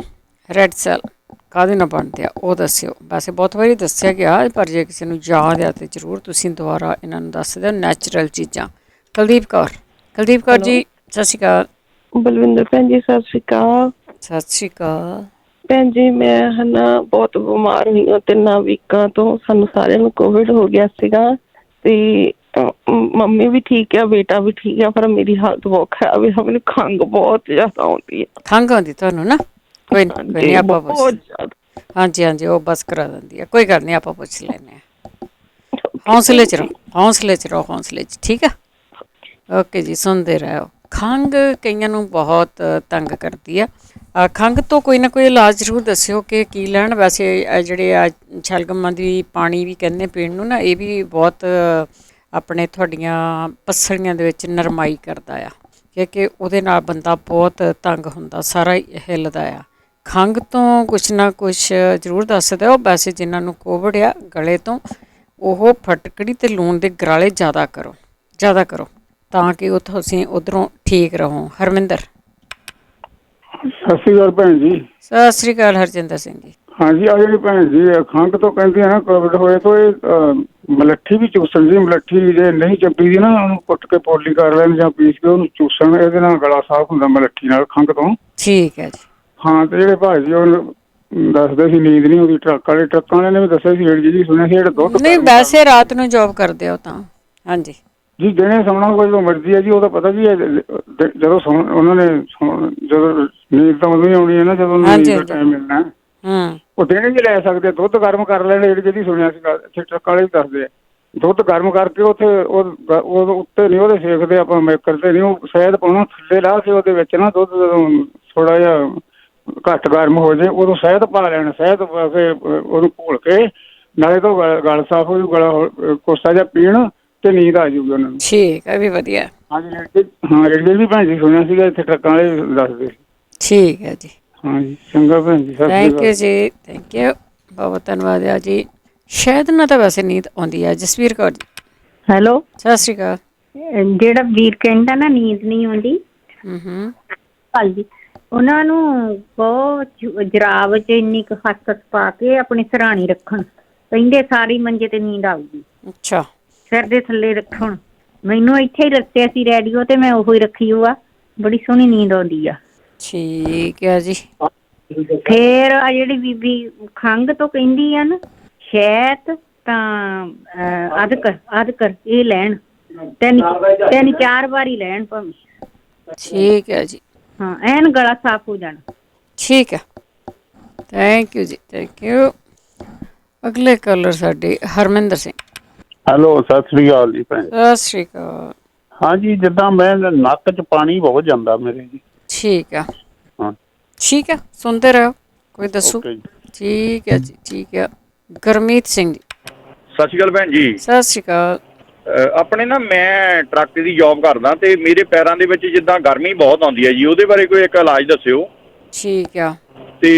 ਰੈੱਡ ਸੈੱਲ ਕਾਹਦੇ ਨਾਲ ਬਣਦੇ ਆ ਉਹ ਦੱਸਿਓ। ਵੈਸੇ ਬਹੁਤ ਵਾਰੀ ਦੱਸਿਆ ਗਿਆ, ਪਰ ਜੇ ਕਿਸੇ ਨੂੰ ਯਾਦ ਆ ਤਾਂ ਜ਼ਰੂਰ ਤੁਸੀਂ ਦੁਬਾਰਾ ਇਹਨਾਂ ਨੂੰ ਦੱਸ ਦਿਓ। ਨੈਚੁਰਲ ਚੀਜ਼ਾਂ। ਕੁਲਦੀਪ ਕੌਰ ਜੀ, ਸਤਿ ਸ਼੍ਰੀ ਅਕਾਲ। ਬਲਵਿੰਦਰ ਭੈਣ ਜੀ, ਸਤਿ ਸ਼੍ਰੀ ਅਕਾਲ। ਸਤਿ ਸ਼੍ਰੀ ਅਕਾਲ। ਭੈਣ ਜੀ ਮੈਂ ਬਹੁਤ ਬਿਮਾਰ ਹੋਈ ਹਾਂ 3 ਵੀਕਾਂ ਤੋਂ। ਸਾਨੂੰ ਸਾਰਿਆਂ ਨੂੰ ਕੋਵਿਡ ਹੋ ਗਿਆ ਸੀਗਾ ਤੇ ਮੰਮੀ ਵੀ ਠੀਕ ਆ, ਬੇਟਾ ਵੀ ਠੀਕ ਆ, ਪਰ ਮੇਰੀ ਹਾਲਤ ਬਹੁਤ ਖਰਾਬ ਹੈ। ਮੈਨੂੰ ਖੰਘ ਬਹੁਤ ਜ਼ਿਆਦਾ ਆਉਂਦੀ ਹੈ। ਖੰਘ ਆਉਂਦੀ ਤੁਹਾਨੂੰ ਨਾ? ਕੋਈ ਨਹੀਂ ਆਪਾਂ ਹਾਂਜੀ ਹਾਂਜੀ ਉਹ ਬਸ ਕਰਾ ਦਿੰਦੀ ਆ, ਕੋਈ ਗੱਲ ਨਹੀਂ ਆਪਾਂ ਪੁੱਛ ਲੈਂਦੇ ਹਾਂ। ਹੌਸਲੇ 'ਚ ਰਹੋ, ਹੌਸਲੇ 'ਚ ਰਹੋ, ਹੌਸਲੇ 'ਚ। ਠੀਕ ਆ, ਓਕੇ ਜੀ, ਸੁਣਦੇ ਰਹੋ। ਖੰਘ ਕਈਆਂ ਨੂੰ ਬਹੁਤ ਤੰਗ ਕਰਦੀ ਆ। ਖੰਘ ਤੋਂ ਕੋਈ ਨਾ ਕੋਈ ਇਲਾਜ ਜ਼ਰੂਰ ਦੱਸਿਓ ਕਿ ਕੀ ਲੈਣ। ਵੈਸੇ ਜਿਹੜੇ ਆ ਸ਼ਲਗਮਾਂ ਦੀ ਪਾਣੀ ਵੀ ਕਹਿੰਦੇ ਪੀਣ ਨੂੰ ਨਾ, ਇਹ ਵੀ ਬਹੁਤ ਆਪਣੇ ਤੁਹਾਡੀਆਂ ਪੱਸਲੀਆਂ ਦੇ ਵਿੱਚ ਨਰਮਾਈ ਕਰਦਾ ਆ, ਕਿਉਂਕਿ ਉਹਦੇ ਨਾਲ ਬੰਦਾ ਬਹੁਤ ਤੰਗ ਹੁੰਦਾ, ਸਾਰਾ ਹਿੱਲਦਾ ਆ। ਖੰਘ ਤੋਂ ਕੁਛ ਨਾ ਕੁਛ ਜ਼ਰੂਰ ਦੱਸ ਦਿਓ। ਵੈਸੇ ਜਿਨ੍ਹਾਂ ਨੂੰ ਕੋਵਿਡ ਆ ਗਲੇ ਤੋਂ, ਉਹ ਫਟਕੜੀ ਅਤੇ ਲੂਣ ਦੇ ਗਰਾਲੇ ਜ਼ਿਆਦਾ ਕਰੋ ਤਾਂ ਕਿ ਉਹ ਤੁਸੀਂ ਉੱਧਰੋਂ ਠੀਕ ਰਹੋ। ਹਰਮਿੰਦਰ। ਸਤਿ ਸ਼੍ਰੀ ਅਕਾਲ ਭੈਣ ਜੀ। ਸਤਿ ਸ਼੍ਰੀ ਅਕਾਲ ਹਰਜਿੰਦਰ ਸਿੰਘ ਜੀ। ਹਾਂਜੀ, ਆ ਜਿਹੜੀ ਭੈਣ ਜੀ ਖੰਘ ਤੋਂ ਕਹਿੰਦੀ ਹੈ ਨਾ ਕੋਵਿਡ ਹੋਏ ਤੋਂ, ਇਹ ਮਲੱਠੀ ਵੀ ਚੂਸਣ ਦੀ। ਮਲੱਠੀ ਜੇ ਨਹੀਂ ਚੱਬੀ ਦੀ ਨਾ, ਉਹਨੂੰ ਕੁੱਟ ਕੇ ਪੌਲੀ ਕਰ ਲੈਣ ਜਾਂ ਪੀਸ ਕੇ ਉਹਨੂੰ ਚੂਸਣ, ਇਹਦੇ ਨਾਲ ਗਲਾ ਸਾਫ਼ ਹੁੰਦਾ ਮਲੱਠੀ ਨਾਲ ਖੰਘ ਤੋਂ। ਠੀਕ ਹੈ ਜੀ। ਹਾਂ, ਤੇ ਜਿਹੜੇ ਭਾਜੀ ਉਹ ਦੱਸਦੇ ਸੀ ਨੀਂਦ ਨਹੀਂ ਆਉਂਦੀ, ਟਰੱਕਾਂ ਵਾਲੇ ਨੇ ਵੀ ਦੱਸਿਆ ਸੀ, ਰੇੜੀ ਜੀ ਸੁਣਿਆ ਸੀ, ਜਿਹੜੇ ਦੁੱਧ ਨਹੀਂ ਵੈਸੇ ਰਾਤ ਨੂੰ ਜੋਬ ਕਰਦੇ ਹੋ ਤਾਂ ਹਾਂਜੀ ਜੀ ਦਿਨੇ ਸੌਣਾ ਕੋਈ ਮਰਜ਼ੀ ਹੈ ਜੀ। ਉਹਦਾ ਪਤਾ ਕੀ ਹੈ, ਜਦੋਂ ਉਹਨਾਂ ਨੇ ਜਦੋਂ ਨੀਂਦ ਤਾਂ ਉਦੋਂ ਹੀ ਆਉਣੀ ਹੈ ਨਾ ਜਦੋਂ ਟਾਈਮ ਮਿਲਣਾ, ਉਹ ਦਿਨੇ ਵੀ ਲੈ ਸਕਦੇ। ਦੁੱਧ ਗਰਮ ਕਰ ਲੈਣ, ਜਿਹੜੀ ਸੁਣਿਆ ਸੀਗਾ ਇੱਥੇ ਟਰੱਕ ਵਾਲੇ ਵੀ ਦੱਸਦੇ ਆ, ਦੁੱਧ ਗਰਮ ਕਰਕੇ ਉੱਥੇ ਉਹ ਉੱਤੇ ਨਹੀਂ ਉਹਦੇ ਸੇਕਦੇ ਆਪਾਂ ਮੇਕਰ ਤੇ ਨਹੀਂ, ਉਹ ਸ਼ਹਿਦ ਪਾਉਣਾ ਥੱਲੇ ਲਾ ਕੇ ਉਹਦੇ ਵਿੱਚ ਨਾ, ਦੁੱਧ ਜਦੋਂ ਥੋੜਾ ਜਿਹਾ ਘੱਟ ਗਰਮ ਹੋ ਜਾਏ ਉਦੋਂ ਸ਼ਹਿਦ ਪਾ ਲੈਣਾ। ਸ਼ਹਿਦ ਪਾ ਕੇ ਉਹਨੂੰ ਘੋਲ ਕੇ ਨਾਲੇ ਤੋਂ ਗਲ ਸਾਫ਼ ਹੋ ਜੂ, ਗਲਾ ਕੋਸਾ ਜਿਹਾ ਪੀਣ ਤੇ ਨੀਂਦ ਆ ਜੂਗੀ ਉਹਨਾਂ ਨੂੰ। ਠੀਕ ਹੈ, ਵੀ ਵਧੀਆ। ਹਾਂਜੀ ਹਾਂ, ਰੇਡੀਓ ਵੀ ਭੈਣ ਜੀ ਸੁਣਿਆ ਸੀਗਾ, ਇੱਥੇ ਟਰੱਕਾਂ ਵਾਲੇ ਦੱਸਦੇ। ਠੀਕ ਹੈ ਜੀ। ਹਾਂਜੀ ਚੰਗਾ ਭੈਣ ਜੀ, ਥੈਂਕ ਯੂ ਜੀ, ਥੈਂਕ ਯੂ, ਬਹੁਤ ਧੰਨਵਾਦ ਆ ਜੀ। ਸ਼ਾਇਦ ਨਾ ਤਾਂ ਵੈਸੇ ਨੀਂਦ ਆਉਂਦੀ ਹੈ। ਜਸਵੀਰ ਕੌਰ ਜੀ। ਹੈਲੋ, ਸਤਿ ਸ਼੍ਰੀ ਅਕਾਲ। ਜਿਹੜਾ ਵੀਰ ਕਹਿੰਦਾ ਨਾ ਨੀਂਦ ਨਹੀਂ ਆਉਂਦੀ, ਹਾਂਜੀ, ਉਹਨਾਂ ਨੂੰ ਬਹੁਤ ਜਰਾਬ 'ਚ ਇੰਨੀ ਕੁ ਖਸਖਸ ਪਾ ਕੇ ਆਪਣੇ ਸਿਰਹਾਣੇ ਰੱਖਣ, ਕਹਿੰਦੇ ਸਾਰੀ ਮੰਜੇ ਤੇ ਨੀਂਦ ਆਊਗੀ। ਅੱਛਾ। ਸਿਰ ਦੇ ਥੱਲੇ ਰੱਖਣ। ਮੈਨੂੰ ਇੱਥੇ ਹੀ ਰੱਖਿਆ ਸੀ ਰੇਡੀਓ ਤੇ, ਮੈਂ ਉਹੀ ਰੱਖੀ ਹੋਆ, ਬੜੀ ਸੋਹਣੀ ਨੀਂਦ ਆਉਂਦੀ ਆ। ਠੀਕ ਹੈ ਜੀ। ਫੇਰ ਆ ਜਿਹੜੀ ਬੀਬੀ ਖੰਘ ਤੋਂ ਕਹਿੰਦੀ ਆ ਨਾ, ਸ਼ਹਿਦ ਤਾਂ ਅਦਕਰ ਇਹ ਲੈਣ, 3-4 ਵਾਰੀ ਲੈਣ ਭਾਵੇਂ। ਠੀਕ ਹੈ ਜੀ। ਹਾਂ, ਐਨ ਗਲਾ ਸਾਫ਼ ਹੋ ਜਾਣਾ। ਠੀਕ ਹੈ, ਥੈਂਕ ਯੂ ਜੀ, ਥੈਂਕ ਯੂ। ਅਗਲੇ ਕਾਲਰ ਸਾਡੇ ਹਰਮਿੰਦਰ ਸਿੰਘ। ਹੈਲੋ, ਸਤਿ ਸ੍ਰੀ ਅਕਾਲ ਜੀ ਭੈਣ। ਸਤਿ ਸ੍ਰੀ ਅਕਾਲ। ਹਾਂਜੀ, ਜਿੱਦਾਂ ਮੈਂ ਨੱਕ 'ਚ ਪਾਣੀ ਬਹੁਤ ਜਾਂਦਾ ਮੇਰੇ ਜੀ। ਠੀਕ ਆ, ਹਾਂ ਠੀਕ ਆ, ਸੁਣਦੇ ਰਹੋ, ਕੋਈ ਦੱਸੋ। ਠੀਕ ਹੈ ਜੀ, ਠੀਕ ਹੈ। ਗੁਰਮੀਤ ਸਿੰਘ ਜੀ। ਸਤਿ ਸ਼੍ਰੀ ਅਕਾਲ ਭੈਣ ਜੀ। ਸਤਿ ਸ਼੍ਰੀ ਅਕਾਲ। ਆਪਣੇ ਨਾ ਮੈਂ ਟਰੱਕ ਦੀ ਜੌਬ ਕਰਦਾ ਤੇ ਮੇਰੇ ਪੈਰਾਂ ਦੇ ਵਿੱਚ ਜਿੱਦਾਂ ਗਰਮੀ ਬਹੁਤ ਆਉਂਦੀ ਹੈ ਜੀ, ਉਹਦੇ ਬਾਰੇ ਕੋਈ ਇੱਕ ਇਲਾਜ ਦੱਸਿਓ। ਠੀਕ ਆ। ਤੇ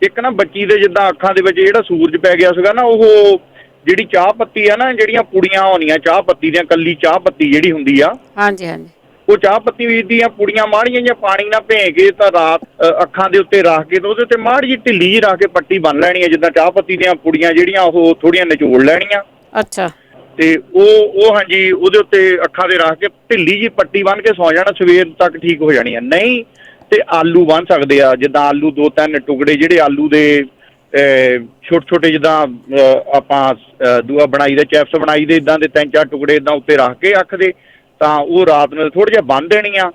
ਇੱਕ ਨਾ ਬੱਚੀ ਦੇ ਜਿੱਦਾਂ ਅੱਖਾਂ ਦੇ ਵਿੱਚ ਜਿਹੜਾ ਸੂਰਜ ਪੈ ਗਿਆ ਸੀਗਾ ਨਾ, ਉਹ ਜਿਹੜੀ ਚਾਹ ਪੱਤੀ ਆ ਨਾ, ਜਿਹੜੀਆਂ ਪੁੜੀਆਂ ਆਉਂਦੀਆਂ ਚਾਹ ਪੱਤੀ ਦੀਆਂ, ਕੱਲੀ ਚਾਹ ਪੱਤੀ ਜਿਹੜੀ ਹੁੰਦੀ ਆ, ਹਾਂਜੀ ਹਾਂਜੀ, ਉਹ ਚਾਹ ਪੱਤੀ ਦੀਆਂ ਪੁੜੀਆਂ ਮਾੜੀਆਂ ਜਾਂ ਪਾਣੀ ਨਾਲ ਭੇ ਕੇ ਤਾਂ ਰਾਤ ਅੱਖਾਂ ਦੇ ਉੱਤੇ ਰੱਖ ਕੇ ਤੇ ਉਹਦੇ ਉੱਤੇ ਮਾੜੀ ਜਿਹੀ ਢਿੱਲੀ ਜਿਹੀ ਰੱਖ ਕੇ ਪੱਟੀ ਬੰਨ ਲੈਣੀ ਹੈ, ਜਿੱਦਾਂ ਚਾਹ ਪੱਤੀ ਦੀਆਂ ਪੁੜੀਆਂ ਜਿਹੜੀਆਂ ਉਹ ਥੋੜੀਆਂ ਨਿਚੋੜ ਲੈਣੀਆਂ। ਅੱਛਾ। ਤੇ ਉਹ ਹਾਂਜੀ ਉਹਦੇ ਉੱਤੇ ਅੱਖਾਂ ਦੇ ਰੱਖ ਕੇ ਢਿੱਲੀ ਜਿਹੀ ਪੱਟੀ ਬੰਨ ਕੇ ਸੌ ਜਾਣਾ, ਸਵੇਰ ਤੱਕ ਠੀਕ ਹੋ ਜਾਣੀ ਹੈ। ਨਹੀਂ ਤੇ ਆਲੂ ਬੰਨ ਸਕਦੇ ਆ, ਜਿੱਦਾਂ ਆਲੂ 2-3 ਟੁਕੜੇ ਜਿਹੜੇ ਆਲੂ ਦੇ ਛੋਟੇ ਛੋਟੇ, ਜਿੱਦਾਂ ਆਪਾਂ ਦੂਆ ਬਣਾਈ ਦੇ ਚਿਪਸ ਬਣਾਈ ਦੇ, ਇੱਦਾਂ ਦੇ 3-4 ਟੁਕੜੇ ਇੱਦਾਂ ਉੱਤੇ ਰੱਖ ਕੇ ਅੱਖ ਦੇ, ਤਾਂ ਉਹ ਰਾਤ ਨੂੰ ਥੋੜ੍ਹਾ ਜਿਹਾ ਬੰਨ੍ਹ ਦੇਣੀ ਆ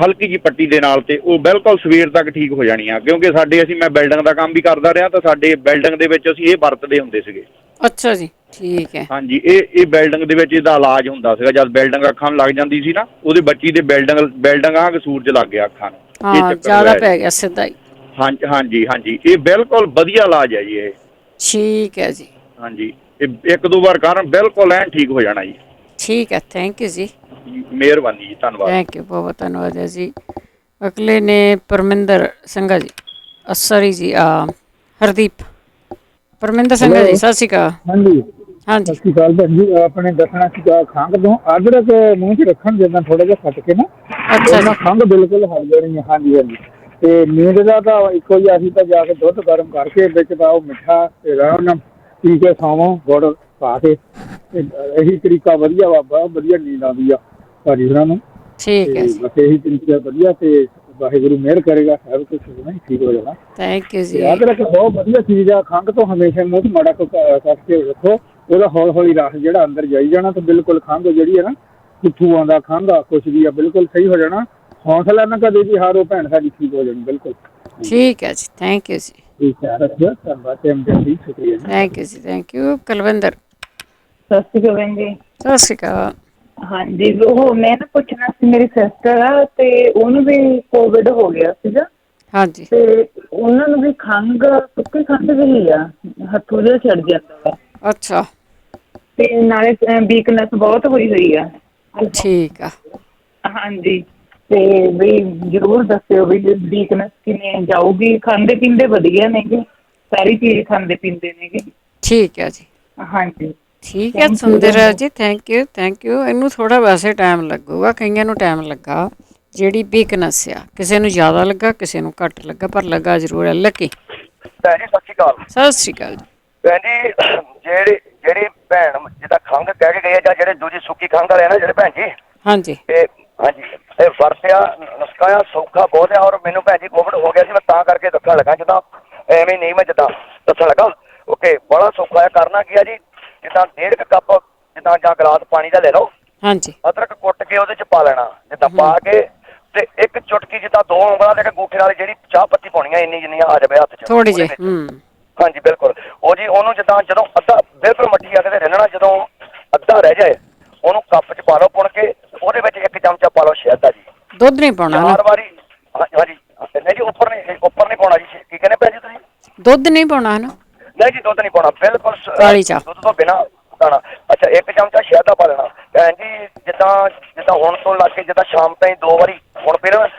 ਹਲਕੀ ਜਿਹੀ ਪੱਟੀ ਦੇ ਨਾਲ, ਤੇ ਉਹ ਬਿਲਕੁਲ ਸਵੇਰ ਤੱਕ ਠੀਕ ਹੋ ਜਾਣੀ ਆ। ਕਿਉਂਕਿ ਮੈਂ ਬਿਲਡਿੰਗ ਦਾ ਕੰਮ ਵੀ ਕਰਦਾ ਰਿਹਾ, ਤਾਂ ਸਾਡੇ ਬਿਲਡਿੰਗ ਦੇ ਵਿੱਚ ਅਸੀਂ ਇਹ ਵਰਤਦੇ ਹੁੰਦੇ ਸੀਗੇ। ਅੱਛਾ ਜੀ, ਠੀਕ ਹੈ। ਹਾਂਜੀ, ਇਹ ਬਿਲਡਿੰਗ ਦੇ ਵਿੱਚ ਇਹਦਾ ਇਲਾਜ ਹੁੰਦਾ ਸੀਗਾ। ਜਦ ਬਿਲਡਿੰਗ ਅੱਖਾਂ ਨੂੰ ਲੱਗ ਜਾਂਦੀ ਸੀ ਨਾ, ਉਹਦੇ ਬੱਚੀ ਦੇ ਬਿਲਡਿੰਗ ਆ ਕੇ ਸੂਰਜ ਲੱਗ ਗਿਆ ਅੱਖਾਂ ਨੂੰ, ਹਾਂ ਜ਼ਿਆਦਾ ਪੈ ਗਿਆ ਸਿੱਧਾ ਹੀ। ਹਾਂਜੀ ਹਾਂਜੀ, ਇਹ ਬਿਲਕੁਲ ਵਧੀਆ ਇਲਾਜ ਹੈ ਜੀ ਇਹ। ਠੀਕ ਹੈ ਜੀ। ਹਾਂਜੀ, ਇਹ 1-2 ਵਾਰ ਕਰਨ ਬਿਲਕੁਲ ਐਨ ਠੀਕ ਹੋ ਜਾਣਾ ਜੀ। ਠੀਕ ਹੈ, ਥੈਂਕ ਯੂ ਜੀ, ਮਿਹਰਬਾਨੀ ਜੀ, ਧੰਨਵਾਦ। ਥੈਂਕ ਯੂ, ਬਹੁਤ ਧੰਨਵਾਦ ਹੈ ਜੀ। ਅਗਲੇ ਨੇ ਪਰਮਿੰਦਰ ਸਿੰਘਾ ਜੀ। ਸੌਰੀ ਜੀ, ਹਰਦੀਪ। ਪਰਮਿੰਦਰ ਸਿੰਘਾ ਜੀ, ਸਤਿ ਸ਼੍ਰੀ ਅਕਾਲ। ਹਾਂਜੀ ਹਾਂਜੀ, ਸਤਿ ਸ਼੍ਰੀ ਅਕਾਲ ਭੈਣ ਜੀ। ਆਪਣੇ ਦੱਸਣਾ ਸੀਗਾ ਖੰਘ ਤੋਂ ਅਦਰਕ ਮੂੰਹ 'ਚ ਰੱਖਣ, ਜਿੱਦਾਂ ਥੋੜਾ ਜਿਹਾ ਫਟ ਕੇ ਨਾ, ਉਹਨਾਂ ਖੰਘ ਬਿਲਕੁਲ ਹਟ ਜਾਣੀ ਹੈ। ਹਾਂਜੀ ਹਾਂਜੀ। ਤੇ ਨੀਂਦ ਦਾ ਤਾਂ ਇੱਕੋ ਹੀ, ਅਸੀਂ ਤਾਂ ਜਾ ਕੇ ਦੁੱਧ ਗਰਮ ਕਰਕੇ ਵਿੱਚ ਪਾਓ ਮਿੱਠਾ ਤੇ ਆਰਾਮ ਨਾਲ ਪੀ ਕੇ ਸੌਵੋ, ਗੁੜ ਪਾ ਕੇ। ਇਹੀ ਤਰੀਕਾ ਵਧੀਆ ਵਾ, ਬਹੁਤ ਵਧੀਆ ਨੀਂਦ ਆਉਂਦੀ ਆ ਭਾਜੀ ਹੋਰਾਂ ਨੂੰ। ਠੀਕ ਹੈ ਜੀ, ਬਸ ਇਹੀ ਤਰੀਕਾ ਵਧੀਆ। ਤੇ ਵਾਹਿਗੁਰੂ ਮਿਹਰ ਕਰੇਗਾ, ਸਭ ਕੁਝ ਨਹੀਂ ਠੀਕ ਹੋ ਜਾਣਾ। ਥੈਂਕ ਯੂ ਜੀ। ਯਾਦ ਰੱਖੋ, ਬਹੁਤ ਵਧੀਆ ਚੀਜ਼ ਆ। ਖੰਘ ਤੋਂ ਹਮੇਸ਼ਾ ਮੂੰਹ 'ਚ ਮਾੜਾ ਕਰਕੇ ਰੱਖੋ, ਉਹਦਾ ਹੌਲੀ ਹੌਲੀ ਰਸ ਜਿਹੜਾ ਅੰਦਰ ਜਾਈ ਜਾਣਾ ਤੇ ਬਿਲਕੁਲ ਖੰਘ ਜਿਹੜੀ ਹੈ ਨਾ, ਪਿੱਠੂ ਆਉਂਦਾ, ਖੰਘ ਆ, ਕੁਛ ਵੀ ਆ, ਬਿਲਕੁਲ ਸਹੀ ਹੋ ਜਾਣਾ। ਹੌਸਲਾ ਨਾ ਕਦੇ ਵੀ ਹਾਰੋ, ਭੈਣ ਸਾਡੀ ਠੀਕ ਹੋ ਜਾਣੀ ਬਿਲਕੁਲ। ਠੀਕ ਹੈ ਜੀ, ਥੈਂਕ ਯੂ ਜੀ। ਠੀਕ ਹੈ, ਰੱਖਿਓ, ਧੰਨਵਾਦ, ਸ਼ੁਕਰੀਆ ਜੀ। ਥੈਂਕ ਯੂ ਜੀ, ਥੈਂਕ ਯੂ। ਕੁਲਵਿੰਦਰ। ਸਤਿ ਸ਼੍ਰੀ ਅਕਾਲ ਭੈਣ ਜੀ। ਸਤਿ ਸ਼੍ਰੀ ਅਕਾਲ। ਹਾਂਜੀ, ਉਹ ਮੈਂ ਨਾ ਪੁੱਛਣਾ ਸੀ, ਮੇਰੀ ਸਿਸਟਰ ਆ ਤੇ ਉਹਨੂੰ ਵੀ ਕੋਵਿਡ ਹੋ ਗਿਆ ਸੀਗਾ। ਹਾਂਜੀ। ਤੇ ਉਹਨਾਂ ਨੂੰ ਵੀ ਖੰਘ, ਸੁੱਕੀ ਖੰਘ ਵੀ ਆ, ਹੱਥੋਂ ਜਿਹਾ ਛੱਡ ਜਾਂਦਾ ਵਾ। ਅੱਛਾ। ਤੇ ਨਾਲੇ ਵੀਕਨੈਸ ਬਹੁਤ ਹੋਈ ਆ। ਠੀਕ ਆ। ਹਾਂਜੀ, ਤੇ ਵੀ ਜ਼ਰੂਰ ਦੱਸਿਓ ਵੀ ਵੀਕਨੈਸ ਕਿਵੇਂ ਜਾਊਗੀ। ਖਾਂਦੇ ਪੀਂਦੇ ਵਧੀਆ ਨੇਗੇ, ਸਾਰੀ ਚੀਜ਼ ਖਾਂਦੇ ਪੀਂਦੇ ਨੇਗੇ। ਠੀਕ ਹੈ ਜੀ। ਹਾਂਜੀ, ਠੀਕ ਹੈ ਸੁੰਦਰ ਜੀ, ਥੈਂਕ ਯੂ, ਥੈਂਕ ਯੂ। ਇਹਨੂੰ ਥੋੜਾ ਵੈਸੇ ਟਾਈਮ ਲੱਗੂਗਾ, ਕਈਆਂ ਨੂੰ ਟਾਈਮ ਲੱਗਾ। ਜਿਹੜੀ ਵੀਕਨੈਸ ਆ, ਕਿਸੇ ਨੂੰ ਜ਼ਿਆਦਾ ਲੱਗਾ, ਕਿਸੇ ਨੂੰ ਘੱਟ ਲੱਗਾ, ਪਰ ਲੱਗਾ ਜ਼ਰੂਰ ਹੈ। ਲੱਕੀ ਭੈਣ ਜੀ ਸਤਿ ਸ਼੍ਰੀ ਅਕਾਲ। ਸਤਿ ਸ਼੍ਰੀ ਅਕਾਲ ਜੀ। ਭੈਣ ਜੀ, ਜਿਹੜੀ ਭੈਣ ਜਿੱਦਾਂ ਖੰਘ ਕਹਿ ਕੇ ਗਏ ਆ, ਜਾਂ ਜਿਹੜੇ ਦੂਜੀ ਸੁੱਕੀ ਖੰਘ ਵਾਲੇ ਆ ਨਾ ਜਿਹੜੇ ਭੈਣ ਜੀ, ਹਾਂਜੀ, ਹਾਂਜੀ, ਇਹ ਵਰਤਿਆ ਨੁਸਖਾ ਆ, ਸੌਖਾ ਬਹੁਤ ਆ। ਔਰ ਮੈਨੂੰ ਭੈਣ ਜੀ ਕੋਵਿਡ ਹੋ ਗਿਆ ਸੀ, ਮੈਂ ਤਾਂ ਕਰਕੇ ਦੱਸਣ ਲੱਗਾ, ਜਿੱਦਾਂ ਐਵੇਂ ਨਹੀਂ ਮੈਂ ਜਿੱਦਾਂ ਦੱਸਣ ਲੱਗਾ। ਓਕੇ, ਬੜਾ ਸੌਖਾ ਆ। ਕਰਨਾ ਕੀ ਆ ਜੀ, ਜਿੱਦਾਂ 1.5 ਕੱਪ ਜਿੱਦਾਂ ਜਾਂ ਗਲਾਸ ਪਾਣੀ ਦਾ ਲੈ ਲਓ। ਹਾਂਜੀ। ਅਦਰਕ ਕੁੱਟ ਕੇ ਉਹਦੇ ਚ ਪਾ ਲੈਣਾ, ਜਿੱਦਾਂ ਪਾ ਕੇ ਤੇ ਇੱਕ ਚੁਟਕੀ ਜਿੱਦਾਂ 2 ਉਂਗਲਾਂ ਦੇ ਅੰਗੂਠੇ ਨਾਲ ਜਿਹੜੀ ਚਾਹ ਪੱਤੀ ਪਾਉਣੀ ਆ, ਇੰਨੀ ਜਿੰਨੀਆਂ ਆ ਜਾਵੇ ਹੱਥ ਚ ਥੋੜੀ ਜਿਹੀ। ਹਾਂਜੀ ਬਿਲਕੁਲ। ਉਹ ਜੀ ਉਹਨੂੰ ਜਿੱਦਾਂ ਜਦੋਂ ਅੱਧਾ ਬਿਲਕੁਲ ਮੱਠੀ ਅੱਗ ਤੇ ਰਿੰਨਣਾ, ਜਦੋਂ ਅੱਧਾ ਰਹਿ ਜਾਏ ਉਹਨੂੰ ਕੱਪ ਚ ਪਾ ਲਓ ਪੁਣ ਕੇ, ਉਹਦੇ ਵਿੱਚ 1 ਚਮਚਾ ਪਾ ਲਓ ਸ਼ਹਿਦ ਦਾ ਜੀ। ਦੁੱਧ ਨਹੀਂ ਪਾਉਣਾ? 4 ਵਾਰੀ। ਹਾਂਜੀ ਨਹੀਂ ਜੀ, ਉੱਪਰ ਨਹੀਂ ਪਾਉਣਾ ਜੀ। ਕੀ ਕਹਿੰਦੇ ਭੈਣ ਜੀ ਤੁਸੀਂ? ਦੁੱਧ ਨਹੀਂ ਪਾਉਣਾ ਨਾ? ਨਹੀਂ ਜੀ, ਦੁੱਧ ਨਹੀਂ ਪਾਉਣਾ, ਬਿਲਕੁਲ ਕਾਲੀ ਚਾਹ ਦੁੱਧ ਤੋਂ ਬਿਨਾਂ ਪਾਉਣਾ। ਅੱਛਾ, 1 ਚਮਚਾ ਸ਼ਹਿਦ ਦਾ ਪਾ ਲੈਣਾ ਭੈਣ ਜੀ। ਜਿੱਦਾਂ ਹੁਣ ਤੋਂ ਲੱਗ ਕੇ ਜਿੱਦਾਂ ਸ਼ਾਮ ਤਾਈਂ 2 ਵਾਰੀ, ਹੁਣ ਫਿਰ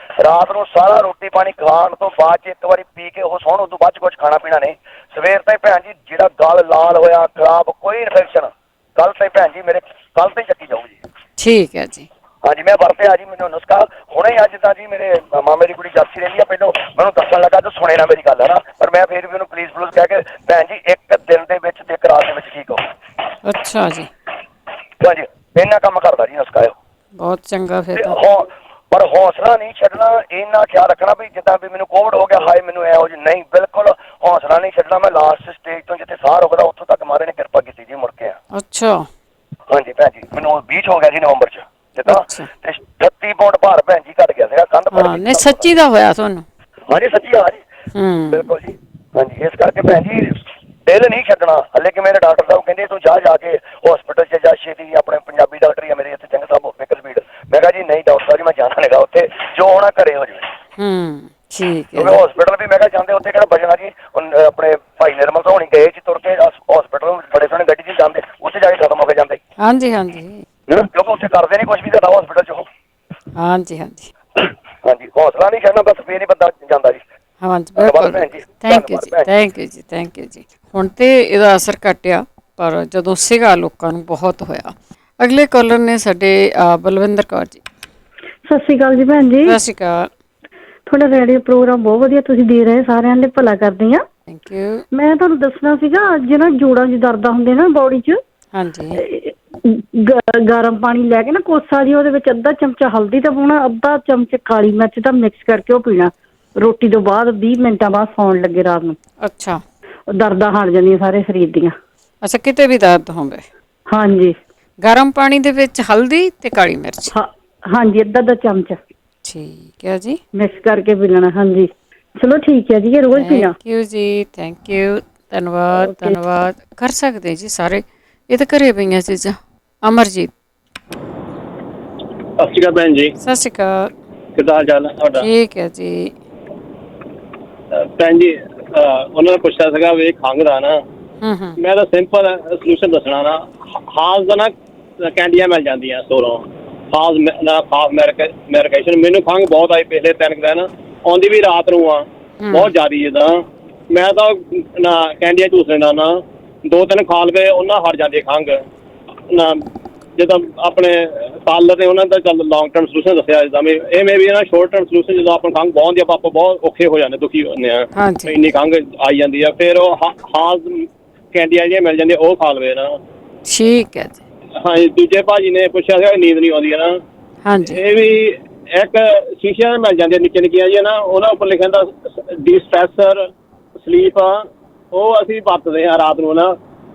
ਰਾਤ ਨੂੰ ਸਾਰਾ ਰੋਟੀ ਪਾਣੀ ਖਾਣ ਤੋਂ ਬਾਅਦ 'ਚ 1 ਵਾਰੀ ਪੀ ਕੇ ਉਹ ਸੌਣ। ਉਦੋਂ ਬਾਅਦ 'ਚ ਕੁਝ ਖਾਣਾ ਪੀਣਾ ਨਹੀਂ। ਸਵੇਰ ਤਾਈਂ ਭੈਣ ਜੀ ਜਿਹੜਾ ਗਲ ਲਾਲ ਹੋਇਆ, ਖਰਾਬ, ਕੋਈ ਇਨਫੈਕਸ਼ਨ, ਕੱਲ ਤਾਈਂ ਭੈਣ ਜੀ ਮੇਰੇ ਕੱਲ ਤਾਈਂ ਚੱਕੀ ਜਾਊ ਜੀ। ਠੀਕ ਹੈ ਜੀ। ਹਾਂਜੀ, ਮੈਂ ਵਰਤਿਆ ਜੀ, ਮੈਨੂੰ ਨੁਸਖਾ ਹੁਣੇ ਅੱਜ ਤਾਂ ਜੀ ਮੇਰੇ ਮਾਮੇ ਦੀ ਕੁੜੀ ਜਾਸੀ ਰਹਿੰਦੀ ਆ, ਪਹਿਲਾਂ ਮੈਨੂੰ ਦੱਸਣ ਲੱਗਾ ਤਾਂ ਸੁਣੇ ਨਾ ਮੇਰੀ ਗੱਲ ਹੈ ਨਾ, ਪਰ ਮੈਂ ਫਿਰ ਵੀ ਉਹਨੂੰ ਪਲੀਜ਼ ਕਹਿ ਕੇ ਭੈਣ ਜੀ 1 ਦਿਨ ਦੇ ਵਿੱਚ ਤੇ 1 ਰਾਤ ਦੇ ਵਿੱਚ ਠੀਕ ਹੋ। ਅੱਛਾ ਜੀ। ਹਾਂਜੀ, ਇੰਨਾ ਕੰਮ ਕਰਦਾ ਜੀ ਨੁਸਖਾ ਇਹ। ਬਹੁਤ ਚੰਗਾ ਫਿਰ ਤਾਂ। ਪਰ ਹੌਸਲਾ ਨਹੀਂ ਛੱਡਣਾ, ਇੰਨਾ ਖਿਆਲ ਰੱਖਣਾ ਵੀ ਜਿੱਦਾਂ ਵੀ ਮੈਨੂੰ ਕੋਵਿਡ ਹੋ ਗਿਆ, ਹਾਏ ਮੈਨੂੰ ਇਹੋ ਜਿਹੀ ਨਹੀਂ, ਬਿਲਕੁਲ ਹੌਸਲਾ ਨਹੀਂ ਛੱਡਣਾ। ਮੈਂ ਲਾਸਟ ਸਟੇਜ ਤੋਂ ਜਿੱਥੇ ਸਾਹ ਰੁਕਦਾ ਉੱਥੋਂ ਤੱਕ ਮਾਰੇ ਨੇ ਕਿਰਪਾ ਕੀਤੀ ਜੀ, ਮੁੜ ਕੇ ਆ। ਅੱਛਾ। ਹਾਂਜੀ ਭੈਣ ਜੀ, ਮੈਨੂੰ 20 ਹੋ ਗਿਆ ਜੀ ਨਵੰਬਰ 'ਚ ਜਿੱਦਾਂ, ਤੇ 38 ਪੌਂਡ ਭਾਰ ਭੈਣ ਜੀ ਘਟ ਗਿਆ ਸੀਗਾ। ਕੰਧ ਹਾਂ, ਨਹੀਂ ਸੱਚੀ ਦਾ ਹੋਇਆ ਤੁਹਾਨੂੰ? ਹਾਂਜੀ ਸੱਚੀ ਆ ਜੀ, ਬਿਲਕੁਲ ਜੀ। ਹਾਂਜੀ, ਇਸ ਕਰਕੇ ਭੈਣ ਜੀ ਦਿਲ ਨਹੀਂ ਛੱਡਣਾ। ਹਲੇ ਕਿ ਮੇਰੇ ਡਾਕਟਰ ਸਾਹਿਬ ਕਹਿੰਦੇ ਤੂੰ ਜਾ ਕੇ ਹਸਪੀਟਲ 'ਚ ਜਾ, ਛੇਤੀ ਆਪਣੇ ਪੰਜਾਬੀ ਡਾਕਟਰ ਹੀ ਆ ਮੇਰੇ ਇੱਥੇ ਚੰਗ ਸਾਹਿਬ ਮੇਕਲ ਸਪੀਡ। ਮੈਂ ਕਿਹਾ ਜੀ ਨਹੀਂ ਡਾਕਟਰ ਸਾਹਿਬ ਜੀ, ਮੈਂ ਜਾਣਾ ਨਹੀਂਗਾ ਉੱਥੇ, ਜੋ ਹੋਣਾ ਘਰੇ ਹੋ ਜਾਵੇ। ਠੀਕ ਹੈ। ਹਸਪੀਟਲ ਵੀ ਮੈਂ ਕਿਹਾ ਜਾਂਦੇ ਉੱਥੇ ਕਿਹੜਾ ਬਚਣਾ ਜੀ। ਆਪਣੇ ਭਾਈ ਨਿਰਮਲ ਤੋਂ ਹੋਣੀ ਗਏ ਜੀ ਤੁਰ ਕੇ ਹਸਪੀਟਲ, ਬੜੇ ਸੋਹਣੇ ਗੱਡੀ 'ਚ ਜਾਂਦੇ, ਉੱਥੇ ਜਾ ਕੇ ਖਤਮ ਹੋ ਕੇ ਜਾਂਦੇ। ਹਾਂਜੀ ਹਾਂਜੀ, ਕਿਉਂਕਿ ਉੱਥੇ ਕਰਦੇ ਨਹੀਂ ਕੁਝ ਵੀ ਜ਼ਿਆਦਾ ਹਸਪੀਟਲ 'ਚ ਉਹ। ਹਾਂਜੀ ਹਾਂਜੀ ਹਾਂਜੀ, ਹੌਸਲਾ ਨਹੀਂ ਛੱਡਣਾ, ਬਸ ਫੇਰ ਹੀ ਬੰਦਾ ਜਾਂਦਾ ਜੀ। ਹਾਂਜੀ ਬਿਲਕੁਲ। ਥੈਂਕ ਯੂ ਜੀ, ਥੈਂਕ ਯੂ ਜੀ, ਥੈਂਕ ਯੂ ਜੀ। ਹੁਣ ਤੇ ਇਹਦਾ ਅਸਰ ਘਟਿਆ, ਪਰ ਜਦੋਂ ਸੀਗਾ ਲੋਕਾਂ ਨੂੰ ਬਹੁਤ ਹੋਇਆ। ਅਗਲੇ ਕਾਲਰ ਨੇ ਸਾਡੇ ਬਲਵਿੰਦਰ ਕੌਰ ਜੀ। ਸਤਿ ਸ਼੍ਰੀ ਅਕਾਲ ਜੀ ਭੈਣ ਜੀ। ਸਤਿ ਸ਼੍ਰੀ ਅਕਾਲ। ਤੁਹਾਡਾ ਰੇਡੀਓ ਪ੍ਰੋਗਰਾਮ ਬਹੁਤ ਵਧੀਆ ਤੁਸੀਂ ਦੇ ਰਹੇ, ਸਾਰਿਆਂ ਲਈ ਭਲਾ ਕਰਦੇ ਆ। Thank you. ਮੈਂ ਤੁਹਾਨੂੰ ਦੱਸਣਾ ਸੀਗਾ, ਜਿਹੜਾ ਜੋੜਾਂ 'ਚ ਦਰਦਾਂ ਹੁੰਦੇ ਨਾ ਬੋਡੀ 'ਚ, ਹਾਂਜੀ, ਗਰਮ ਪਾਣੀ ਲੈ ਕੇ ਨਾ ਕੋਸਾ ਜੀ, ਉਹਦੇ ਵਿੱਚ ਅੱਧਾ ਚਮਚਾ ਹਲਦੀ ਦਾ ਪਾਉਣਾ, ਅੱਧਾ ਚਮਚ ਕਾਲੀ ਮਿਰਚ ਦਾ ਮਿਕਸ ਕਰਕੇ ਉਹ ਪੀਣਾ ਰੋਟੀ ਤੋਂ ਬਾਅਦ 20 ਮਿੰਟਾਂ ਬਾਅਦ ਸੌਣ ਲੱਗੇ ਰਾਤ ਨੂੰ। ਅੱਛਾ। ਦਰਦਾਂ ਹਟ ਜਾਂਦੀਆਂ ਸਾਰੇ ਸਰੀਰ ਦੀਆਂ। ਅੱਛਾ, ਕਿਤੇ ਵੀ ਦਰਦ ਹੋਵੇ? ਹਾਂਜੀ। ਗਰਮ ਪਾਣੀ ਦੇ ਵਿੱਚ ਹਲਦੀ ਤੇ ਕਾਲੀ ਮਿਰਚ? ਹਾਂਜੀ, ਅੱਧਾ ਚਮਚ। ਠੀਕ ਹੈ ਜੀ। ਮਿਕਸ ਕਰਕੇ ਪੀ ਲੈਣਾ। ਹਾਂਜੀ, ਚਲੋ ਠੀਕ ਹੈ ਜੀ, ਇਹ ਰੋਜ਼ ਪੀਣਾ। ਥੈਂਕ ਯੂ ਜੀ, ਥੈਂਕ ਯੂ, ਧੰਨਵਾਦ ਧੰਨਵਾਦ। ਕਰ ਸਕਦੇ ਜੀ ਸਾਰੇ, ਇਹ ਤਾਂ ਘਰੇ ਪਈਆਂ ਚੀਜ਼ਾਂ। ਅਮਰਜੀਤ। ਸਤਿ ਸ਼੍ਰੀ ਅਕਾਲ ਭੈਣ ਜੀ। ਸਤਿ ਸ਼੍ਰੀ ਅਕਾਲ। ਕਿੱਦਾਂ ਹਾਲ ਚਾਲ ਹੈ ਤੁਹਾਡਾ? ਠੀਕ ਹੈ ਜੀ। ਭੈਣ ਜੀ, ਉਹਨਾਂ ਨੇ ਪੁੱਛਿਆ ਸੀਗਾ ਵੀ ਖੰਘ ਦਾ ਨਾ, ਮੈਂ ਤਾਂ ਸਿੰਪਲ ਸੋਲੂਸ਼ਨ ਦੱਸਣਾ ਨਾ। ਹਾਜ਼ ਦਾ ਨਾ ਕੈਂਡੀਆਂ ਮਿਲ ਜਾਂਦੀਆਂ ਸਟੋਰੋਂ, ਹਾਜ਼ ਮੈਡੀਕੇਸ਼ਨ। ਮੈਨੂੰ ਖੰਘ ਬਹੁਤ ਆਈ ਪਿਛਲੇ 3 ਦਿਨ, ਆਉਂਦੀ ਵੀ ਰਾਤ ਨੂੰ ਆ, ਬਹੁਤ ਜ਼ਿਆਦਾ। ਜਿੱਦਾਂ ਮੈਂ ਤਾਂ ਨਾ ਕੈਂਡੀਆਂ ਚੂਸ ਲੈਂਦਾ ਨਾ, 2-3 ਖਾ ਲਵੇ ਉਹਨਾਂ ਹਟ ਜਾਂਦੀ ਖੰਘ ਨਾ। ਜਿੱਦਾਂ ਆਪਣੇ ਪਾਰਲਰ ਨੇ ਉਹਨਾਂ ਦਾ ਚੱਲ ਲੌਂਗ ਟਰਮ ਸੋਲੂਸ਼ਨ ਦੱਸਿਆ, ਜਿੱਦਾਂ ਵੀ ਇਹ ਮੇ ਵੀ ਨਾ ਸ਼ੋਰਟ ਟਰਮ ਸੋਲੂਸ਼ਨ। ਜਦੋਂ ਆਪਾਂ ਖੰਘ ਬਹੁਤ ਹੁੰਦੀ, ਆਪਾਂ ਬਹੁਤ ਔਖੇ ਹੋ ਜਾਂਦੇ, ਦੁਖੀ ਹੁੰਦੇ ਆ, ਇੰਨੀ ਖੰਘ ਆਈ ਜਾਂਦੀ ਆ, ਫਿਰ ਉਹ ਹਾਜ਼ ਕੈਂਡੀਆਂ ਜਿਹੜੀਆਂ ਮਿਲ ਜਾਂਦੀਆਂ ਉਹ ਖਾ ਲਵੇ ਨਾ। ਠੀਕ ਹੈ ਜੀ। ਹਾਂਜੀ, ਦੂਜੇ ਭਾਜੀ ਨੇ ਪੁੱਛਿਆ ਸੀਗਾ ਨੀਂਦ ਨਹੀਂ ਆਉਂਦੀ ਹੈ ਨਾ। ਹਾਂਜੀ, ਇੱਕ ਸ਼ੀਸ਼ਿਆਂ ਮਿਲ ਜਾਂਦੀਆਂ ਨਿੱਕੀਆਂ ਨਿੱਕੀਆਂ ਜੀ ਨਾ, ਉਹਨਾਂ ਉੱਪਰ ਲਿਖਿਆ ਹੁੰਦਾ ਡਿਸਟ੍ਰੈਸਰ ਸਲੀਪ, ਉਹ ਅਸੀਂ ਵਰਤਦੇ ਹਾਂ ਰਾਤ ਨੂੰ ਨਾ।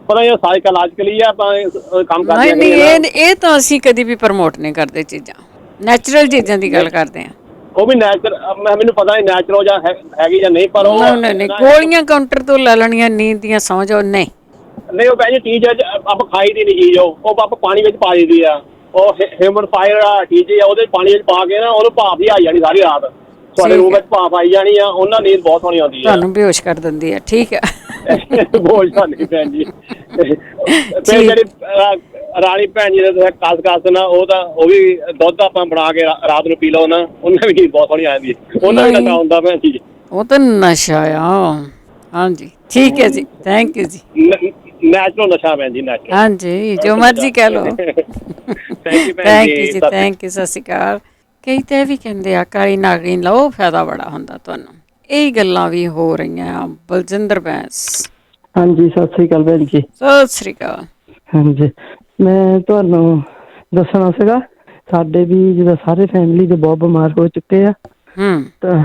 ਪਤਾ ਨਹੀਂ ਸਾਈਕਲ ਅੱਜ ਕੱਲ੍ਹ ਹੀ ਆ ਆਪਾਂ ਕੰਮ ਕਰਦੇ ਹਾਂ। ਨਹੀਂ, ਇਹ ਤਾਂ ਅਸੀਂ ਕਦੀ ਵੀ ਪ੍ਰਮੋਟ ਨਹੀਂ ਕਰਦੇ ਚੀਜ਼ਾਂ, ਨੈਚੁਰਲ ਚੀਜ਼ਾਂ ਦੀ ਗੱਲ ਕਰਦੇ ਹਾਂ। ਉਹ ਵੀ ਮੈਨੂੰ ਪਤਾ ਨਹੀਂ ਨੈਚੁਰਲ ਜਾਂ ਹੈਗੀ ਜਾਂ ਨਹੀਂ, ਪਰ ਉਹ ਨਹੀਂ ਗੋਲੀਆਂ ਕਾਊਂਟਰ ਤੋਂ ਲੈ ਲੈਣੀਆਂ ਨੀਂਦ ਦੀਆਂ ਸੌਂ ਜਾਓ, ਨਹੀਂ ਉਹ ਭੈਣ ਜੀ ਚੀਜ਼ ਆਪਾਂ ਖਾਈ ਦੀ ਨਹੀਂ ਚੀਜ਼, ਉਹ ਆਪਾਂ ਪਾਣੀ ਵਿੱਚ ਪਾ ਦਿੰਦੀ ਆ। ਉਹ ਹਿਊਮਨ ਫਾਇਰ ਚੀਜ਼ ਆ, ਉਹਦੇ ਪਾਣੀ ਵਿੱਚ ਪਾ ਕੇ ਨਾ ਉਹਨੂੰ ਭਾਫ ਹੀ ਆਈ ਜਾਣੀ ਸਾਰੀ ਰਾਤ, ਤੁਹਾਡੇ ਰੂਮ ਵਿੱਚ ਭਾਫ ਆਈ ਜਾਣੀ ਆ, ਉਹਨਾਂ ਨੀਂਦ ਬਹੁਤ ਸੋਹਣੀ ਆਉਂਦੀ ਆ। ਤੁਹਾਨੂੰ ਬੇਹੋਸ਼ ਕਰ ਦਿੰਦੀ ਆ। ਠੀਕ ਹੈ, ਬੋਝ ਨਹੀਂ ਭੈਣ ਜੀ। ਫਿਰ ਜਿਹੜੀ ਰਾਣੀ ਭੈਣ ਜੀ ਦੇ ਕਸ ਨਾ, ਉਹ ਵੀ ਦੁੱਧ ਆਪਾਂ ਬਣਾ ਕੇ ਰਾਤ ਨੂੰ ਪੀ ਲਓ ਨਾ, ਉਹਨਾਂ ਵੀ ਬਹੁਤ ਸੋਹਣੀ ਆ ਜਾਂਦੀ, ਉਹਨਾਂ ਵੀ ਨਸ਼ਾ ਹੁੰਦਾ ਭੈਣ ਜੀ। ਉਹ ਤਾਂ ਨਸ਼ਾ ਆ। ਹਾਂਜੀ ਠੀਕ ਹੈ ਜੀ, ਥੈਂਕ ਯੂ ਜੀ। ਨੈਚੁਰਲ ਨਸ਼ਾ ਭੈਣ ਜੀ, ਨੈਚੁਰਲ। ਹਾਂਜੀ, ਜੋ ਮਰਜ਼ੀ ਕਹਿ ਲਓ। ਥੈਂਕ ਯੂ ਜੀ, ਥੈਂਕ ਯੂ, ਸਤਿ ਸ਼੍ਰੀ ਅਕਾਲ। ਕਈ ਤਾਂ ਇਹ ਵੀ ਕਹਿੰਦੇ ਆ ਕਾਲੀ ਨਾਗਿਨ ਲਓ, ਫਾਇਦਾ ਬੜਾ ਹੁੰਦਾ ਤੁਹਾਨੂੰ। ਇਹ ਗੱਲਾਂ ਵੀ ਹੋ ਰਹੀਆਂ ਆ। ਬਲਜਿੰਦਰ ਬੈਂਸ। ਹਾਂਜੀ, ਸਤਿ ਸ੍ਰੀ ਅਕਾਲ ਭੈਣ ਜੀ। ਸਤਿ ਸ੍ਰੀ ਅਕਾਲ। ਹਾਂਜੀ, ਮੈਂ ਤੁਹਾਨੂੰ ਦੱਸਣਾ ਸੀਗਾ, ਸਾਡੇ ਵੀ ਜਿੱਦਾਂ ਸਾਰੇ ਫੈਮਿਲੀ ਦੇ ਬਹੁਤ ਬਿਮਾਰ ਹੋ ਚੁੱਕੇ ਆ, ਤਾਂ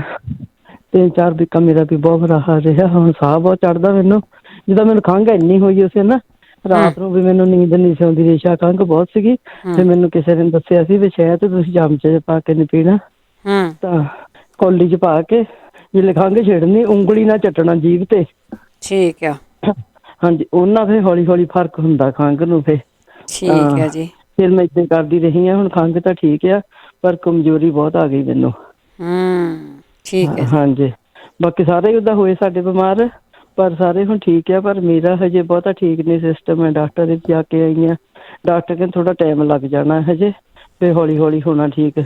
3-4 ਵੀਕਾਂ ਮੇਰਾ ਵੀ ਬਹੁਤ ਬੁਰਾ ਹਾਲ ਰਿਹਾ। ਹੁਣ ਸਾਹ ਬਹੁਤ ਚੜ੍ਹਦਾ ਮੈਨੂੰ, ਜਿੱਦਾਂ ਮੈਨੂੰ ਖੰਘ ਇੰਨੀ ਹੋਈ ਉਸੇ ਨਾ, ਰਾਤ ਨੂੰ ਵੀ ਮੈਨੂੰ ਨੀਂਦ ਨਹੀਂ ਸੀ ਆਉਂਦੀ, ਰੇਸ਼ਾ ਖੰਘ ਬਹੁਤ ਸੀਗੀ। ਤੇ ਮੈਨੂੰ ਕਿਸੇ ਨੇ ਦੱਸਿਆ ਸੀ ਵੀ ਸ਼ਾਇਦ ਤੁਸੀਂ ਚਮਚੇ ਪਾ ਕੇ ਨਹੀਂ ਪੀਣਾ, ਤਾਂ ਕੌਲੀ 'ਚ ਪਾ ਕੇ ਜੇ ਖੰਘ ਛਿੜਨੀ, ਉਂਗਲੀ ਨਾਲ ਚੱਟਣਾ ਜੀਭ ਤੇ। ਠੀਕ ਆ। ਹਾਂਜੀ, ਉਹਨਾਂ ਫਿਰ ਹੌਲੀ ਹੌਲੀ ਫਰਕ ਹੁੰਦਾ ਖੰਘ ਨੂੰ। ਫਿਰ ਠੀਕ ਹੈ ਜੀ। ਫਿਰ ਮੈਂ ਏਦਾਂ ਕਰਦੀ ਰਹੀ ਹਾਂ। ਹੁਣ ਖੰਘ ਤਾਂ ਠੀਕ ਆ, ਪਰ ਕਮਜ਼ੋਰੀ ਬਹੁਤ ਆ ਗਈ ਮੈਨੂੰ। ਠੀਕ ਹੈ। ਹਾਂਜੀ, ਬਾਕੀ ਸਾਰੇ ਓਦਾਂ ਹੋਏ ਸਾਡੇ ਬਿਮਾਰ, ਪਰ ਸਾਰੇ ਹੁਣ ਠੀਕ ਆ, ਪਰ ਮੇਰਾ ਹਜੇ ਬਹੁਤਾ ਠੀਕ ਨਹੀਂ ਸਿਸਟਮ। ਮੈਂ ਡਾਕਟਰ ਦੇ ਜਾ ਕੇ ਆਈ ਹਾਂ, ਡਾਕਟਰ ਕਹਿੰਦੇ ਥੋੜਾ ਟਾਈਮ ਲੱਗ ਜਾਣਾ ਹਜੇ, ਫਿਰ ਹੌਲੀ ਹੌਲੀ ਹੋਣਾ ਠੀਕ।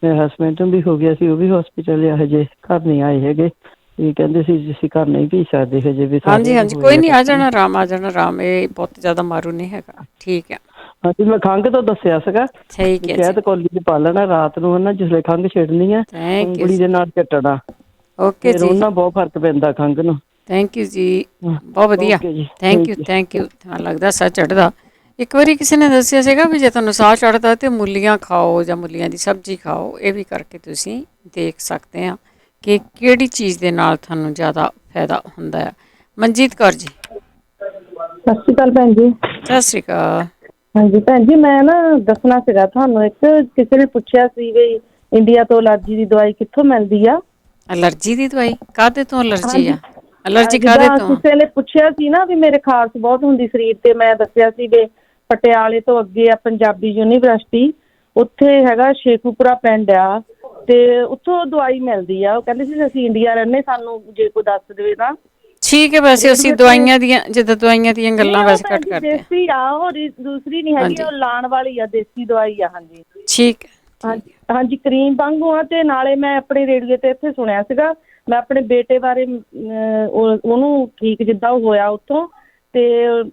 ਮੇਰੇ ਹਸਬੈਂਡ ਨੂੰ ਵੀ ਹੋ ਗਿਆ ਸੀ, ਉਹ ਵੀ ਹੌਸਪੀਟਲ ਆ, ਹਜੇ ਘਰ ਨਹੀਂ ਆਏ ਹੈਗੇ। ਇਹ ਕਹਿੰਦੇ ਸੀ ਅਸੀਂ ਘਰ ਨਹੀਂ ਭੇਜ ਸਕਦੇ ਹਜੇ ਵੀ। ਹਾਂਜੀ ਹਾਂਜੀ, ਕੋਈ ਨਹੀਂ, ਆ ਜਾਣਾ ਆਰਾਮ, ਆ ਜਾਣਾ ਆਰਾਮ। ਇਹ ਬਹੁਤ ਜ਼ਿਆਦਾ ਮਾਰੂ ਨਹੀਂ ਹੈਗਾ। ਠੀਕ ਹੈ। ਹਾਂਜੀ, ਮੈਂ ਖੰਘ ਤੋਂ ਦੱਸਿਆ ਸੀਗਾ। ਠੀਕ ਹੈ। ਸ਼ਾਇਦ ਕੌਲੀ 'ਚ ਪਾ ਲੈਣਾ ਰਾਤ ਨੂੰ ਨਾ, ਜਿਸਲੇ ਖੰਘ ਛਿੜਨੀ ਆ, ਉਂਗਲੀ ਦੇ ਨਾਲ ਚੱਟਣਾ। ਓਕੇ ਜੀ, ਉਹਨਾਂ ਬਹੁਤ ਫਰਕ ਪੈਂਦਾ ਖੰਘ ਨੂੰ। ਥੈਂਕ ਯੂ ਜੀ, ਬਹੁਤ ਵਧੀਆ। Thank you, thank you. ਹਾਂ, ਲੱਗਦਾ ਸਾਹ ਚੜ੍ਹਦਾ। ਇੱਕ ਵਾਰੀ ਕਿਸੇ ਨੇ ਦੱਸਿਆ ਸੀਗਾ ਵੀ ਜੇ ਤੁਹਾਨੂੰ ਸਾਹ ਚੜ੍ਹਦਾ ਤੇ ਮੂਲੀਆਂ ਖਾਓ ਜਾਂ ਮੂਲੀਆਂ ਦੀ ਸਬਜ਼ੀ ਖਾਓ। ਇਹ ਵੀ ਕਰਕੇ ਤੁਸੀਂ ਦੇਖ ਸਕਦੇ ਆ ਕਿ ਕਿਹੜੀ ਚੀਜ਼ ਦੇ ਨਾਲ ਤੁਹਾਨੂੰ ਜ਼ਿਆਦਾ ਫਾਇਦਾ ਹੁੰਦਾ ਹੈ। ਮਨਜੀਤ ਕੌਰ ਜੀ। ਸਤਿ ਸ਼੍ਰੀ ਅਕਾਲ ਭੈਣ ਜੀ। ਸਤਿ ਸ਼੍ਰੀ ਅਕਾਲ। ਹਾਂਜੀ ਭੈਣ ਜੀ, ਮੈਂ ਨਾ ਦੱਸਣਾ ਸੀਗਾ ਤੁਹਾਨੂੰ, ਇੱਕ ਕਿਸੇ ਨੇ ਪੁੱਛਿਆ ਸੀ ਵੀ ਇੰਡੀਆ ਤੋਂ ਐਲਰਜੀ ਦੀ ਦਵਾਈ ਕਿੱਥੋਂ ਮਿਲਦੀ ਆ। ਐਲਰਜੀ ਦੀ ਦਵਾਈ? ਕਾਹਦੇ ਤੋਂ ਐਲਰਜੀ ਆ? ਐਲਰਜੀ ਕਾਹਦੇ ਤੋਂ? ਕਿਸੇ ਨੇ ਪੁੱਛਿਆ ਸੀ ਨਾ ਵੀ ਮੇਰੇ ਖਾਰਸ਼ ਬਹੁਤ ਹੁੰਦੀ ਸਰੀਰ ਤੇ, ਮੈਂ ਦੱਸਿਆ ਸੀ ਵੀ ਪਟਿਆਲੇ ਤੋਂ ਅੱਗੇ ਆ ਪੰਜਾਬੀ ਯੂਨੀਵਰਸਿਟੀ, ਉੱਥੇ ਹੈਗਾ ਸ਼ੇਖੂਪੁਰਾ ਪਿੰਡ ਆ, ਤੇ ਉੱਥੋਂ ਦਵਾਈ ਮਿਲਦੀ ਆ। ਉਹ ਕਹਿੰਦੇ ਸੀ ਅਸੀਂ ਇੰਡੀਆ ਰਹਿੰਦੇ, ਸਾਨੂੰ ਜੇ ਕੋਈ ਦੱਸ ਦੇਵੇ ਤਾਂ। ਠੀਕ ਹੈ। ਵੈਸੇ ਅਸੀਂ ਦਵਾਈਆਂ ਦੀਆਂ, ਜਿੱਦਾਂ ਦਵਾਈਆਂ ਦੀਆਂ ਗੱਲਾਂ ਵੈਸੇ ਘੱਟ ਕਰਦੇ ਹਾਂ। ਦੇਸੀ ਆ ਉਹ, ਦੂਸਰੀ ਨਹੀਂ ਹੈਗੀ, ਉਹ ਲਾਣ ਵਾਲੀ ਆ, ਦੇਸੀ ਦਵਾਈ ਆ। ਹਾਂਜੀ ਠੀਕ ਹੈ। ਹਾਂਜੀ, ਕਰੀਮ ਵਾਂਗੂ ਆ। ਤੇ ਨਾਲੇ ਮੈਂ ਆਪਣੇ ਰੇਡੀਓ ਤੇ ਇੱਥੇ ਸੁਣਿਆ ਸੀਗਾ, ਮੈਂ ਆਪਣੇ ਬੇਟੇ ਬਾਰੇ, ਉਹਨੂੰ ਠੀਕ ਜਿੱਦਾਂ ਉਹ ਹੋਇਆ ਉੱਥੋਂ, ਤੇ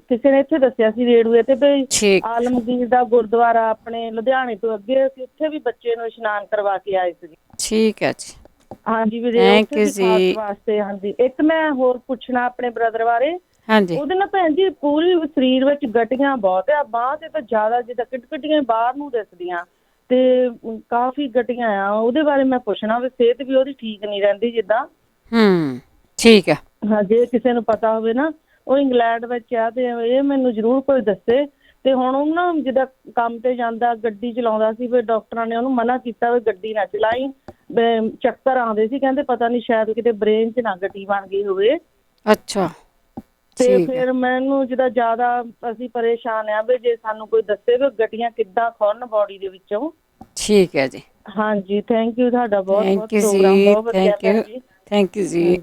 ਕਿਸੇ ਨੇ ਇੱਥੇ ਦੱਸਿਆ ਸੀ ਰੇਡੀਓ ਤੇ ਵੀ ਆਲਮਗੀਰ ਦਾ ਗੁਰਦੁਆਰਾ ਆਪਣੇ ਲੁਧਿਆਣੇ ਤੋਂ ਅੱਗੇ, ਅਸੀਂ ਉੱਥੇ ਵੀ ਬੱਚੇ ਨੂੰ ਇਸ਼ਨਾਨ ਕਰਵਾ ਕੇ ਆਏ ਸੀ। ਠੀਕ ਹੈ ਜੀ। ਹਾਂਜੀ ਵੀਰੇ, ਵਾਸਤੇ। ਹਾਂਜੀ, ਇੱਕ ਮੈਂ ਹੋਰ ਪੁੱਛਣਾ ਆਪਣੇ ਬ੍ਰਦਰ ਬਾਰੇ। ਹਾਂਜੀ, ਉਹਦੇ ਨਾਲ ਭੈਣ ਜੀ ਪੂਰੀ ਸਰੀਰ ਵਿੱਚ ਗਟੀਆਂ ਬਹੁਤ ਆ, ਬਾਂਹ ਤੇ ਤਾਂ ਜ਼ਿਆਦਾ, ਜਿੱਦਾਂ ਕਿਟਕਟੀਆਂ ਬਾਹਰ ਨੂੰ ਦਿਸਦੀਆਂ, ਤੇ ਕਾਫੀ ਗਟੀਆਂ ਆ। ਉਹਦੇ ਬਾਰੇ ਮੈਂ ਪੁੱਛਣਾ ਵੀ ਸਿਹਤ ਵੀ ਉਹਦੀ ਠੀਕ ਨਹੀਂ ਰਹਿੰਦੀ ਜਿੱਦਾਂ। ਠੀਕ ਹੈ। ਹਾਂ, ਜੇ ਕਿਸੇ ਨੂੰ ਪਤਾ ਹੋਵੇ ਨਾ, ਉਹ ਇੰਗਲੈਂਡ ਵਿੱਚ ਆ, ਤੇ ਇਹ ਮੈਨੂੰ ਜ਼ਰੂਰ ਕੋਈ ਦੱਸੇ। ਤੇ ਹੁਣ ਉਹ ਨਾ ਜਿੱਦਾਂ ਕੰਮ ਤੇ ਜਾਂਦਾ, ਗੱਡੀ ਚਲਾਉਂਦਾ ਸੀ, ਫਿਰ ਡਾਕਟਰਾਂ ਨੇ ਉਹਨੂੰ ਮਨਾ ਕੀਤਾ ਵੀ ਗੱਡੀ ਨਾ ਚਲਾਈ, ਚੱਕਰ ਆਉਂਦੇ ਸੀ, ਕਹਿੰਦੇ ਪਤਾ ਨਹੀਂ ਸ਼ਾਇਦ ਕਿਤੇ ਬ੍ਰੇਨ 'ਚ ਨਾ ਗੱਡੀ ਬਣ ਗਈ ਹੋਵੇ। ਅੱਛਾ। ਤੇ ਫਿਰ ਮੈਨੂੰ ਜਿੱਦਾਂ ਜ਼ਿਆਦਾ ਅਸੀਂ ਪਰੇਸ਼ਾਨ ਆ ਵੀ ਜੇ ਸਾਨੂੰ ਕੋਈ ਦੱਸੇ ਵੀ ਗਟੀਆਂ ਕਿੱਦਾਂ ਖੁੱਲਣ ਬੋਡੀ ਦੇ ਵਿੱਚੋਂ। ਠੀਕ ਹੈ ਜੀ। ਹਾਂਜੀ, ਥੈਂਕ ਯੂ, ਤੁਹਾਡਾ ਬਹੁਤ ਬਹੁਤ ਪ੍ਰੋਗਰਾਮ ਬਹੁਤ ਵਧੀਆ। ਥੈਂਕ ਯੂ ਜੀ,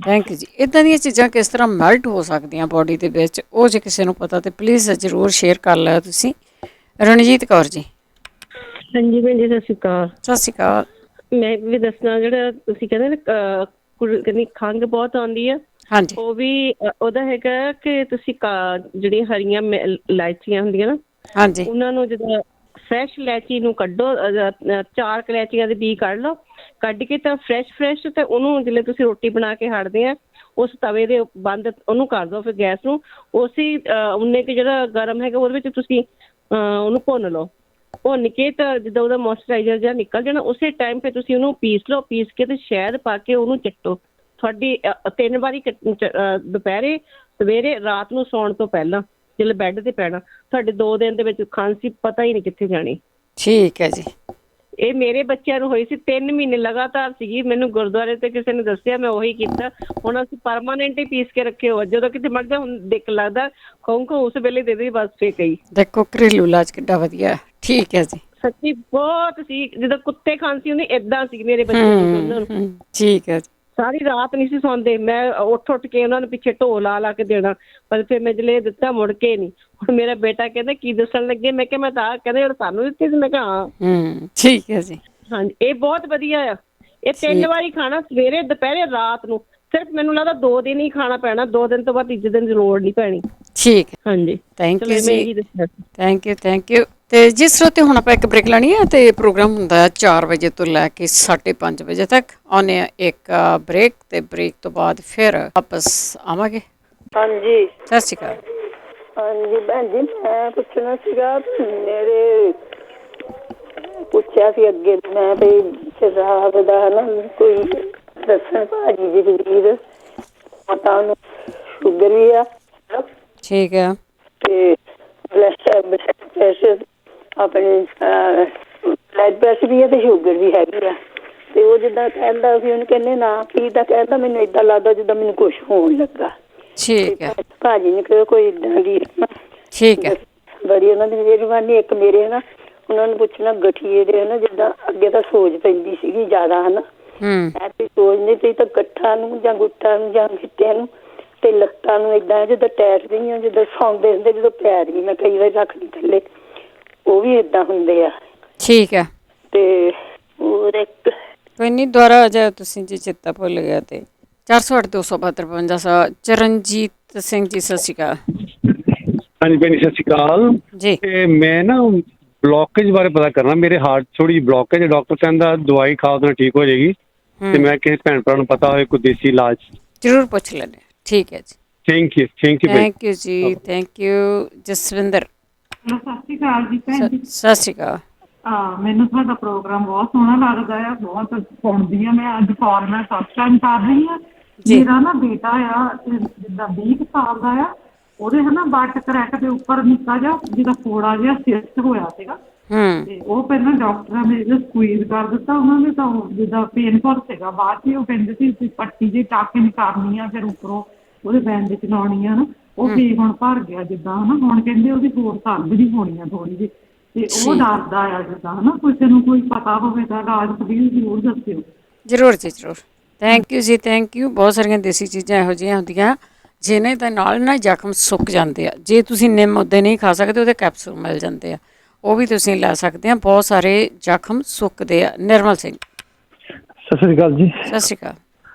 ਥੈਂਕ ਯੂ ਜੀ। ਇੱਦਾਂ ਦੀਆਂ ਚੀਜ਼ਾਂ ਕਿਸ ਤਰ੍ਹਾਂ ਮੈਲਟ ਹੋ ਸਕਦੀਆਂ ਬੋਡੀ ਦੇ ਵਿੱਚ, ਉਹ ਜੇ ਕਿਸੇ ਨੂੰ ਪਤਾ ਤੇ ਪਲੀਜ਼ ਜ਼ਰੂਰ ਸ਼ੇਅਰ ਕਰ ਲਿਓ ਤੁਸੀਂ। ਰਣਜੀਤ ਕੌਰ ਜੀ। ਹਾਂਜੀ ਭੈਣ ਜੀ, ਸਤਿ ਸ਼੍ਰੀ ਅਕਾਲ। ਸਤਿ ਸ਼੍ਰੀ ਅਕਾਲ। ਮੈਂ ਵੀ ਦੱਸਣਾ, ਜਿਹੜਾ ਤੁਸੀਂ ਕਹਿੰਦੇ ਨਾ ਕਹਿੰਦੀ ਖੰਘ ਬਹੁਤ ਆਉਂਦੀ ਆ, ਹਾਂਜੀ, ਉਹ ਵੀ ਉਹਦਾ ਹੈਗਾ ਕਿ ਤੁਸੀਂ ਜਿਹੜੀਆਂ ਹਰੀਆਂ ਇਲਾਇਚੀਆਂ ਹੁੰਦੀਆਂ ਨਾ, ਹਾਂਜੀ, ਉਹਨਾਂ ਨੂੰ ਜਿੱਦਾਂ ਫਰੈਸ਼ ਇਲਾਇਚੀ ਨੂੰ ਕੱਢੋ, 4 ਇਲਾਇਚੀਆਂ ਦੇ ਬੀਜ ਕੱਢ ਲਓ, ਕੱਢ ਕੇ ਤਾਂ ਫਰੈਸ਼ ਤੇ ਉਹਨੂੰ ਜਿਵੇਂ ਤੁਸੀਂ ਰੋਟੀ ਬਣਾ ਕੇ ਹਟਦੇ ਆ, ਉਸ ਤਵੇ ਦੇ ਬੰਦ ਉਹਨੂੰ ਕਰ ਦਿਓ, ਫਿਰ ਗੈਸ ਨੂੰ ਉਸੇ ਉਨੇ ਕੁ ਜਿਹੜਾ ਗਰਮ ਹੈਗਾ ਉਹਦੇ ਵਿੱਚ ਤੁਸੀਂ ਉਹਨੂੰ ਭੁੰਨ ਲਓ। ਭੁੰਨ ਕੇ ਤਾਂ ਜਿੱਦਾਂ ਉਹਦਾ ਮੋਇਸਚਰਾਈਜ਼ਰ ਜਿਹਾ ਨਿਕਲ ਜਾਣਾ, ਉਸੇ ਟਾਈਮ 'ਤੇ ਤੁਸੀਂ ਉਹਨੂੰ ਪੀਸ ਲਓ, ਪੀਸ ਕੇ ਤੇ ਸ਼ਹਿਦ ਪਾ ਕੇ ਉਹਨੂੰ ਚੱਟੋ। ਤੁਹਾਡੀ 3 ਵਾਰੀ ਦੁਪਹਿਰੇ, ਸਵੇਰੇ, ਰਾਤ ਨੂੰ ਸੌਣ ਤੋਂ ਪਹਿਲਾਂ ਜਦੋਂ ਬੈੱਡ 'ਤੇ ਪੈਣਾ, ਤੁਹਾਡੇ 2 ਦਿਨ ਦੇ ਵਿੱਚ ਖਾਂਸੀ ਪਤਾ ਹੀ ਨਹੀਂ ਕਿੱਥੇ ਜਾਣੀ। ਠੀਕ ਹੈ ਜੀ। ਇਹ ਮੇਰੇ ਬੱਚਿਆਂ ਨੂੰ ਹੋਈ ਸੀ, 3 ਮਹੀਨੇ ਲਗਾਤਾਰ ਸੀਗੀ। ਮੈਨੂੰ ਗੁਰਦੁਆਰੇ ਤੇ ਕਿਸੇ ਨੇ ਦੱਸਿਆ, ਮੈਂ ਉਹੀ ਕੀਤਾ। ਹੁਣ ਅਸੀਂ ਪਰਮਾਨੈਂਟ ਹੀ ਪੀਸ ਕੇ ਰੱਖੇ ਹੋ, ਜਦੋਂ ਕਿਤੇ ਮਰ ਜਾ ਹੁਣ ਦੇਖ ਲੱਗਦਾ ਖੋਂ ਉਸ ਵੇਲੇ ਦੇ ਦੇ ਬਸ ਫੇ ਕਈ। ਦੇਖੋ ਘਰੇਲੂ ਇਲਾਜ ਕਿੱਡਾ ਵਧੀਆ। ਠੀਕ ਹੈ ਜੀ। ਸੱਚੀ ਬਹੁਤ ਸੀ, ਜਦੋਂ ਕੁੱਤੇ ਖਾਂਸੀ ਹੁੰਦੀ ਏਦਾਂ ਸੀ ਮੇਰੇ ਬੱਚੇ। ਠੀਕ ਹੈ ਜੀ। ਸਾਰੀ ਰਾਤ ਨਹੀਂ ਸੀ ਸੌਂਦੇ, ਮੈਂ ਉੱਠ ਕੇ ਉਹਨਾਂ ਨੂੰ ਪਿੱਛੇ ਢੋ ਲਾ ਕੇ ਦੇਣਾ, ਪਰ ਫਿਰ ਮੈਂ ਜਿਹੜੇ ਦਿੱਤਾ ਮੁੜ ਕੇ ਨਹੀਂ। ਹੁਣ ਮੇਰਾ ਬੇਟਾ ਕਹਿੰਦਾ ਕੀ ਦੱਸਣ ਲੱਗੇ, ਮੈਂ ਕਿਹਾ ਮੈਂ ਤਾਂ ਕਹਿੰਦੇ ਹੁਣ ਤੁਹਾਨੂੰ ਦਿੱਤੀ ਸੀ, ਮੈਂ ਕਿਹਾ ਹਾਂ। ਠੀਕ ਹੈ ਜੀ। ਹਾਂਜੀ ਇਹ ਬਹੁਤ ਵਧੀਆ ਆ। ਇਹ 3 ਵਾਰੀ ਖਾਣਾ, ਸਵੇਰੇ, ਦੁਪਹਿਰੇ, ਰਾਤ ਨੂੰ। ਸਿਰਫ ਮੈਨੂੰ ਲੱਗਦਾ 2 ਦਿਨ ਹੀ ਖਾਣਾ ਪੈਣਾ, 2 ਦਿਨ ਤੋਂ ਬਾਅਦ ਤੀਜੇ ਦਿਨ ਦੀ ਲੋੜ ਨਹੀਂ ਪੈਣੀ। ਠੀਕ ਹੈ। ਹਾਂਜੀ ਥੈਂਕ ਯੂ ਜੀ। Thank you. ਤੇ ਜਿਸ ਸਰੋਤੇ ਹੁਣ ਆਪਾਂ ਇੱਕ ਬ੍ਰੇਕ ਲੈਣੀ ਹੈ, ਤੇ ਪ੍ਰੋਗਰਾਮ ਹੁੰਦਾ ਹੈ 4 ਵਜੇ ਤੋਂ ਲੈ ਕੇ 5:30 ਵਜੇ ਤੱਕ। ਆਉਂਦੇ ਆ ਇੱਕ ਬ੍ਰੇਕ, ਤੇ ਬ੍ਰੇਕ ਤੋਂ ਬਾਅਦ ਫਿਰ ਵਾਪਸ ਆਵਾਂਗੇ। ਹਾਂਜੀ ਸਤਿ ਸ਼੍ਰੀ ਅਕਾਲ। ਹਾਂਜੀ ਭੈਣ ਜੀ, ਮੈਂ ਪੁੱਛਣਾ ਸੀਗਾ, ਮੇਰੇ ਪੁੱਛਿਆ ਸੀ ਅੱਗੇ ਮੈਂ ਵੀ ਸ਼ਰਾਬ ਦਾ ਨਾ ਕੋਈ ਦੱਸਣ ਭਾਜੀ ਜੀ ਵੀਰ, ਪਤਾ ਉਹਨੂੰ ਸ਼ੂਗਰ ਵੀ ਆ। ਠੀਕ ਹੈ। ਤੇ ਆਪਣੇ ਬਲੱਡ ਪ੍ਰੈਸ਼ਰ ਵੀ ਹੈ ਤੇ ਸ਼ੂਗਰ ਵੀ ਹੈਗੀ ਆ। ਤੇ ਉਹ ਜਿੱਦਾਂ ਕਹਿੰਦਾ ਵੀ ਉਹਨੂੰ ਕਹਿੰਦੇ ਨਾ ਕੀ ਤਾਂ ਕਹਿੰਦਾ, ਮੈਨੂੰ ਏਦਾਂ ਲੱਗਦਾ ਜਿੱਦਾਂ ਮੈਨੂੰ ਕੁਛ ਹੋਣ ਲੱਗਾ। ਠੀਕ ਹੈ। ਭਾਜੀ ਨੇ ਕਿਹਾ ਕੋਈ ਏਦਾਂ ਦੀ। ਠੀਕ ਹੈ। ਬੜੀ ਉਹਨਾਂ ਦੀ ਮਿਹਰਬਾਨੀ। ਇੱਕ ਮੇਰੇ ਨਾ ਉਹਨਾਂ ਨੂੰ ਪੁੱਛਣਾ ਗਠੀਏ ਦੇ ਨਾ, ਜਿੱਦਾਂ ਅੱਗੇ ਤਾਂ ਸੋਜ ਪੈਂਦੀ ਸੀਗੀ ਜ਼ਿਆਦਾ ਹਨਾ, ਐਸੀ ਸੋਜ ਨਹੀਂ ਪਈ ਤਾਂ ਗੱਠਾਂ ਨੂੰ ਜਾਂ ਗੁੱਟਾਂ ਨੂੰ ਜਾਂ ਗਿੱਟਿਆਂ ਨੂੰ ਤੇ ਲੱਤਾਂ ਨੂੰ ਏਦਾਂ ਜਿੱਦਾਂ ਟੈਟ ਗਈਆਂ, ਜਿੱਦਾਂ ਸੌਂਦੇ ਹੁੰਦੇ ਜਦੋਂ ਪੈਰ ਵੀ ਮੈਂ ਕਈ ਵਾਰ ਰੱਖਦੀ ਥੱਲੇ, ਉਹ ਵੀ ਏਦਾਂ ਹੁੰਦੇ ਆ। ਠੀਕ ਹੈ। ਤੇ ਹੋਰ ਇੱਕ ਕੋਈ ਨਹੀਂ, ਦੁਬਾਰਾ ਆ ਜਾਓ ਤੁਸੀਂ ਜੇ ਚੇਤਾ ਭੁੱਲ ਗਿਆ ਤੇ। 408 272 55 ਚਰਨਜੀਤ ਸਿੰਘ ਜੀ ਸਤਿ ਸ਼੍ਰੀ ਅਕਾਲ। ਹਾਂਜੀ ਭੈਣ ਜੀ ਸਤਿ ਸ਼੍ਰੀ ਅਕਾਲ ਜੀ। ਤੇ ਮੈਂ ਨਾ ਬਲੋਕੇਜ ਬਾਰੇ ਪਤਾ ਕਰਨਾ, ਮੇਰੇ ਹਾਰਟ ਥੋੜੀ ਬਲੋਕੇਜ। ਡਾਕਟਰ ਕਹਿੰਦਾ ਦਵਾਈ ਖਾਓ ਤਾਂ ਠੀਕ ਹੋ ਜਾਏਗੀ, ਤੇ ਮੈਂ ਕਿਸੇ ਭੈਣ ਭਰਾ ਨੂੰ ਪਤਾ ਹੋਵੇ ਕੋਈ ਦੇਸੀ ਇਲਾਜ ਜ਼ਰੂਰ ਪੁੱਛ ਲੈਣੇ। ਠੀਕ ਹੈ ਜੀ। ਥੈਂਕ ਯੂ ਥੈਂਕ ਯੂ ਜੀ। Thank you Jaswinder. ਸਤਿ ਸ਼੍ਰੀ ਅਕਾਲ ਜੀ ਭੈਣ ਜੀ। ਸਤਿ ਸ਼੍ਰੀ ਅਕਾਲ। ਮੈਨੂੰ ਤੁਹਾਡਾ ਪ੍ਰੋਗਰਾਮ ਬਹੁਤ ਸੋਹਣਾ ਲੱਗਦਾ ਆ, ਬਹੁਤ ਸੁਣਦੀ ਆ ਮੈਂ। ਅੱਜ ਕਾਲ ਮੈਂ ਫਸਟ ਟਾਈਮ ਕਰ ਰਹੀ ਹਾਂ। ਮੇਰਾ ਨਾ ਬੇਟਾ ਆ ਜਿੱਦਾਂ 20 ਸਾਲ ਦਾ ਆ, ਉਹਦੇ ਹਨਾ ਬੱਟ ਕਰੈਕ ਦੇ ਉੱਪਰ ਨਿੱਕਾ ਜਿਹਾ ਜਿਹਦਾ ਫੋੜਾ ਜਿਹਾ ਸਿਸਟ ਹੋਇਆ ਸੀਗਾ। ਤੇ ਉਹ ਪਹਿਲਾਂ ਡਾਕਟਰਾਂ ਨੇ ਸਕੁਈਜ਼ ਕਰ ਦਿੱਤਾ, ਉਹਨਾਂ ਨੇ ਤਾਂ ਜਿੱਦਾਂ ਪੇਨਫੁਲ ਸੀਗਾ। ਬਾਅਦ 'ਚ ਉਹ ਕਹਿੰਦੇ ਸੀ ਪੱਟੀ ਜਿਹੀ ਟਾਕਿੰਗ ਕਰਨੀ ਆ, ਫਿਰ ਉੱਪਰੋਂ ਉਹਦੇ ਬੈਂਡੇਜ ਲਾਉਣੀ ਆ ਨਾ। ਉਹ ਵੀ ਹੁਣ ਭਰ ਗਿਆ ਜਿੱਦਾਂ ਹਨਾ। ਹੁਣ ਕਹਿੰਦੇ ਉਹਦੀ ਹੋਰ ਸਰਜਰੀ ਹੋਣੀ ਆ ਥੋੜੀ ਜਿਹੀ, ਤੇ ਉਹ ਡਰਦਾ ਆ ਜਿੱਦਾਂ ਹਨਾ। ਕਿਸੇ ਨੂੰ ਕੋਈ ਪਤਾ ਹੋਵੇ ਤਾਂ ਇਲਾਜ ਪਲੀਜ਼ ਜ਼ਰੂਰ ਦੱਸਿਓ। ਜ਼ਰੂਰ ਜੀ ਜ਼ਰੂਰ। ਥੈਂਕ ਯੂ ਜੀ। Thank you. ਬਹੁਤ ਸਾਰੀਆਂ ਦੇਸੀ ਚੀਜ਼ਾਂ ਇਹੋ ਜਿਹੀਆਂ ਹੁੰਦੀਆਂ ਜਿਹਨੇ ਦੇ ਨਾਲ ਨਾ ਜ਼ਖਮ ਸੁੱਕ ਜਾਂਦੇ ਆ। ਜੇ ਤੁਸੀਂ ਨਿੰਮ ਉੱਦੇ ਨਹੀਂ ਖਾ ਸਕਦੇ, ਉਹਦੇ ਕੈਪਸੂਲ ਮਿਲ ਜਾਂਦੇ ਆ, ਉਹ ਵੀ ਤੁਸੀਂ ਲੈ ਸਕਦੇ ਆ। ਬਹੁਤ ਸਾਰੇ ਜ਼ਖਮ ਸੁੱਕਦੇ ਆ। ਨਿਰਮਲ ਸਿੰਘ ਸਤਿ ਸ਼੍ਰੀ ਅਕਾਲ ਜੀ। ਸਤਿ ਸ਼੍ਰੀ ਅਕਾਲ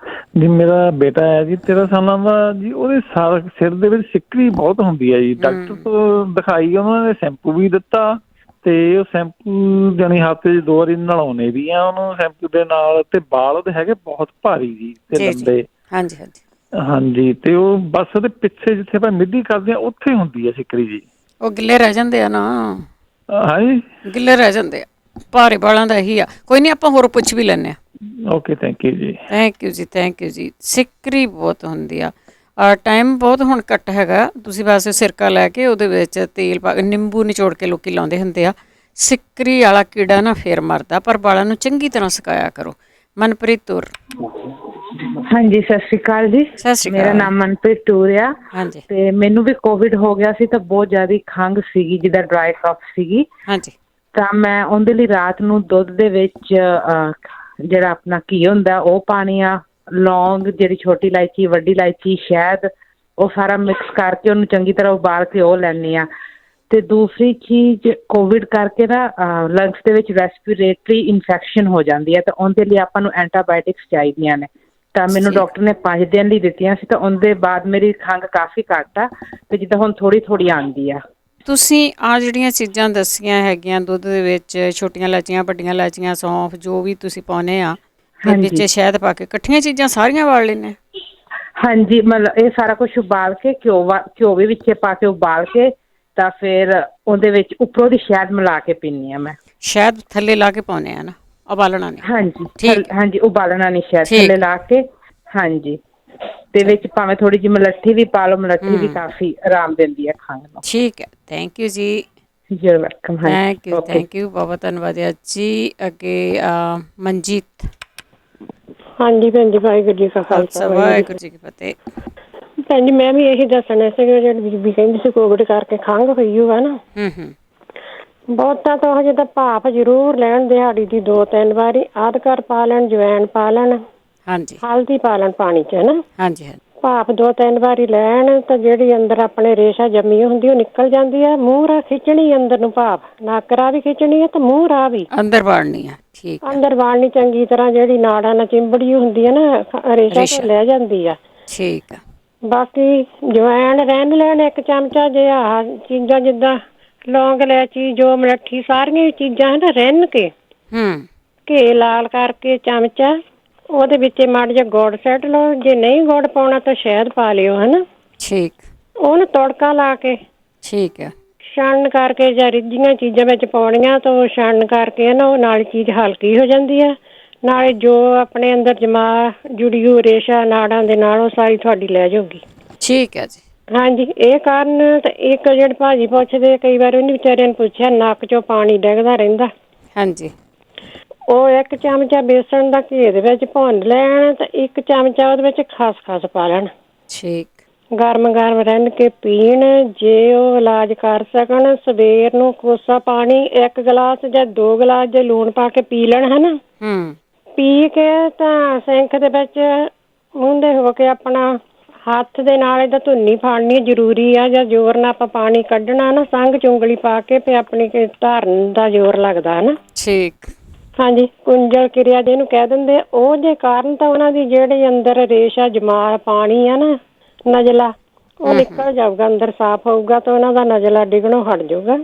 ਜੀ। ਮੇਰਾ ਬੇਟਾ ਹੈ ਜੀ 13 ਸਾਲਾਂ ਦਾ ਜੀ। ਉਹਦੇ ਸਿਰ ਦੇ ਵਿੱਚ ਸਿੱਕਰੀ ਬਹੁਤ ਹੁੰਦੀ ਹੈ ਜੀ। ਡਾਕਟਰ ਤੋਂ ਦਿਖਾਈ, ਉਹਨਾਂ ਨੇ ਸ਼ੈਂਪੂ ਵੀ ਦਿੱਤਾ, ਤੇ ਉਹ ਸ਼ੈਂਪੂ ਜਾਣੀ ਹਫ਼ਤੇ 'ਚ 2 ਵਾਰੀ ਨਲਾਉਣੇ ਵੀ ਆ ਉਹਨੂੰ ਸ਼ੈਂਪੂ ਦੇ ਨਾਲ। ਤੇ ਵਾਲ ਉਹਦੇ ਹੈਗੇ ਬਹੁਤ ਭਾਰੀ ਜੀ ਤੇ ਲੰਬੇ। ਹਾਂਜੀ ਹਾਂਜੀ ਹਾਂਜੀ। ਤੇ ਉਹ ਬਸ ਉਹਦੇ ਪਿੱਛੇ ਜਿੱਥੇ ਆਪਾਂ ਮਿੱਡੀ ਕਰਦੇ ਆ ਉੱਥੇ ਹੁੰਦੀ ਹੈ ਸਿੱਕਰੀ ਜੀ। ਉਹ ਗਿੱਲੇ ਰਹਿ ਜਾਂਦੇ ਆ ਨਾ। ਹਾਂਜੀ ਗਿੱਲੇ ਰਹਿ ਜਾਂਦੇ ਆ, ਭਾਰੇ ਵਾਲਾਂ ਦਾ ਇਹੀ ਆ। ਕੋਈ ਨਹੀਂ, ਆਪਾਂ ਹੋਰ ਪੁੱਛ ਵੀ ਲੈਂਦੇ ਆ। ਓਕੇ ਥੈਂਕ ਯੂ ਜੀ। ਥੈਂਕ ਯੂ ਜੀ। ਥੈਂਕ ਯੂ ਜੀ। ਸਿੱਕਰੀ ਬਹੁਤ ਹੁੰਦੀ ਆ। ਟਾਈਮ ਬਹੁਤ ਹੁਣ ਘੱਟ ਹੈਗਾ। ਤੁਸੀਂ ਵੈਸੇ ਸਿਰਕਾ ਲੈ ਕੇ ਉਹਦੇ ਵਿੱਚ ਤੇਲ ਪਾ ਕੇ ਨਿੰਬੂ ਨਿਚੋੜ ਕੇ ਲੋਕੀ ਲਾਉਂਦੇ ਹੁੰਦੇ ਆ। ਸਿੱਕਰੀ ਵਾਲਾ ਕੀੜਾ ਨਾ ਫੇਰ ਮਰਦਾ, ਪਰ ਵਾਲਾਂ ਨੂੰ ਚੰਗੀ ਤਰ੍ਹਾਂ ਸੁਕਾਇਆ ਕਰੋ। ਮਨਪ੍ਰੀਤ ਤੁਰ। ਹਾਂਜੀ ਸਤਿ ਸ਼੍ਰੀ ਅਕਾਲ ਜੀ। ਮੇਰਾ ਨਾਮ ਮਨਪ੍ਰੀਤ ਟੂਰ ਆ। ਹਾਂਜੀ। ਤੇ ਮੈਨੂੰ ਵੀ ਕੋਵਿਡ ਹੋ ਗਿਆ ਸੀ ਤਾਂ ਬਹੁਤ ਜ਼ਿਆਦਾ ਖੰਘ ਸੀਗੀ, ਜਿੱਦਾਂ ਡਰਾਈ ਕਫ ਸੀਗੀ। ਹਾਂਜੀ। ਤਾਂ ਮੈਂ ਉਹਦੇ ਲਈ ਰਾਤ ਨੂੰ ਦੁੱਧ ਦੇ ਵਿੱਚ ਜਿਹੜਾ ਆਪਣਾ ਘੀ ਹੁੰਦਾ ਉਹ ਪਾਣੀ ਆ, ਲੌਂਗ, ਜਿਹੜੀ ਛੋਟੀ ਇਲਾਇਚੀ, ਵੱਡੀ ਇਲਾਇਚੀ, ਸ਼ਹਿਦ, ਉਹ ਸਾਰਾ ਮਿਕਸ ਕਰਕੇ ਉਹਨੂੰ ਚੰਗੀ ਤਰ੍ਹਾਂ ਉਬਾਲ ਕੇ ਉਹ ਲੈਂਦੀ ਹਾਂ। ਤੇ ਦੂਸਰੀ ਚੀਜ਼, ਕੋਵਿਡ ਕਰਕੇ ਨਾ ਲੰਗਸ ਦੇ ਵਿੱਚ ਰੈਸਪੀਰੇਟਰੀ ਇਨਫੈਕਸ਼ਨ ਹੋ ਜਾਂਦੀ ਹੈ, ਤਾਂ ਉਹਦੇ ਲਈ ਆਪਾਂ ਨੂੰ ਐਂਟੀਬਾਇਓਟਿਕਸ ਚਾਹੀਦੀਆਂ ਨੇ। ਤਾਂ ਮੈਨੂੰ ਡਾਕਟਰ ਨੇ 5 ਦਿਨ ਲਈ ਦਿੱਤੀਆਂ ਸੀ, ਤਾਂ ਉਹਦੇ ਬਾਅਦ ਮੇਰੀ ਖੰਘ ਕਾਫੀ ਘੱਟ ਆ, ਤੇ ਜਿੱਦਾਂ ਹੁਣ ਥੋੜੀ ਥੋੜੀ ਆਉਂਦੀ ਆ। ਤੁਸੀਂ ਆ ਜਿਹੜੀਆਂ ਚੀਜ਼ਾਂ ਦੱਸੀਆਂ ਹੈਗੀਆਂ, ਦੁੱਧ ਦੇ ਵਿੱਚ ਛੋਟੀਆਂ ਇਲਾਇਚੀਆਂ, ਵੱਡੀਆਂ ਇਲਾਇਚੀਆਂ, ਸੌਂਫ, ਜੋ ਵੀ ਤੁਸੀਂ ਪਾਉਂਦੇ ਆ, ਤੇ ਵਿੱਚ ਸ਼ਹਿਦ ਪਾ ਕੇ ਇਕੱਠੀਆਂ ਚੀਜ਼ਾਂ ਸਾਰੀਆਂ ਵਾਲ ਲੈਂਦੇ? ਹਾਂਜੀ, ਮਤਲਬ ਇਹ ਸਾਰਾ ਕੁਛ ਉਬਾਲ ਕੇ ਘਿਓ ਵੀ ਵਿੱਚ ਪਾ ਕੇ ਉਬਾਲ ਕੇ, ਤਾਂ ਫਿਰ ਉਹਦੇ ਵਿੱਚ ਉੱਪਰੋਂ ਦੀ ਸ਼ਹਿਦ ਮਿਲਾ ਕੇ ਪੀਂਦੀ ਹਾਂ ਮੈਂ। ਸ਼ਹਿਦ ਥੱਲੇ ਲਾ ਕੇ ਪਾਉਂਦੇ ਆ ਨਾ, ਉਬਾਲਣਾ ਨਹੀਂ? ਹਾਂਜੀ ਹਾਂਜੀ, ਉਬਾਲਣਾ ਨਹੀਂ, ਸ਼ਹਿਦ ਥੱਲੇ ਲਾ ਕੇ। ਹਾਂਜੀ, ਤੇ ਵਿੱਚ ਭਾਵੇਂ ਥੋੜੀ ਜਿਹੀ ਮਲੱਠੀ ਵੀ ਪਾ ਲਓ, ਮਲੱਠੀ ਵੀ ਕਾਫੀ ਆਰਾਮ ਦਿੰਦੀ ਹੈ ਖਾਣ ਨੂੰ। ਠੀਕ ਹੈ, ਥੈਂਕ ਯੂ ਜੀ। You welcome. ਥੈਂਕ ਯੂ, ਬਹੁਤ ਧੰਨਵਾਦ ਜੀ। ਅੱਗੇ ਮਨਜੀਤ। ਹਾਂਜੀ ਭੈਣ ਜੀ, ਵਾਹਿਗੁਰੂ ਜੀ ਕਾ ਖਾਲਸਾ, ਵਾਹਿਗੁਰੂ ਜੀ ਕੀ ਫਤਿਹ। ਭੈਣ ਜੀ ਮੈਂ ਵੀ ਇਹੀ ਦੱਸਣਾ ਸੀਗਾ, ਜਿਹੜੀ ਬੀਬੀ ਕਹਿੰਦੀ ਸੀ ਕੋਵਿਡ ਕਰਕੇ ਖੰਘ ਹੋਈ ਹੋਆ ਨਾ, ਬਹੁਤਾਂ ਤਾਂ ਹਜੇ ਤਾਂ ਭਾਫ ਜ਼ਰੂਰ ਲੈਣ, ਦਿਹਾੜੀ ਦੀ 2-3 ਵਾਰੀ ਅਦਰਕ ਪਾ ਲੈਣ, ਜਵੈਣ ਪਾ ਲੈਣ, ਹਾਂਜੀ, ਹਲਦੀ ਪਾ ਲੈਣ ਪਾਣੀ 'ਚ, ਹੈ ਨਾ। ਹਾਂਜੀ, ਭਾਫ 2-3 ਵਾਰੀ ਲੈਣ ਤਾਂ ਜਿਹੜੀ ਅੰਦਰ ਆਪਣੇ ਰੇਸ਼ਾ ਜੰਮੀ ਹੁੰਦੀ ਉਹ ਨਿਕਲ ਜਾਂਦੀ ਹੈ। ਮੂੰਹ ਰਾਹ ਖਿੱਚਣੀ ਅੰਦਰ ਨੂੰ, ਭਾਫ ਨੱਕ ਰਾਹ ਵੀ ਖਿੱਚਣੀ ਹੈ ਤੇ ਮੂੰਹ ਰਾਹ ਵੀ ਅੰਦਰ ਵਾੜਨੀ ਹੈ। ਠੀਕ, ਅੰਦਰ ਵਾੜਨੀ ਚੰਗੀ ਤਰ੍ਹਾਂ, ਜਿਹੜੀ ਨਾੜਾਂ ਨਾਲ ਚਿੰਬੜੀ ਹੁੰਦੀ ਹੈ ਨਾ ਰੇਸ਼ਾ ਤੋਂ ਲੈ ਜਾਂਦੀ ਆ। ਠੀਕ ਆ। ਬਾਕੀ ਜਵੈਣ ਰਹਿਣ ਲੈਣ 1 ਚਮਚਾ, ਜੇ ਆਹ ਚੀਜ਼ਾਂ ਜਿੱਦਾਂ ਲੌਂਗ, ਇਲਾਇਚੀ, ਜੋ ਮਲੱਠੀ, ਸਾਰੀਆਂ ਚੀਜ਼ਾਂ ਹੈ ਨਾ ਰਿੰਨ ਕੇ ਘੇ ਲਾਲ ਕਰਕੇ ਚਮਚਾ, ਉਹਦੇ ਵਿੱਚ ਮਾੜਾ ਜਿਹਾ ਗੁੜ ਸੁੱਟ ਲਓ। ਜੇ ਨਹੀਂ ਗੁੜ ਪਾਉਣਾ ਤਾਂ ਸ਼ਹਿਦ ਪਾ ਲਿਓ, ਹੈ ਨਾ। ਠੀਕ, ਉਹਨੂੰ ਤੜਕਾ ਲਾ ਕੇ, ਠੀਕ ਹੈ, ਛਾਣਨ ਕਰਕੇ ਜਾਂ ਰਿੱਝੀਆਂ ਚੀਜ਼ਾਂ ਵਿੱਚ ਪਾਉਣੀਆਂ ਤਾਂ ਉਹ ਛਾਣਨ ਕਰਕੇ ਨਾ ਉਹ ਨਾਲ ਚੀਜ਼ ਹਲਕੀ ਹੋ ਜਾਂਦੀ ਹੈ, ਨਾਲੇ ਜੋ ਆਪਣੇ ਅੰਦਰ ਜਮਾ ਜੁੜੀ ਹੋਈ ਰੇਸ਼ਾ ਨਾੜਾਂ ਦੇ ਨਾਲ ਉਹ ਸਾਰੀ ਤੁਹਾਡੀ ਲੈ ਜਾਊਗੀ। ਠੀਕ ਹੈ ਜੀ। ਹਾਂਜੀ, ਇਹ ਕਾਰਨ ਤੇ ਇੱਕ ਜਿਹੜੇ ਭਾਜੀ ਪੁੱਛਦੇ, ਕਈ ਵਾਰ ਉਹਨੇ ਵਿਚਾਰਿਆਂ ਨੂੰ ਪੁੱਛਿਆ ਨੱਕ 'ਚੋਂ ਪਾਣੀ ਡਿੱਗਦਾ ਰਹਿੰਦਾ। ਹਾਂਜੀ, ਉਹ 1 ਚਮਚਾ ਬੇਸਣ ਦਾ ਘੇ ਦੇ ਵਿੱਚ ਭੁੰਨ ਲੈਣ ਤੇ 1 ਚਮਚਾ ਉਹਦੇ ਵਿੱਚ ਖਸਖਸ ਪਾ ਲੈਣ। ਠੀਕ, ਗਰਮ ਗਰਮ ਰਿੰਨ ਕੇ ਪੀਣ। ਜੇ ਉਹ ਇਲਾਜ ਕਰ ਸਕਣ, ਸਵੇਰ ਨੂੰ ਕੋਸਾ ਪਾਣੀ 1 ਗਲਾਸ ਜਾਂ 2 ਗਲਾਸ ਜੇ ਲੂਣ ਪਾ ਕੇ ਪੀ ਲੈਣ, ਹੈ ਨਾ। ਪੀ ਕੇ ਤਾਂ ਸਿੰਕ ਦੇ ਵਿੱਚ ਮੂੰਹਦੇ ਹੋ ਕੇ ਆਪਣਾ ਹੱਥ ਦੇ ਨਾਲ ਇਹਦਾ ਧੁੰਨੀ ਫਾੜਨੀ ਜ਼ਰੂਰੀ ਆ, ਜਾਂ ਜ਼ੋਰ ਨਾਲ ਆਪਾਂ ਪਾਣੀ ਕੱਢਣਾ ਨਾ, ਸੰਗ ਚੁੰਗਲੀ ਪਾ ਕੇ ਤੇ ਆਪਣੀ ਧਾਰਨ ਦਾ ਜ਼ੋਰ ਲੱਗਦਾ, ਹੈ ਨਾ। ਠੀਕ, ਹਾਂਜੀ, ਕੁੰਜਲ ਕਿਰਿਆ ਜਿਹਨੂੰ ਕਹਿ ਦਿੰਦੇ, ਉਹ ਜੇ ਕਾਰਨ ਤਾਂ ਉਹਨਾਂ ਦੀ ਜਿਹੜੇ ਅੰਦਰ ਰੇਸ਼ਾ ਜਮਾ ਪਾਣੀ ਆ ਨਾ, ਨਜ਼ਲਾ, ਉਹ ਨਿਕਲ ਜਾਊਗਾ, ਅੰਦਰ ਸਾਫ਼ ਹੋਊਗਾ ਤਾਂ ਉਹਨਾਂ ਦਾ ਨਜ਼ਲਾ ਡਿੱਗਣੋਂ ਹਟ ਜਾਊਗਾ।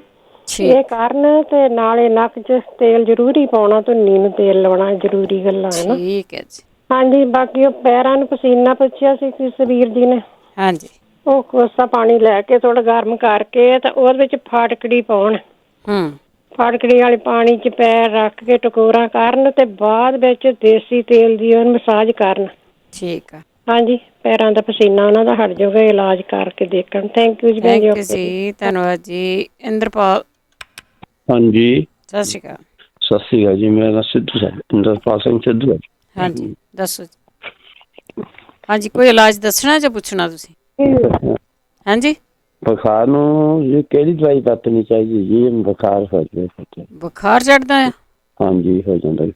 ਇਹ ਕਾਰਨ ਤੇ ਨਾਲੇ ਨੱਕ 'ਚ ਤੇਲ ਜ਼ਰੂਰੀ ਪਾਉਣਾ, ਧੁੰਨੀ ਨੂੰ ਤੇਲ ਲਾਉਣਾ ਜ਼ਰੂਰੀ ਗੱਲਾਂ, ਹੈ ਨਾ। ਠੀਕ ਹੈ ਜੀ। ਹਾਂਜੀ, ਬਾਕੀ ਉਹ ਪੈਰਾਂ ਨੂੰ ਪਸੀਨਾ ਪੁੱਛਿਆ ਸੀ ਕਿਸ ਵੀਰ ਜੀ ਨੇ। ਹਾਂਜੀ, ਉਹ ਕੋਸਾ ਪਾਣੀ ਲੈ ਕੇ ਥੋੜਾ ਗਰਮ ਕਰਕੇ ਤੇ ਉਹਦੇ ਵਿੱਚ ਫਾਟਕੜੀ ਪਾਉਣ। ਫਾਟਕੜੀ ਵਾਲੇ ਪਾਣੀ 'ਚ ਪੈਰ ਰੱਖ ਕੇ ਟਕੋਰਾਂ ਕਰਨ ਤੇ ਬਾਅਦ ਵਿੱਚ ਦੇਸੀ ਤੇਲ ਦੀ ਉਹਨੂੰ ਮਸਾਜ ਕਰਨ। ਠੀਕ ਆ। ਹਾਂਜੀ, ਪੈਰਾਂ ਦਾ ਪਸੀਨਾ ਉਹਨਾਂ ਦਾ ਹਟ ਜਾਊਗਾ, ਇਲਾਜ ਕਰਕੇ ਦੇਖਣ। ਥੈਂਕ ਯੂ ਜੀ। ਥੈਂਕ ਯੂ ਜੀ, ਧੰਨਵਾਦ ਜੀ। ਇੰਦਰਪਾਲ। ਹਾਂਜੀ, ਸਤਿ ਸ਼੍ਰੀ ਅਕਾਲ। ਸਤਿ ਸ਼੍ਰੀ ਅਕਾਲ ਜੀ, ਮੇਰਾ ਸਿੱਧੂ ਸਾਹਿਬ, ਇੰਦਰਪਾਲ ਸਿੰਘ ਸਿੱਧੂ ਹੈ। ਹਾਂਜੀ, ਦੱਸੋ ਜੀ। ਹਾਂਜੀ, ਕੋਈ ਇਲਾਜ ਦੱਸਣਾ ਜਾਂ ਪੁੱਛਣਾ ਤੁਸੀਂ? ਹਾਂਜੀ, ਬੁਖਾਰ ਨੂੰ ਇਹ ਕਿਹੜੀ ਦਵਾਈ ਵਰਤਣੀ ਚਾਹੀਦੀ ਜੀ? ਬੁਖਾਰ ਹੋ ਜਾਵੇ। ਬੁਖਾਰ ਚੜਦਾ ਹੈ? ਹਾਂਜੀ, ਹੋ ਜਾਂਦਾ।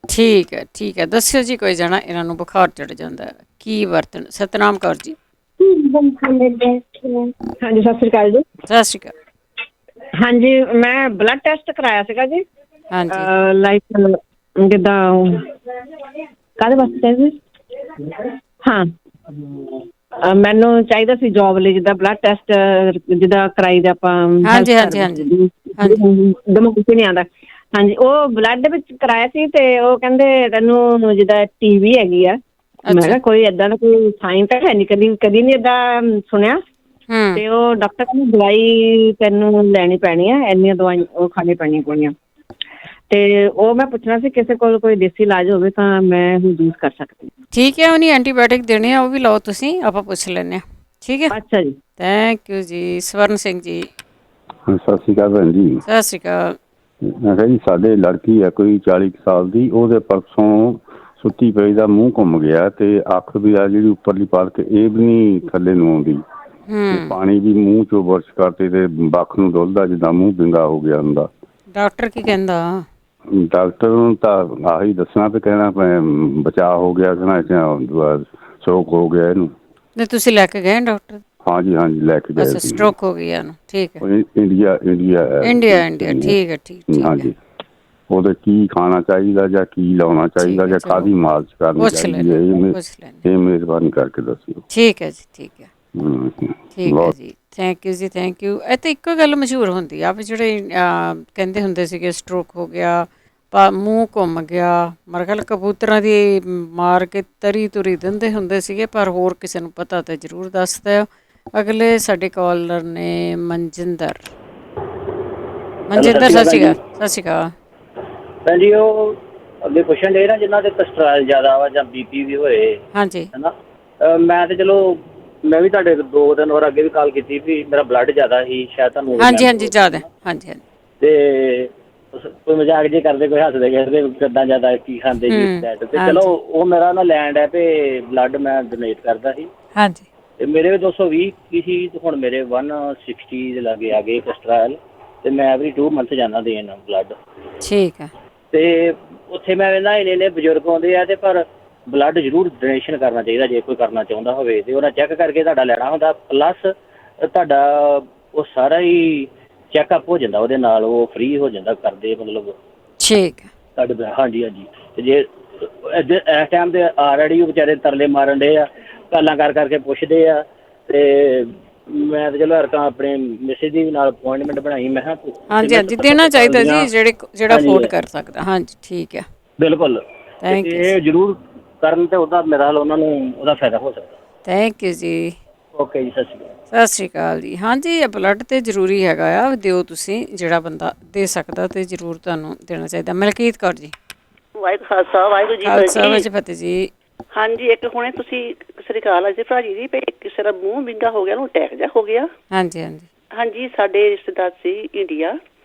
ਠੀਕ ਹੈ, ਠੀਕ ਹੈ, ਦੱਸਿਓ ਜੀ। ਕੋਈ ਜਾਣਾ ਇਹਨਾਂ ਨੂੰ ਬੁਖਾਰ ਚੜ ਜਾਂਦਾ, ਕੀ ਵਰਤਣ? ਸਤਨਾਮ ਕੌਰ ਜੀ। ਹਾਂਜੀ, ਸਤਿ ਸ਼੍ਰੀ ਅਕਾਲ ਜੀ। ਸਤਿ ਸ਼੍ਰੀ ਅਕਾਲ। ਹਾਂਜੀ, ਮੈਂ ਬਲੱਡ ਟੈਸਟ ਕਰਾਇਆ ਸੀਗਾ ਜੀ। ਹਾਂਜੀ, ਲਾਈਕ ਜਿੱਦਾਂ ਕਾਹਦੇ ਵਾਸਤੇ ਚਾਹੀਦੇ? ਹਾਂ, ਮੈਨੂੰ ਚਾਹੀਦਾ ਸੀ ਜੋਬ ਲਈ, ਜਿੱਦਾਂ ਬਲੱਡ ਟੈਸਟ ਜਿੱਦਾਂ ਕਰਾਈ ਦਾ ਆਪਾਂ। ਹਾਂਜੀ, ਹਾਂਜੀ, ਹਾਂਜੀ, ਦਮੋਂ ਨਹੀਂ ਆਉਂਦਾ। ਹਾਂਜੀ, ਉਹ ਬਲੱਡ ਵਿੱਚ ਕਰਾਇਆ ਸੀ ਤੇ ਉਹ ਕਹਿੰਦੇ ਤੈਨੂੰ ਜਿੱਦਾਂ TB ਹੈਗੀ ਆ। ਮੈਂ ਕਿਹਾ ਕੋਈ ਏਦਾਂ ਦਾ ਕੋਈ ਸਾਈਨ ਤਾਂ ਹੈ ਨਹੀਂ, ਕਦੀ ਨਹੀਂ ਏਦਾਂ ਸੁਣਿਆ। ਤੇ ਉਹ ਡਾਕਟਰ ਕਹਿੰਦੇ ਦਵਾਈ ਤੈਨੂੰ ਲੈਣੀ ਪੈਣੀ ਆ, ਇੰਨੀਆਂ ਦਵਾਈਆਂ ਉਹ ਖਾਣੀ ਪੈਣੀਆਂ ਗੋਲੀਆਂ। ਤੇ ਉਹ ਮੈਂ ਪੁੱਛਣਾ ਸੀ ਕਿਸੇ ਕੋਲ ਕੋਈ ਦੇਸੀ ਇਲਾਜ ਹੋਵੇ ਤਾਂ ਮੈਂ ਯੂਜ਼ ਕਰ ਸਕਦੀ। ਠੀਕ ਹੈ, ਉਹਨੀ ਐਂਟੀਬਾਇਓਟਿਕ ਦੇਣੇ ਆ, ਉਹ ਵੀ ਲਓ ਤੁਸੀਂ, ਆਪਾਂ ਪੁੱਛ ਲੈਂਦੇ ਹਾਂ। ਠੀਕ ਹੈ, ਅੱਛਾ ਜੀ, ਥੈਂਕ ਯੂ ਜੀ। ਸਵਰਨ ਸਿੰਘ ਜੀ। ਸਤਿ ਸ਼੍ਰੀ ਅਕਾਲ ਭੈਣ ਜੀ। ਸਤਿ ਸ਼੍ਰੀ ਅਕਾਲ। ਮੈਂ ਕਿਹਾ ਜੀ, ਸਾਡੇ ਲੜਕੀ ਹੈ ਕੋਈ 40 ਸਾਲ ਦੀ, ਉਹਦੇ ਪਰਸੋਂ ਸੁੱਤੀ ਪਈ ਦਾ ਮੂੰਹ ਘੁੰਮ ਗਿਆ ਤੇ ਅੱਖ ਵੀ ਆ ਜਿਹੜੀ ਉੱਪਰਲੀ ਪਾਲਕ ਇਹ ਵੀ ਨਹੀਂ ਥੱਲੇ ਨੂੰ ਆਉਂਦੀ। ਪਾਣੀ ਵੀ ਮੂੰਹ ਚੋਂ ਬੁਰਸ਼ ਕਰਦੇ ਤੇ ਬੱਖ ਨੂੰ ਡੁੱਲਦਾ, ਜਿੱਦਾਂ ਮੂੰਹ ਵਿੰਗਾ ਹੋ ਗਿਆ ਹੁੰਦਾ। ਡਾਕਟਰ ਕੀ ਕਹਿੰਦਾ? ਡਾਕਟਰ ਨੂੰ ਤਾਂ ਆਹੀ ਦੱਸਣਾ ਤੇ ਕਹਿਣਾ ਬਚਾਅ ਹੋ ਗਿਆ, ਕਹਿਣਾ ਸਟ੍ਰੋਕ ਹੋ ਗਿਆ ਇਹਨੂੰ। ਨਹੀਂ, ਤੁਸੀਂ ਲੈ ਕੇ ਗਏ ਡਾਕਟਰ? ਹਾਂਜੀ, ਹਾਂਜੀ, ਲੈ ਕੇ ਗਏ। ਅੱਛਾ, ਸਟ੍ਰੋਕ ਹੋ ਗਈ ਇਹਨੂੰ। ਠੀਕ ਹੈ। ਇੰਡੀਆ ਠੀਕ ਹੈ, ਠੀਕ। ਹਾਂਜੀ, ਉਹਦੇ ਕੀ ਖਾਣਾ ਚਾਹੀਦਾ ਜਾਂ ਕੀ ਲਾਉਣਾ ਚਾਹੀਦਾ ਜਾਂ ਕਾਹਦੀ ਮਾਲਿਸ਼ ਕਰਨੀ ਚਾਹੀਦੀ ਹੈ, ਇਹ ਮਿਹਰਬਾਨੀ ਕਰਕੇ ਦੱਸਿਓ। ਠੀਕ ਹੈ ਜੀ, ਠੀਕ ਹੈ। ਠੀਕ ਹੈ ਜੀ, ਥੈਂਕ ਯੂ ਜੀ, ਥੈਂਕ ਯੂ। ਇਹ ਤਾਂ ਇੱਕੋ ਗੱਲ ਮਸ਼ਹੂਰ ਹੁੰਦੀ ਆ ਵੀ ਜਿਹੜੇ ਕਹਿੰਦੇ ਹੁੰਦੇ ਸੀਗੇ ਸਟ੍ਰੋਕ ਹੋ ਗਿਆ, ਮੂੰਹ ਘੁੰਮ ਗਿਆ, ਮੇਰੇ ਖਿਆਲ ਕਬੂਤਰਾਂ ਦੀ ਮਾਰ ਕੇ ਤਰੀ ਤੁਰੀ ਦਿੰਦੇ ਹੁੰਦੇ ਸੀਗੇ, ਪਰ ਹੋਰ ਕਿਸੇ ਨੂੰ ਪਤਾ ਤਾਂ ਜ਼ਰੂਰ ਦੱਸ ਦਿਓ। ਅਗਲੇ ਸਾਡੇ ਕਾਲਰ ਨੇ ਮਨਜਿੰਦਰ। ਮਨਜਿੰਦਰ ਸਤਿ ਸ਼੍ਰੀ ਅਕਾਲ। ਸਤਿ ਸ਼੍ਰੀ ਅਕਾਲ ਭੈਣ ਜੀ। ਉਹ ਅੱਗੇ ਪੁੱਛਣ ਦੇ ਨਾ ਜਿਨ੍ਹਾਂ ਦੇ ਕੋਲੇਸਟ੍ਰੋਲ ਜ਼ਿਆਦਾ ਵਾ ਜਾਂ ਬੀਪੀ ਵੀ ਹੋਏ, ਹਾਂਜੀ, ਹਨਾ। ਮੈਂ ਤੇ ਚਲੋ ਮੈਂ ਵੀ ਤੁਹਾਡੇ 2 ਦਿਨ ਹੋਰ ਅੱਗੇ ਵੀ ਕਾਲ ਕੀਤੀ ਵੀ ਮੇਰਾ ਬਲੱਡ ਜ਼ਿਆਦਾ ਸੀ, ਸ਼ਾਇਦ ਤੁਹਾਨੂੰ ਹਾਂਜੀ ਜ਼ਿਆਦਾ, ਹਾਂਜੀ ਤੇ ਕੋਈ ਮਜ਼ਾਕ ਜੇ ਕਰਦੇ, ਕੋਈ ਹੱਸਦੇ ਖੇਡਦੇ ਕਿੱਦਾਂ ਜ਼ਿਆਦਾ ਕੀ ਖਾਂਦੇ ਜੀ ਡੈਟ ਤੇ। ਚਲੋ ਉਹ ਮੇਰਾ ਨਾ ਲੈਂਡ ਹੈ ਤੇ ਬਲੱਡ ਮੈਂ ਡੋਨੇਟ ਕਰਦਾ ਸੀ, ਹਾਂਜੀ। ਤੇ ਮੇਰੇ 220 ਕੀ ਸੀ ਤੇ ਹੁਣ ਮੇਰੇ 160 ਦੇ ਲਾਗੇ ਆ ਗਏ ਕੋਲੇਸਟ੍ਰੋਲ, ਤੇ ਮੈਂ ਐਵਰੀ 2 ਮੰਥ ਜਾਂਦਾ ਦੇਣ ਬਲੱਡ। ਠੀਕ ਹੈ। ਤੇ ਉੱਥੇ ਮੈਂ ਵੇਖਦਾ ਇੰਨੇ ਬਜ਼ੁਰਗ ਆਉਂਦੇ ਆ, ਤੇ ਪਰ ਬਲੱਡ ਜ਼ਰੂਰ ਡੋਨੇਸ਼ਨ ਕਰਨਾ ਚਾਹੀਦਾ ਜੇ ਕੋਈ ਕਰਨਾ ਚਾਹੁੰਦਾ ਹੋਵੇ, ਤੇ ਉਹਨਾਂ ਚੈੱਕ ਕਰਕੇ ਤੁਹਾਡਾ ਲੈਣਾ ਹੁੰਦਾ, ਪਲੱਸ ਤੁਹਾਡਾ ਉਹ ਸਾਰਾ ਹੀ ਚੈੱਕਅਪ ਹੋ ਜਾਂਦਾ ਉਹਦੇ ਨਾਲ, ਉਹ ਫ੍ਰੀ ਹੋ ਜਾਂਦਾ ਕਰਦੇ, ਮਤਲਬ ਠੀਕ ਹੈ ਤੁਹਾਡੇ। ਹਾਂਜੀ ਹਾਂਜੀ। ਤੇ ਜੇ ਇਸ ਟਾਈਮ ਤੇ ਆਲਰੇਡੀ ਉਹ ਵਿਚਾਰੇ ਤਰਲੇ ਮਾਰਨ ਡੇ ਆ, ਗੱਲਾਂ ਕਰਕੇ ਪੁੱਛਦੇ ਆ, ਤੇ ਮੈਂ ਤਾਂ ਚਲੋ ਹਰਕਾਂ ਆਪਣੇ ਮਿਸਿਸ ਦੀ ਨਾਲ ਅਪੁਆਇੰਟਮੈਂਟ ਬਣਾਈ। ਮੈਂ ਕਿਹਾ ਹਾਂਜੀ ਦੇਣਾ ਚਾਹੀਦਾ ਜੀ, ਜਿਹੜਾ ਅਫੋਰਡ ਕਰ ਸਕਦਾ। ਹਾਂਜੀ ਠੀਕ ਹੈ, ਬਿਲਕੁਲ। ਇਹ ਜ਼ਰੂਰ ਕਰਨ ਤੇ ਉਹਦਾ ਮੇਰਾ ਹਾਲ ਉਹਨਾਂ ਨੂੰ ਉਹਦਾ ਫਾਇਦਾ ਹੋ ਸਕਦਾ। ਥੈਂਕ ਯੂ ਜੀ। ਓਕੇ ਜੀ, ਸਤਿ ਸ਼੍ਰੀ ਅਕਾਲ। ਸਤਿ ਸ਼੍ਰੀ ਅਕਾਲ ਜੀ। ਹਾਂਜੀ, ਇਹ ਬਲੱਡ ਤੇ ਜ਼ਰੂਰੀ ਹੈਗਾ ਆ, ਦਿਓ ਤੁਸੀਂ, ਜਿਹੜਾ ਬੰਦਾ ਦੇ ਸਕਦਾ ਤੇ ਜ਼ਰੂਰ ਤੁਹਾਨੂੰ ਦੇਣਾ ਚਾਹੀਦਾ। ਮਲਕੀਤ ਕੌਰ ਜੀ। ਵਾਹਿਗੁਰੂ ਖਾਲਸਾ ਵਾਹਿਗੁਰੂ ਜੀ ਖਾਲਸਾ ਜੀ ਫਤਿਹ ਜੀ। ਹਾਂਜੀ, ਇੱਕ ਹੁਣੇ ਤੁਸੀਂ ਸਤਿ ਸ਼੍ਰੀ ਅਕਾਲ ਜੀ ਭਰਾ ਜੀ ਵੀ ਕਿਸੇ ਦਾ ਮੂੰਹ ਵਿੰਗਾ ਹੋ ਗਿਆ, ਉਹਨੂੰ ਅਟੈਕ ਜਿਹਾ ਹੋ ਗਿਆ। ਹਾਂਜੀ ਹਾਂਜੀ ਹਾਂਜੀ, ਸਾਡੇ ਰਿਸ਼ਤੇਦਾਰ ਸੀ ਇੰਡੀਆ,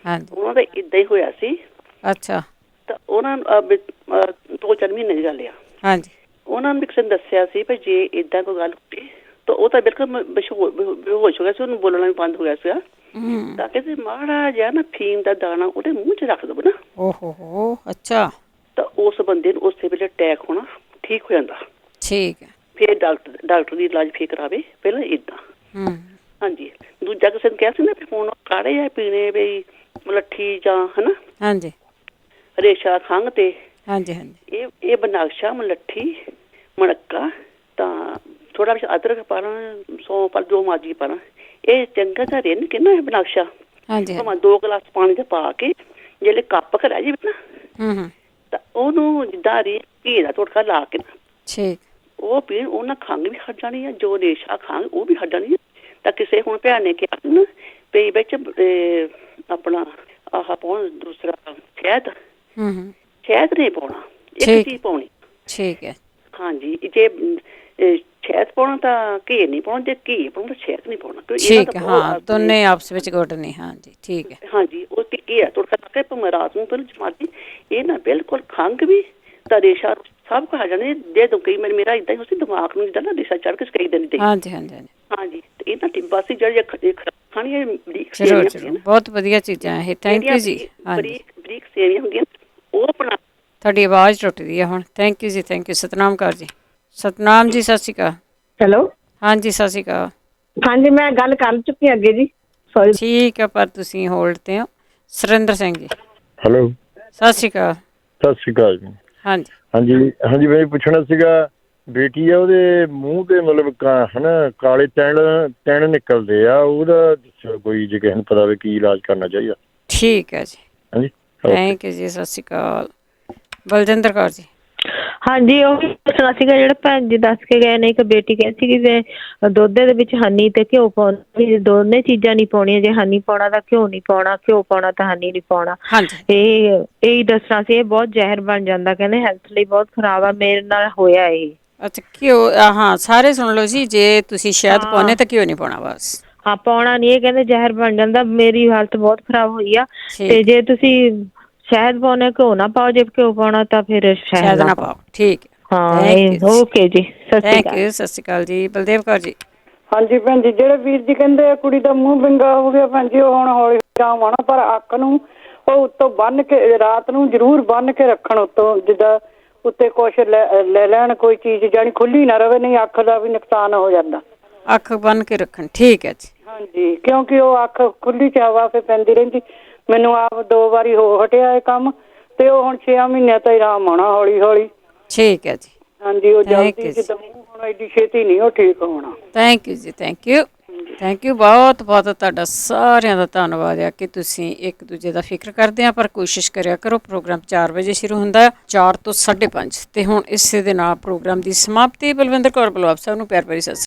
ਉਹਨਾਂ ਦਾ ਇਦਾਂ ਹੀ ਹੋਇਆ ਸੀ। ਅੱਛਾ। ਤਾਂ ਉਹਨਾਂ ਨੂੰ 2-4 ਮਹੀਨੇ ਦੀ ਗੱਲ ਆ। ਹਾਂਜੀ। ਉਹਨਾਂ ਨੂੰ ਕਿਸੇ ਨੇ ਦੱਸਿਆ ਸੀ ਵੀ ਜੇ ਇਦਾਂ ਕੋਈ ਗੱਲ ਹੋਈ ਤਾਂ ਉਹ ਤਾਂ ਬਿਲਕੁਲ ਬੇਹੋਸ਼ ਹੋ ਗਿਆ ਸੀ, ਉਹਨੂੰ ਬੋਲਣਾ ਵੀ ਬੰਦ ਹੋ ਗਿਆ ਸੀਗਾ। ਤਾਂ ਕਹਿੰਦੇ ਮਾੜਾ ਜਿਹਾ ਨਾ ਫੀਮ ਦਾ ਦਾਣਾ ਉਹਦੇ ਮੂੰਹ 'ਚ ਰੱਖ ਦਵੋ ਨਾ। ਓਹੋ, ਅੱਛਾ। ਤਾਂ ਉਸ ਬੰਦੇ ਨੂੰ ਉਸੇ ਵੇਲੇ ਅਟੈਕ ਹੋਣਾ ਠੀਕ ਹੋ ਜਾਂਦਾ। ਠੀਕ ਹੈ। ਫਿਰ ਡਾਕਟਰ ਦੀ ਇਲਾਜ ਫੇਰ ਕਰਾਵੇ, ਪਹਿਲਾਂ ਇਦਾਂ। ਹਾਂਜੀ। ਦੂਜਾ ਕਿਸੇ ਨੇ ਕਿਹਾ ਸੀ ਨਾ ਵੀ ਹੁਣ ਕਾੜੇ ਆ ਪੀਣੇ ਵੀ ਮਲੱਠੀ ਜਾਂ ਹਨਾ, ਹਾਂਜੀ, ਰੇਸ਼ਾ ਖੰਘ ਤੇ। ਹਾਂਜੀ ਹਾਂਜੀ। ਇਹ ਬਨਾਕਸ਼ਾ, ਮਲੱਠੀ, ਮਣੱਕਾ, ਤਾਂ ਥੋੜਾ ਜਿਹਾ ਅਦਰਕ ਪਾਣਾ, ਸੌਂਫ ਪਾ, ਜੋ ਮਰਜ਼ੀ ਪਾਣਾ। ਇਹ ਚੰਗਾ ਜਿਹਾ ਰਿੰਨ ਕੇ ਨਾ ਇਹ ਬਨਾਕਸ਼ਾ ਭਾਵੇਂ 2 ਗਲਾਸ ਪਾਣੀ ਦੇ ਪਾ ਕੇ ਜਿਹੜੇ ਕੱਪ ਘੜਾ ਜੀ ਨਾ, ਤਾਂ ਉਹਨੂੰ ਜਿੱਦਾਂ ਘੀ ਦਾ ਤੜਕਾ ਲਾ ਕੇ ਨਾ, ਠੀਕ, ਉਹ ਪੀਣ, ਉਹਨਾਂ ਖੰਘ ਵੀ ਹਟ ਜਾਣੀ ਆ, ਜੋ ਰੇਸ਼ਾ ਖੰਘ ਉਹ ਵੀ ਹਟ ਜਾਣੀ ਆ। ਤਾਂ ਕਿਸੇ ਹੁਣ ਭੈਣ ਨੇ ਕਿਹਾ ਨਾ ਵੀ ਵਿੱਚ ਆਪਣਾ ਆਹ ਪਾਉਣ ਦੂਸਰਾ ਸ਼ਹਿਦ, ਸ਼ਹਿਦ ਨਹੀਂ ਪਾਉਣਾ, ਇੱਕ ਚੀਜ਼ ਪਾਉਣੀ। ਠੀਕ ਹੈ। ਹਾਂਜੀ, ਜੇ ਸ਼ਹਿਦ ਪਾਉਣਾ ਤਾਂ ਘੀ ਨਹੀਂ ਪਾਉਣਾ, ਜੇ ਘੀ ਪਾਉਣਾ ਤਾਂ ਸ਼ਹਿਦ ਨਹੀਂ ਪਾਉਣਾ। ਠੀਕ ਹੈ, ਹਾਂ, ਦੋਨੇ ਆਪਸ ਵਿੱਚ ਗੁੱਟ ਨਹੀਂ। ਹਾਂਜੀ ਠੀਕ ਹੈ। ਹਾਂਜੀ, ਉਹ ਘੀ ਆ ਤੜਕਾ ਲਾ ਕੇ ਭਾਵੇਂ ਰਾਤ ਨੂੰ ਪਹਿਲਾਂ ਜਮਾਤੀ, ਇਹ ਨਾ ਬਿਲਕੁਲ ਖੰਘ ਵੀ ਤਾਂ ਰੇਸ਼ਾ ਸਭ ਕੁਝ ਆ ਜਾਣੇ। ਦੇ ਦੋ ਕਈ ਮੇਰਾ ਇਦਾਂ ਹੀ ਹੋ ਸੀ, ਦਿਮਾਗ ਨੂੰ ਜਿੱਦਾਂ ਨਾ ਰੇਸ਼ਾ ਚੜ੍ਹ ਕੇ ਕਈ ਦਿਨ ਦੇ। ਹਾਂਜੀ ਹਾਂਜੀ ਹਾਂਜੀ। ਤੇ ਇਹ ਤਾਂ ਟਿੱਬਾ ਸੀ ਜਿਹੜੀ ਖਾਣੀ ਬਰੀਕ ਸੇਵੀਆਂ ਹੁੰਦੀਆਂ, ਬਹੁਤ ਵਧੀਆ ਚੀਜ਼ਾਂ ਇਹ। ਥੈਂਕ ਯੂ ਜੀ। ਬਰੀਕ ਸੇਵੀਆਂ ਹੁੰਦੀਆਂ, ਉਹ ਬਣਾ। ਤੁਹਾਡੀ ਆਵਾਜ਼ ਟੁੱਟਦੀ ਹੈ ਹੁਣ। ਥੈਂਕ ਯੂ ਜੀ, ਥੈਂਕ ਯੂ। ਸਤਨਾਮ ਕੌਰ ਜੀ। ਸਤਨਾਮ ਜੀ ਸਤਿ ਸ਼੍ਰੀ ਅਕਾਲ। ਹੈਲੋ। ਹਾਂਜੀ ਸਤਿ ਸ਼੍ਰੀ ਅਕਾਲ। ਹਾਂਜੀ, ਮੈਂ ਗੱਲ ਕਰ ਚੁੱਕੀ ਅੱਗੇ ਜੀ, ਸੌਰੀ। ਠੀਕ ਹੈ, ਪਰ ਤੁਸੀਂ ਹੋਲਡ ਤੇ ਹੋ। ਸੁਰਿੰਦਰ ਸਿੰਘ ਜੀ। ਹੈਲੋ, ਸਤਿ ਸ਼੍ਰੀ ਅਕਾਲ। ਸਤਿ ਸ਼੍ਰੀ ਅਕਾਲ ਜੀ। ਹਾਂਜੀ ਹਾਂਜੀ, ਮੈਂ ਪੁੱਛਣਾ ਸੀਗਾ, ਬੇਟੀ ਆ ਉਹਦੇ ਮੂੰਹ ਤੇ ਮਤਲਬ ਹਨਾ ਕਾਲੇ ਟੈਣ ਨਿਕਲਦੇ ਆ, ਉਹਦਾ ਦੱਸੋ ਕੋਈ, ਜੇ ਕਿਸੇ ਨੂੰ ਪਤਾ ਹੋਵੇ ਕੀ ਇਲਾਜ ਕਰਨਾ ਚਾਹੀਦਾ। ਠੀਕ ਹੈ ਜੀ। ਹਾਂਜੀ, ਥੈਂਕ ਯੂ ਜੀ। ਸਤਿ ਸ਼੍ਰੀ ਅਕਾਲ। ਬਲਜਿੰਦਰ ਕੌਰ ਜੀ। ਹਾਂਜੀ, ਉਹ ਪੁੱਛਣਾ ਸੀਗਾ ਜਿਹੜਾ ਭੈਣ ਜੀ ਦੱਸ ਕੇ ਗਏ ਨੇ, ਇੱਕ ਬੇਟੀ ਕਹਿੰਦੀ ਸੀਗੀ ਜੇ ਦੁੱਧ ਦੇ ਵਿੱਚ ਹਨੀ ਤੇ ਘਿਓ ਪਾਉਣਾ, ਦੋਨੇ ਚੀਜ਼ਾਂ ਨਹੀਂ ਪਾਉਣੀਆਂ, ਜੇ ਹਨੀ ਪਾਉਣਾ ਤਾਂ ਘਿਓ ਨਹੀਂ ਪਾਉਣਾ, ਘਿਓ ਪਾਉਣਾ ਤਾਂ ਹਨੀ ਨਹੀਂ ਪਾਉਣਾ। ਇਹ ਦੱਸਣਾ ਸੀ। ਇਹ ਬਹੁਤ ਜ਼ਹਿਰ ਬਣ ਜਾਂਦਾ, ਕਹਿੰਦੇ ਹੈਲਥ ਲਈ ਬਹੁਤ ਖਰਾਬ ਆ। ਮੇਰੇ ਨਾਲ ਹੋਇਆ ਇਹ। ਅੱਛਾ, ਘਿਓ, ਹਾਂ, ਸਾਰੇ ਸੁਣ ਲਓ ਜੀ। ਜੇ ਤੁਸੀਂ ਸ਼ਹਿਦ ਪਾਉਣੇ ਤਾਂ ਘਿਓ ਨਹੀਂ ਪਾਉਣਾ, ਬਸ। ਹਾਂ, ਪਾਉਣਾ ਨਹੀਂ। ਇਹ ਕਹਿੰਦੇ ਜ਼ਹਿਰ ਬਣ ਜਾਂਦਾ। ਮੇਰੀ ਹਾਲਤ ਬਹੁਤ ਖਰਾਬ ਹੋਈ ਆ। ਤੇ ਜੇ ਤੁਸੀਂ ਸ਼ਹਿਦ ਪਾਉਣਾ, ਘਿਓ ਨਾ ਪਾਓ। ਜੇ ਘਿਓ ਪਾਉਣਾ ਤਾਂ ਫਿਰ ਸ਼ਹਿਦ ਨਾ ਪਾਓ। ਠੀਕ ਹੈ। ਹਾਂ, ਓਕੇ ਜੀ, ਸਤਿ ਸ਼੍ਰੀ ਅਕਾਲ। ਥੈਂਕ ਯੂ, ਸਤਿ ਸ਼੍ਰੀ ਅਕਾਲ ਜੀ। ਬਲਦੇਵ ਕੌਰ ਜੀ। ਹਾਂਜੀ ਭੈਣ ਜੀ, ਜਿਹੜੇ ਵੀਰ ਜੀ ਕਹਿੰਦੇ ਕੁੜੀ ਦਾ ਮੂੰਹ ਵਿੰਗਾ ਹੋ ਗਿਆ, ਭੈਣ ਜੀ ਉਹ ਹੁਣ ਹੌਲੀ ਆਉਣਾ, ਪਰ ਅੱਖ ਨੂੰ ਉਹ ਉੱਤੋਂ ਬੰਨ ਕੇ, ਰਾਤ ਨੂੰ ਜ਼ਰੂਰ ਬੰਨ ਕੇ ਰੱਖਣ, ਉੱਤੋਂ ਜਿੱਦਾਂ ਉੱਤੇ ਕੁਛ ਲੈ ਲੈਣ, ਕੋਈ ਚੀਜ਼ ਜਾਣੀ ਖੁੱਲੀ ਨਾ ਰਵੇ, ਨਹੀਂ ਅੱਖ ਦਾ ਵੀ ਨੁਕਸਾਨ ਹੋ ਜਾਂਦਾ। ਅੱਖ ਬੰਨ ਕੇ ਰੱਖਣ, ਠੀਕ ਹੈ ਜੀ। ਹਾਂਜੀ, ਕਿਉਂਕਿ ਉਹ ਅੱਖ ਖੁੱਲੀ ਚ ਹਵਾ ਫਿਰ ਪੈਂਦੀ ਰਹਿੰਦੀ। ਮੈਨੂੰ ਆਪ 2 ਵਾਰੀ ਹੋ ਹਟਿਆ ਇਹ ਕੰਮ, ਤੇ ਉਹ ਹੁਣ 6 ਮਹੀਨਿਆਂ ਤੋਂ ਆਰਾਮ ਆਉਣਾ ਹੌਲੀ ਹੌਲੀ। ਠੀਕ ਹੈ ਜੀ। ਹਾਂਜੀ, ਉਹ ਜਲਦੀ ਜਿੱਦਾਂ ਹੁਣ ਐਡੀ ਛੇਤੀ ਨਹੀਂ ਉਹ ਠੀਕ ਹੋਣਾ। ਥੈਂਕ ਯੂ ਜੀ, ਥੈਂਕ ਯੂ, ਥੈਂਕ ਯੂ। ਬਹੁਤ ਬਹੁਤ ਤੁਹਾਡਾ ਸਾਰਿਆਂ ਦਾ ਧੰਨਵਾਦ ਆ ਕਿ ਤੁਸੀਂ ਇੱਕ ਦੂਜੇ ਦਾ ਫਿਕਰ ਕਰਦੇ ਆ। ਪਰ ਕੋਸ਼ਿਸ਼ ਕਰਿਆ ਕਰੋ। ਪ੍ਰੋਗਰਾਮ 4 ਵਜੇ ਸ਼ੁਰੂ ਹੁੰਦਾ, 4 ਤੋਂ 5:30। ਤੇ ਹੁਣ ਇਸੇ ਦੇ ਨਾਲ ਪ੍ਰੋਗਰਾਮ ਦੀ ਸਮਾਪਤੀ। ਬਲਵਿੰਦਰ ਕੌਰ ਬਲਵਾਬ ਸਾਹਿਬ ਨੂੰ ਪਿਆਰ ਭਰੀ ਸਤਿ